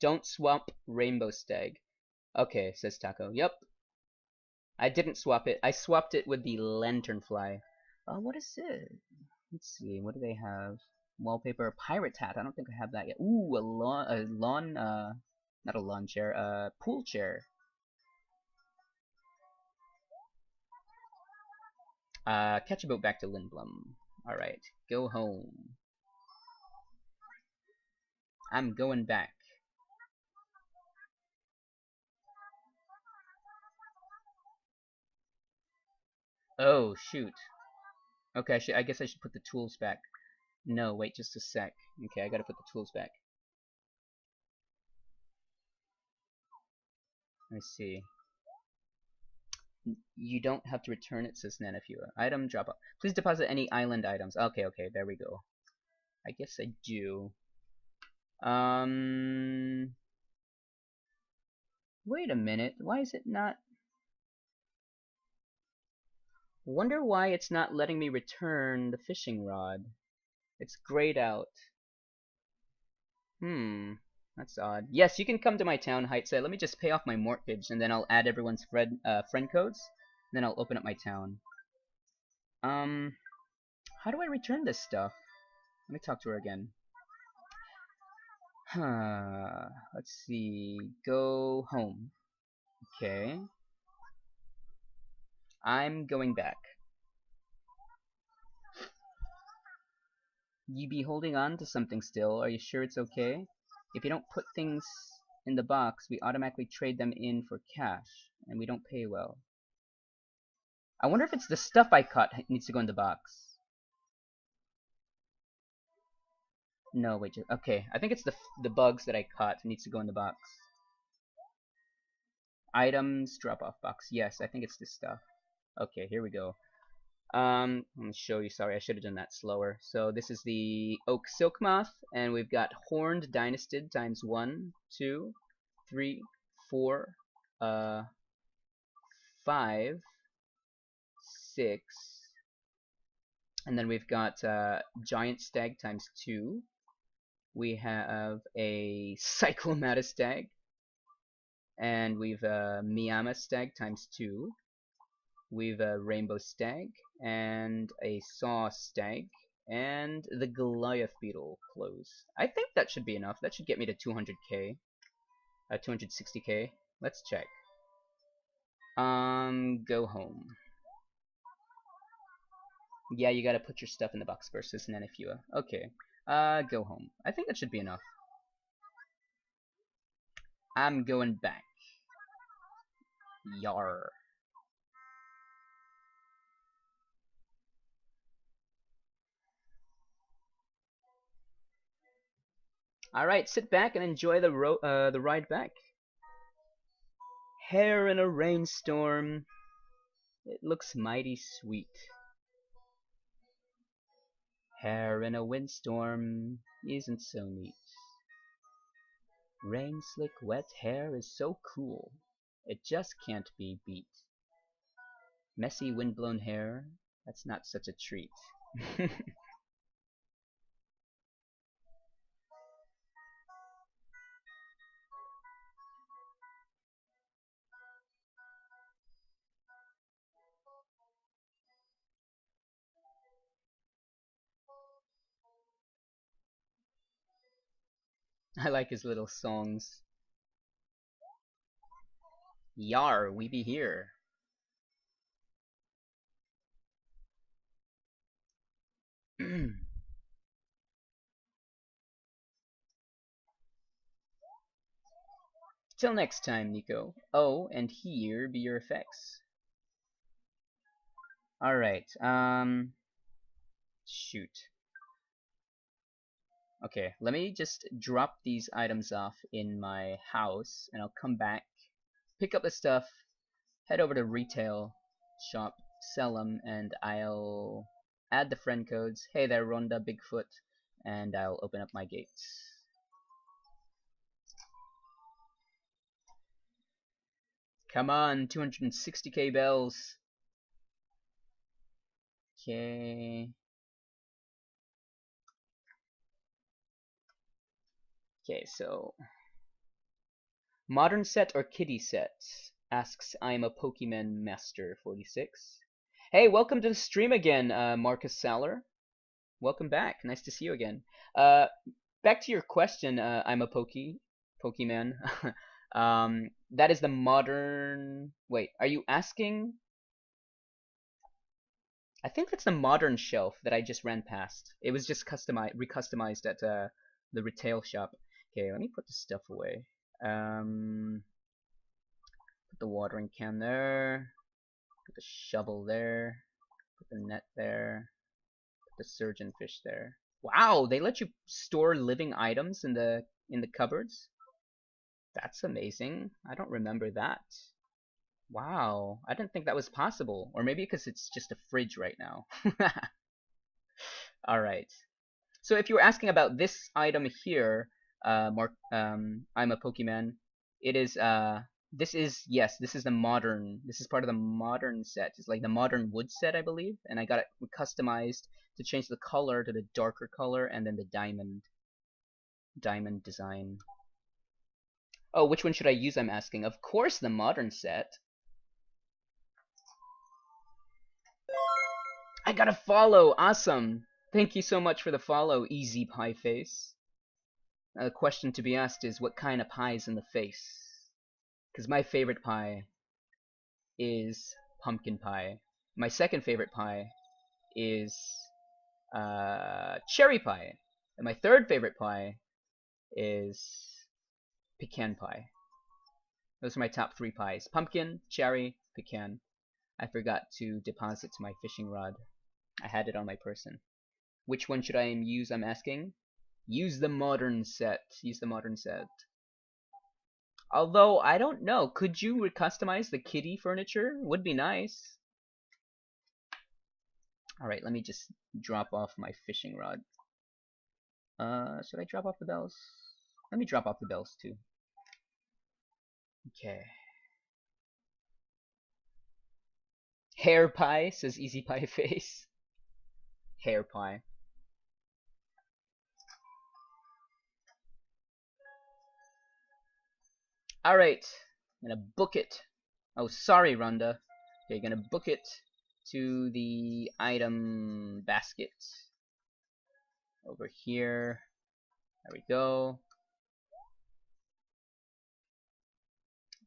Don't swap Rainbow Stag. Okay, says Taco. Yep. I didn't swap it. I swapped it with the Lanternfly. What is it? Let's see. What do they have? Wallpaper. Pirate hat. I don't think I have that yet. Ooh, not a lawn chair. Pool chair. Catch a boat back to Lindblum. Alright, go home. I'm going back. Oh, shoot. Okay, I guess I should put the tools back. No, wait just a sec. Okay, I gotta put the tools back. Let's see. You don't have to return it, says Nanafua. Item drop off. Please deposit any island items. Okay, okay, there we go. I guess I do. Wait a minute. Why is it not... Wonder why it's not letting me return the fishing rod. It's grayed out. That's odd. Yes, you can come to my town, Heightset. Let me just pay off my mortgage, and then I'll add everyone's friend codes. And then I'll open up my town. How do I return this stuff? Let me talk to her again. Let's see. Go home. Okay. I'm going back. You be holding on to something still. Are you sure it's okay? If you don't put things in the box, we automatically trade them in for cash, and we don't pay well. I wonder if it's the stuff I caught needs to go in the box. No, wait. Okay, I think it's the bugs that I caught needs to go in the box. Items, drop-off box. Yes, I think it's this stuff. Okay, here we go. Let me show you. Sorry, I should have done that slower. So this is the Oak Silk Moth, and we've got Horned Dynastid times 1, 2, 3, 4, 5, 6, and then we've got Giant Stag times 2. We have a Cyclomatus Stag, and we've a Miyama Stag times 2. We've a Rainbow Stag, and a Saw Stag, and the Goliath Beetle close. I think that should be enough. That should get me to 200k. 260k. Let's check. Go home. Yeah, you gotta put your stuff in the box first, says Nanafua. Okay. Go home. I think that should be enough. I'm going back. Yar. Alright, sit back and enjoy the ride back. Hair in a rainstorm. It looks mighty sweet. Hair in a windstorm isn't so neat. Rain slick wet hair is so cool. It just can't be beat. Messy windblown hair, that's not such a treat. I like his little songs. Yar, we be here. Till next time, Nico. Oh, and here be your effects. Alright, shoot. Okay, let me just drop these items off in my house, and I'll come back, pick up the stuff, head over to retail shop, sell them, and I'll add the friend codes. Hey there, Rhonda Bigfoot, and I'll open up my gates. Come on, 260k bells. Okay. Okay, so modern set or kiddie set? Asks I'm a Pokemon Master 46. Hey, welcome to the stream again, Marcus Saller. Welcome back. Nice to see you again. Back to your question, I'm a Pokemon. That is the modern... Wait, are you asking... I think that's the modern shelf that I just ran past. It was just recustomized at the retail shop. Okay, let me put the stuff away. Put the watering can there. Put the shovel there. Put the net there. Put the surgeon fish there. Wow, they let you store living items in the cupboards. That's amazing. I don't remember that. Wow, I didn't think that was possible. Or maybe because it's just a fridge right now. Alright. So if you were asking about this item here, Mark, I'm a Pokemon. It is, yes, this is the modern, this is part of the modern set. It's like the modern wood set, I believe. And I got it customized to change the color to the darker color and then the diamond design. Oh, which one should I use, I'm asking. Of course the modern set. I got a follow! Awesome! Thank you so much for the follow, Easy Pie Face. The question to be asked is, what kind of pie's in the face? Because my favorite pie is pumpkin pie. My second favorite pie is cherry pie. And my third favorite pie is pecan pie. Those are my top 3 pies. Pumpkin, cherry, pecan. I forgot to deposit my fishing rod. I had it on my person. Which one should I use, I'm asking? Use the modern set. Use the modern set. Although, I don't know. Could you customize the kitty furniture? Would be nice. Alright, let me just drop off my fishing rod. Should I drop off the bells? Let me drop off the bells too. Okay. Hair pie, says Easy Pie Face. Hair pie. Alright, I'm gonna book it. Oh, sorry, Rhonda. Okay, gonna book it to the item basket. Over here. There we go.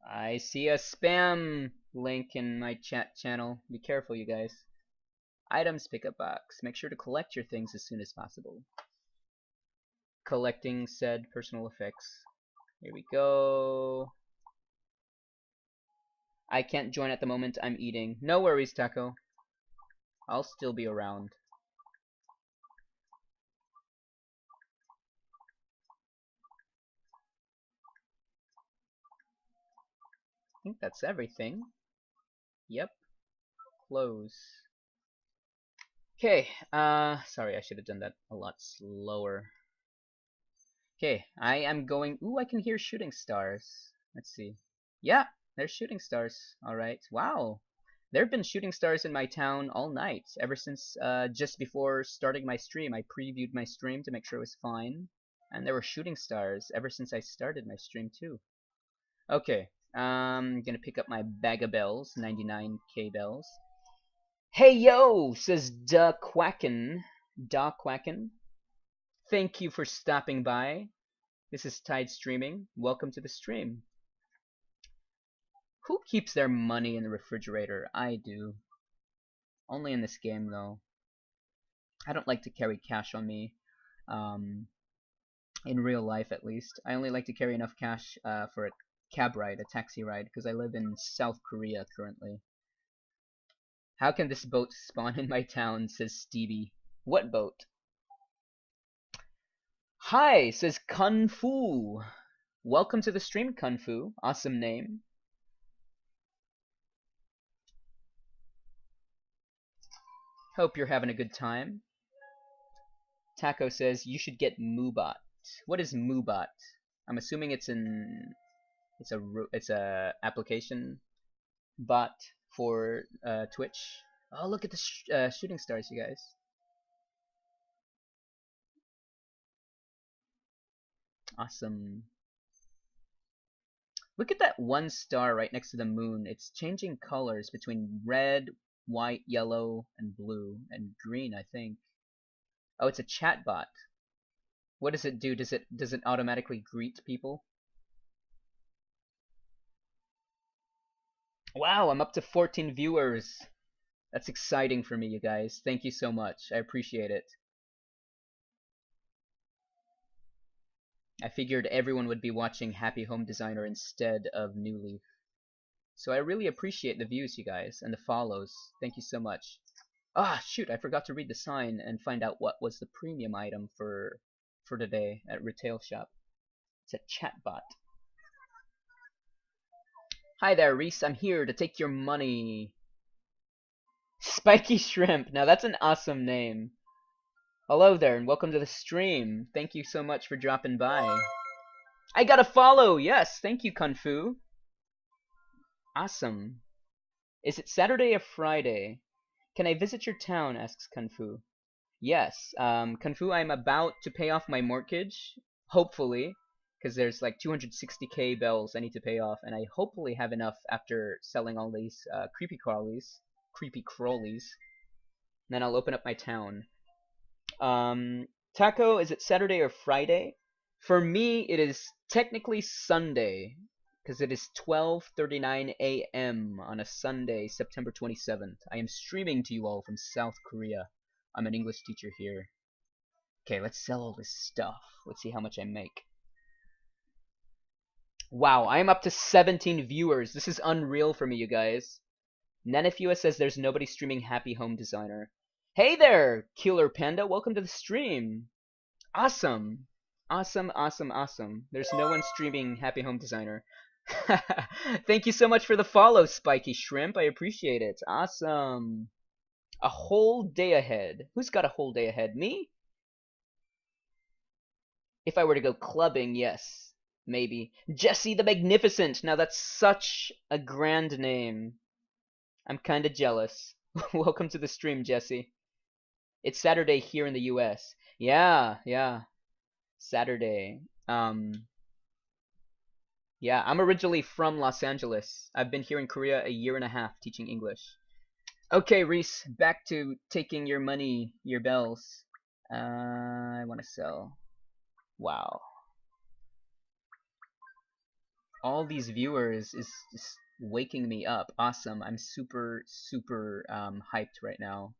I see a spam link in my chat channel. Be careful, you guys. Items pickup box. Make sure to collect your things as soon as possible. Collecting said personal effects. Here we go. I can't join at the moment. I'm eating. No worries, Taco. I'll still be around. I think that's everything. Yep. Close. Okay, sorry, I should have done that a lot slower. Okay, I am going... Ooh, I can hear shooting stars. Let's see. Yeah, there's shooting stars. Alright, wow. There have been shooting stars in my town all night, ever since just before starting my stream. I previewed my stream to make sure it was fine. And there were shooting stars ever since I started my stream too. Okay, I'm gonna pick up my bag of bells, 99k bells. Hey yo, says Da Quacken. Thank you for stopping by. This is Tide Streaming. Welcome to the stream. Who keeps their money in the refrigerator? I do. Only in this game though. I don't like to carry cash on me. In real life at least. I only like to carry enough cash for a cab ride, a taxi ride, because I live in South Korea currently. How can this boat spawn in my town, says Stevie. What boat? Hi, says Kung Fu. Welcome to the stream, Kung Fu. Awesome name. Hope you're having a good time. Taco says you should get Moobot. What is Moobot? I'm assuming it's a application bot for Twitch. Oh, look at the shooting stars, you guys. Awesome. Look at that one star right next to the moon. It's changing colors between red, white, yellow, and blue, and green, I think. Oh, it's a chat bot. What does it do? Does it automatically greet people? Wow, I'm up to 14 viewers. That's exciting for me, you guys. Thank you so much. I appreciate it. I figured everyone would be watching Happy Home Designer instead of New Leaf. So I really appreciate the views, you guys, and the follows. Thank you so much. Ah, shoot, I forgot to read the sign and find out what was the premium item for today at Retail Shop. It's a chatbot. Hi there, Reese. I'm here to take your money. Spiky Shrimp. Now that's an awesome name. Hello there, and welcome to the stream. Thank you so much for dropping by. I got a follow. Yes, thank you, Kung Fu. Awesome. Is it Saturday or Friday? Can I visit your town? Asks Kung Fu. Yes, Kung Fu, I'm about to pay off my mortgage, hopefully, because there's like 260k bells I need to pay off, and I hopefully have enough after selling all these creepy crawlies. Then I'll open up my town. Taco, is it Saturday or Friday? For me, it is technically Sunday, because it is 12:39 a.m. on a Sunday, September 27th. I am streaming to you all from South Korea. I'm an English teacher here. Okay, let's sell all this stuff. Let's see how much I make. Wow, I am up to 17 viewers. This is unreal for me, you guys. Nanifua says there's nobody streaming Happy Home Designer. Hey there, Killer Panda. Welcome to the stream. Awesome. Awesome. There's no one streaming Happy Home Designer. Thank you so much for the follow, Spiky Shrimp. I appreciate it. Awesome. A whole day ahead. Who's got a whole day ahead? Me? If I were to go clubbing, yes. Maybe. Jesse the Magnificent! Now that's such a grand name. I'm kinda jealous. Welcome to the stream, Jesse. It's Saturday here in the US. Yeah. Saturday. Yeah, I'm originally from Los Angeles. I've been here in Korea a year and a half teaching English. Okay, Reese, back to taking your money, your bells. I want to sell. Wow. All these viewers is just waking me up. Awesome. I'm super hyped right now.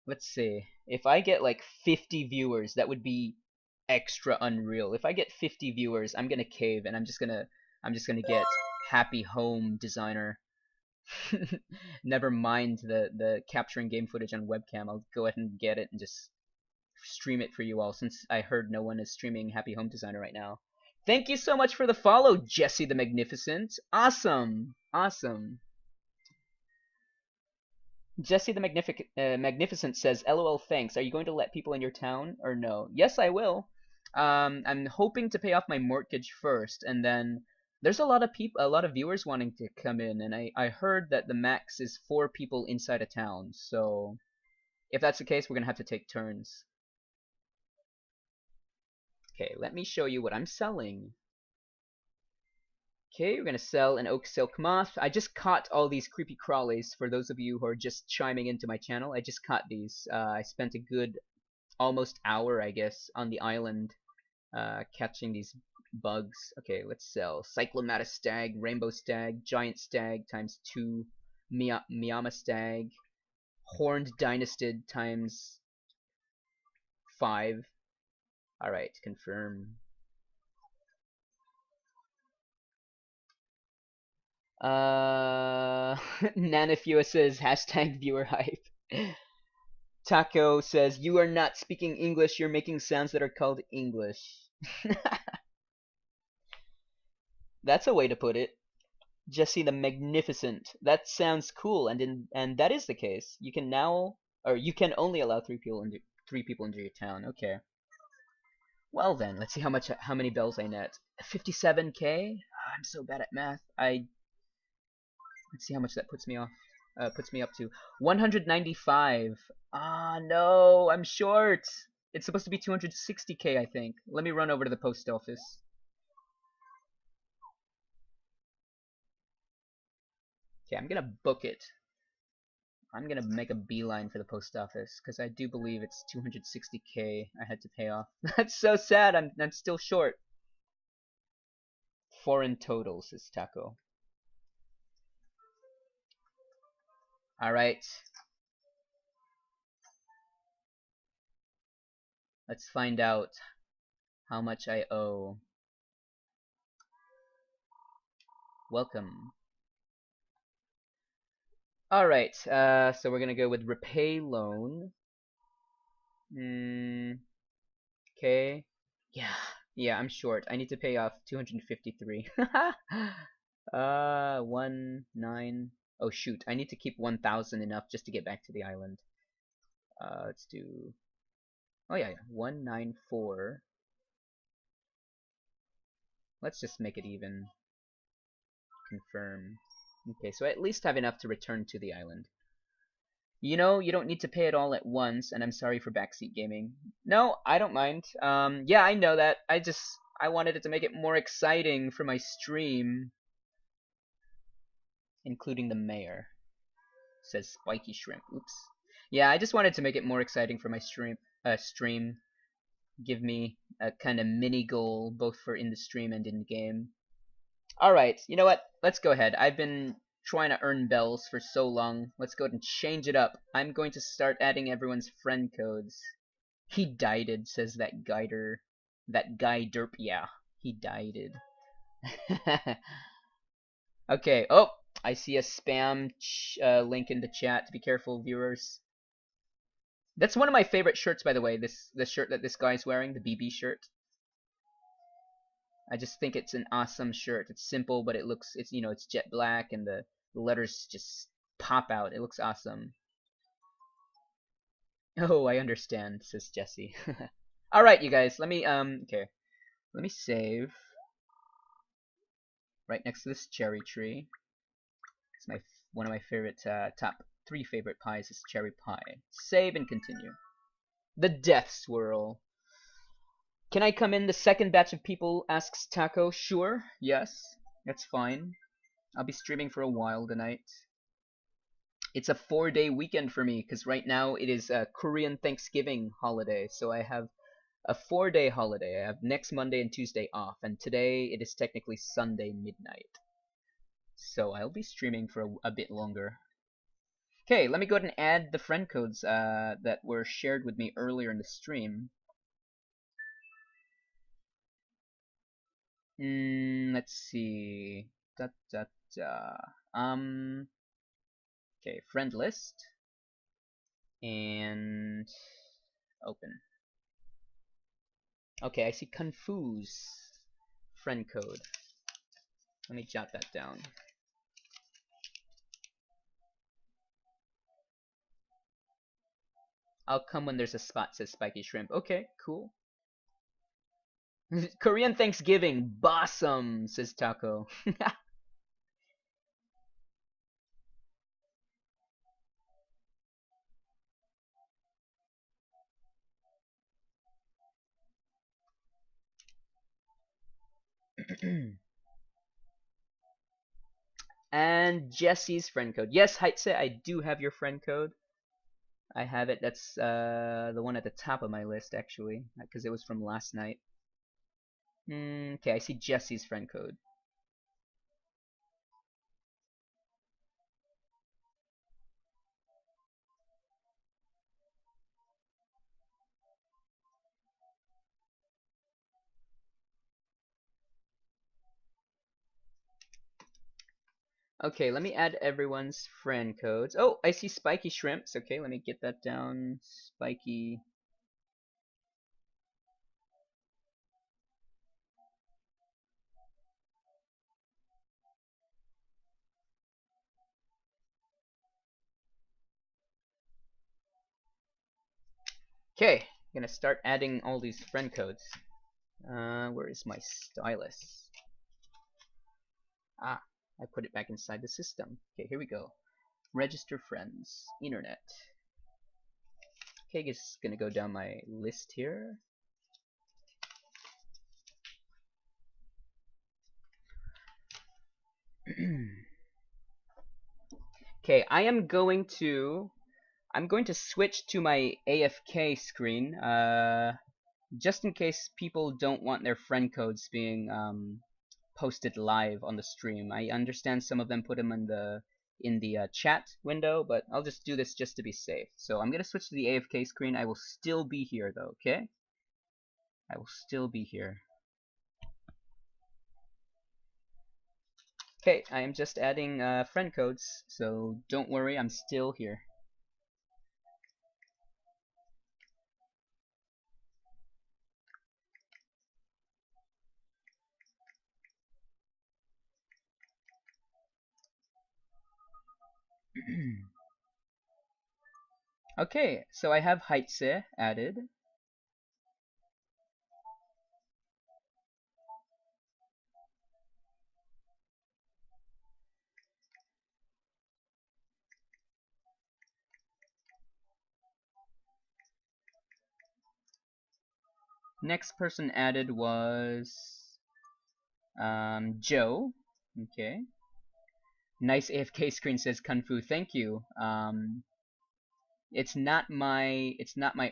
Let's see. If I get like 50 viewers, that would be extra unreal. If I get 50 viewers, I'm gonna cave and I'm just gonna get Happy Home Designer. Never mind the capturing game footage on webcam. I'll go ahead and get it and just stream it for you all, since I heard no one is streaming Happy Home Designer right now. Thank you so much for the follow, Jesse the Magnificent. Awesome. Jesse the Magnificent says, LOL, thanks. Are you going to let people in your town or no? Yes, I will. I'm hoping to pay off my mortgage first, and then there's a lot of viewers wanting to come in, and I heard that the max is 4 people inside a town. So if that's the case, we're gonna have to take turns. Okay, let me show you what I'm selling. Okay, we're gonna sell an oak silk moth. I just caught all these creepy crawlies. For those of you who are just chiming into my channel, I just caught these. I spent a good almost hour, I guess, on the island catching these bugs. Okay, let's sell Cyclomatus stag, rainbow stag, giant stag times 2, Miyama stag, horned dynastid times 5. Alright, confirm. Nanifua says hashtag viewer hype. Taco says, you are not speaking English, you're making sounds that are called English. That's a way to put it. Jesse the Magnificent. That sounds cool, and that is the case. You can now, or you can only allow 3 people into your town. Okay. Well then, let's see how many bells I net. 57k. I'm so bad at math. Let's see how much that puts me up to 195. Ah, no, I'm short. It's supposed to be 260k, I think. Let me run over to the post office. Okay, I'm gonna book it. I'm gonna make a beeline for the post office because I do believe it's 260k I had to pay off. That's so sad. I'm still short. Foreign totals, says Taco. Alright. Let's find out how much I owe. Welcome. Alright, so we're gonna go with repay loan. Okay. Yeah, I'm short. I need to pay off 253. 9. Oh shoot, I need to keep 1,000 enough just to get back to the island. Let's do. Oh yeah, 194. Let's just make it even. Confirm. Okay, so I at least have enough to return to the island. You know, you don't need to pay it all at once, and I'm sorry for backseat gaming. No, I don't mind. Yeah, I know that. I wanted it to make it more exciting for my stream, including the mayor. Says Spiky Shrimp. Oops. Yeah, I just wanted to make it more exciting for my stream. Give me a kind of mini goal, both for in the stream and in game. Alright, you know what? Let's go ahead. I've been trying to earn bells for so long. Let's go ahead and change it up. I'm going to start adding everyone's friend codes. He died, says that guider. That guy derp. Yeah, he died. Okay. Oh, I see a spam link in the chat. Be careful, viewers. That's one of my favorite shirts, by the way. This shirt that this guy's wearing, the BB shirt. I just think it's an awesome shirt. It's simple, but it's jet black and the letters just pop out. It looks awesome. Oh, I understand, says Jesse. Alright, you guys, let me okay. Let me save. Right next to this cherry tree. It's one of my favorite top 3 favorite pies is cherry pie. Save and continue. The death swirl. Can I come in the second batch of people, asks Taco. Sure, yes, that's fine. I'll be streaming for a while tonight. It's a 4-day weekend for me, because right now it is a Korean Thanksgiving holiday, so I have a 4-day holiday. I have next Monday and Tuesday off, and today it is technically Sunday midnight. So I'll be streaming for a bit longer. Okay, let me go ahead and add the friend codes that were shared with me earlier in the stream. Let's see. Okay, friend list. And open. Okay, I see confuse friend code. Let me jot that down. I'll come when there's a spot, says Spiky Shrimp. Okay, cool. Korean Thanksgiving, bossum, says Taco. And Jesse's friend code. Yes, Heitse, I do have your friend code. I have it. That's the one at the top of my list, actually, because it was from last night. Okay, I see Jesse's friend code. Okay, let me add everyone's friend codes. Oh, I see Spiky Shrimps. Okay, let me get that down. Spiky. Okay, gonna start adding all these friend codes. Where is my stylus? Ah, I put it back inside the system. Okay, here we go. Register friends. Internet. Okay, just gonna go down my list here. Okay, I'm going to switch to my AFK screen, just in case people don't want their friend codes being posted live on the stream. I understand some of them put them in the chat window, but I'll just do this just to be safe. So I'm gonna switch to the AFK screen. I will still be here though, okay? I will still be here. Okay, I am just adding friend codes, so don't worry, I'm still here. Okay, so I have Heitze added. Next person added was Joe. Okay. Nice AFK screen, says Kung Fu. Thank you. It's not my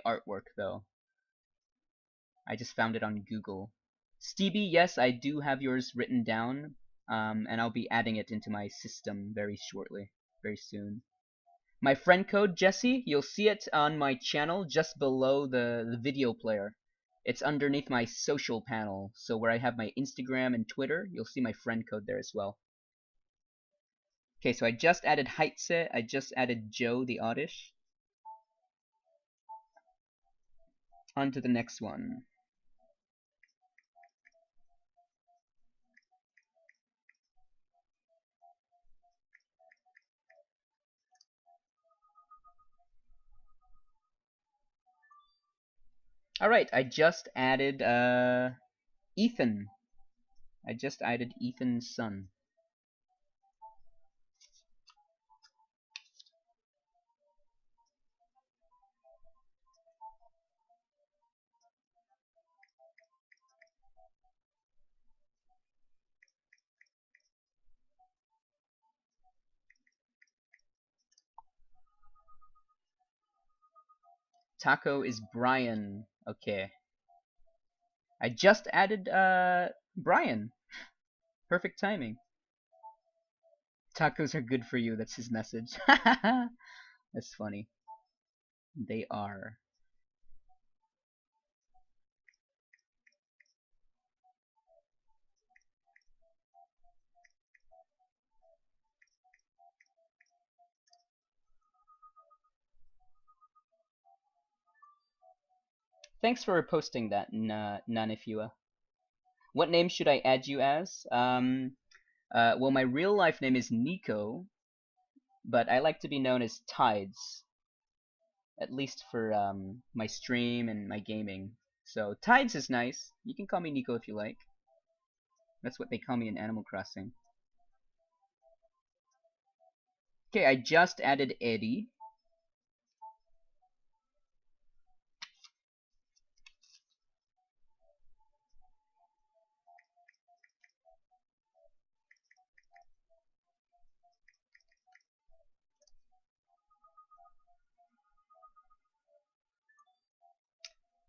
artwork though. I just found it on Google. Stevie, yes, I do have yours written down, and I'll be adding it into my system very shortly, very soon. My friend code, Jesse, you'll see it on my channel just below the video player. It's underneath my social panel, so where I have my Instagram and Twitter, you'll see my friend code there as well. Okay, so I just added Heitze, I just added Joe the Oddish. On to the next one. Alright, I just added Ethan. I just added Ethan's son. Taco is Brian. Okay. I just added Brian. Perfect timing. Tacos are good for you, that's his message. That's funny. They are. Thanks for posting that, Nanifua. What name should I add you as? Well, my real life name is Nico, but I like to be known as Tides, at least for my stream and my gaming. So Tides is nice. You can call me Nico if you like. That's what they call me in Animal Crossing. Okay, I just added Eddie.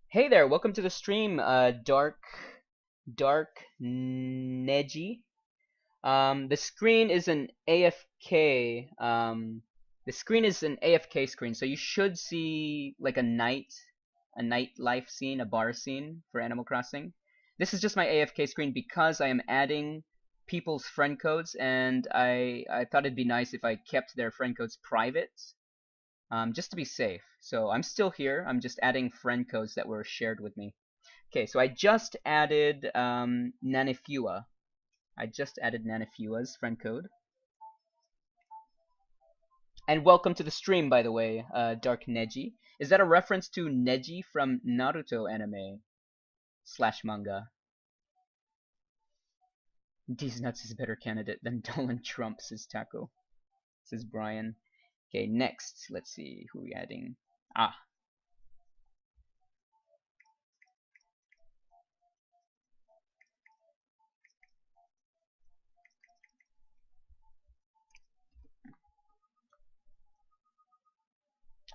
Hey there, welcome to the stream, Dark Neji. The screen is an AFK. The screen is an AFK screen, so you should see like a night life scene, a bar scene for Animal Crossing. This is just my AFK screen because I am adding people's friend codes, and I thought it'd be nice if I kept their friend codes private, just to be safe. So I'm still here. I'm just adding friend codes that were shared with me. Okay, so I just added Nanifua. I just added Nanifua's friend code. And welcome to the stream, by the way, Dark Neji. Is that a reference to Neji from Naruto anime / manga? These nuts is a better candidate than Donald Trump, says Taco. Says Brian. Okay, next, let's see who we adding. Ah,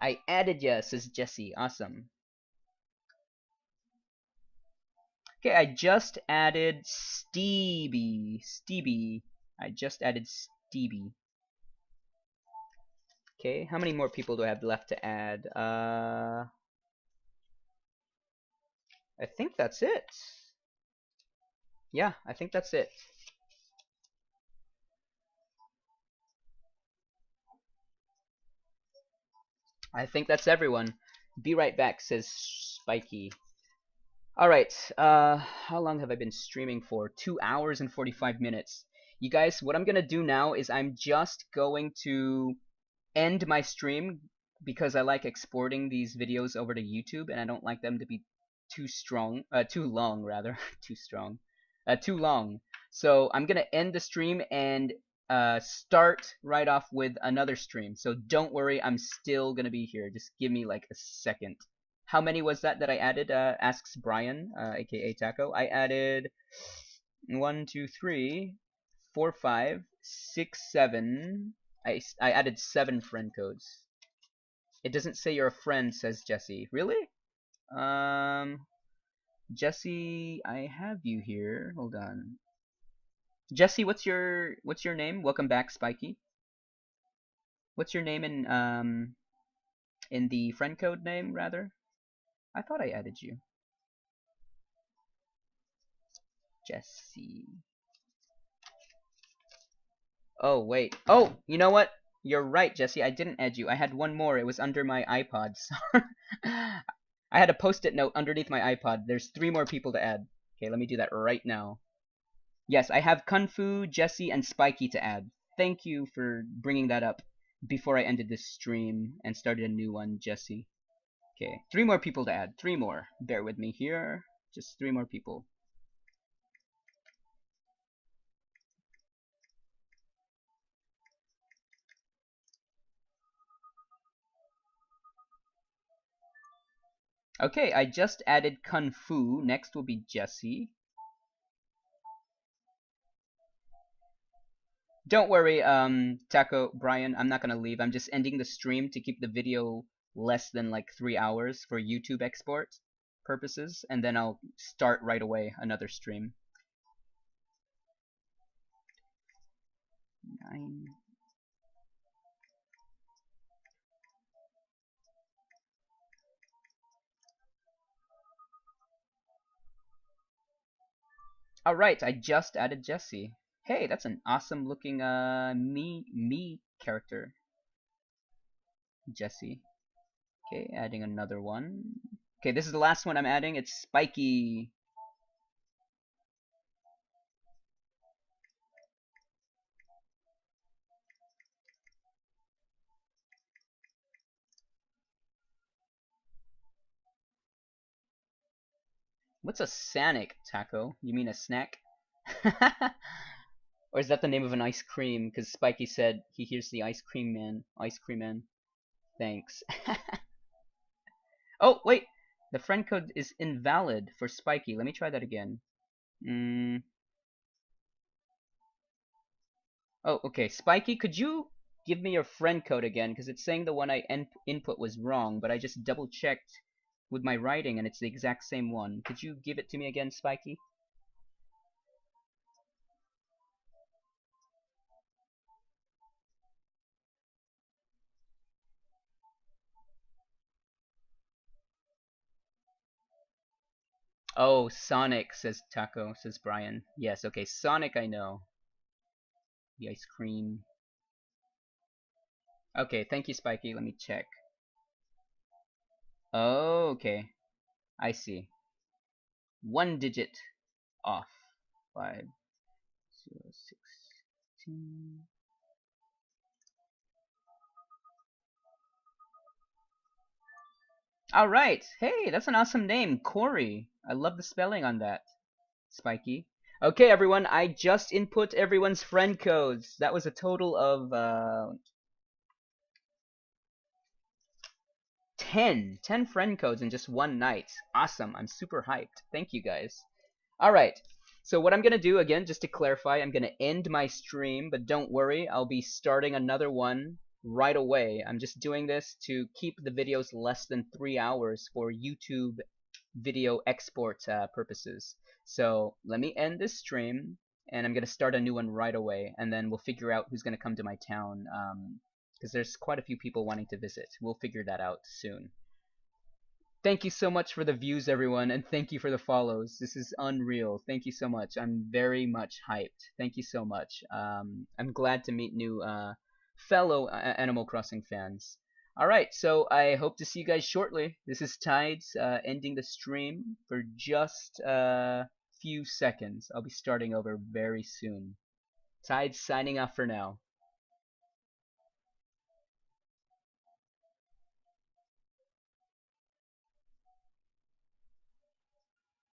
I added ya, says Jesse. Awesome. Okay, I just added Stevie. Stevie. I just added Stevie. Okay, how many more people do I have left to add? I think that's it. Yeah, I think that's it. I think that's everyone. Be right back, says Spiky. Alright, how long have I been streaming for? 2 hours and 45 minutes. You guys, what I'm gonna do now is I'm just going to end my stream because I like exporting these videos over to YouTube and I don't like them to be too long rather, too long. So I'm gonna end the stream and start right off with another stream. So don't worry, I'm still gonna be here. Just give me like a second. How many was that I added? Asks Brian, aka Taco. I added 1, 2, 3, 4, 5, 6, 7. I added 7 friend codes. It doesn't say you're a friend, says Jesse. Really? Jesse, I have you here. Hold on. Jesse, what's your name? Welcome back, Spiky. What's your name in the friend code name rather? I thought I added you. Jesse. Oh, wait. Oh, you know what? You're right, Jesse. I didn't add you. I had one more. It was under my iPod. I had a post-it note underneath my iPod. There's 3 more people to add. Okay, let me do that right now. Yes, I have Kung Fu, Jesse, and Spiky to add. Thank you for bringing that up before I ended this stream and started a new one, Jesse. Okay, 3 more people to add. 3 more. Bear with me here. Just 3 more people. Okay, I just added Kung Fu. Next will be Jesse. Don't worry, Taco, Brian, I'm not gonna leave. I'm just ending the stream to keep the video less than like 3 hours for YouTube export purposes, and then I'll start right away another stream. 9. Alright, I just added Jesse. Hey, that's an awesome looking me character. Jesse. Okay, adding another one. Okay, this is the last one I'm adding. It's Spiky. What's a Sanic, Taco? You mean a snack? Or is that the name of an ice cream? Because Spiky said he hears the ice cream man. Ice cream man. Thanks. Oh, wait! The friend code is invalid for Spiky. Let me try that again. Oh, okay. Spiky, could you give me your friend code again? Because it's saying the one I input was wrong, but I just double checked with my writing and it's the exact same one. Could you give it to me again, Spiky? Oh, Sonic, says Taco, says Brian. Yes, okay, Sonic I know. The ice cream. Okay, thank you, Spiky. Let me check. Oh, okay. I see. 1 digit off. 5, 0, 16. Alright. Hey, that's an awesome name. Corey. I love the spelling on that. Spiky. Okay, everyone. I just input everyone's friend codes. That was a total of 10 friend codes in just one night. Awesome. I'm super hyped. Thank you guys. Alright. So what I'm going to do, again, just to clarify, I'm going to end my stream, but don't worry, I'll be starting another one right away. I'm just doing this to keep the videos less than 3 hours for YouTube video export purposes. So let me end this stream, and I'm going to start a new one right away, and then we'll figure out who's going to come to my town, because there's quite a few people wanting to visit. We'll figure that out soon. Thank you so much for the views, everyone, and thank you for the follows. This is unreal. Thank you so much. I'm very much hyped. Thank you so much. I'm glad to meet new fellow Animal Crossing fans. All right, so I hope to see you guys shortly. This is Tides ending the stream for just a few seconds. I'll be starting over very soon. Tides signing off for now.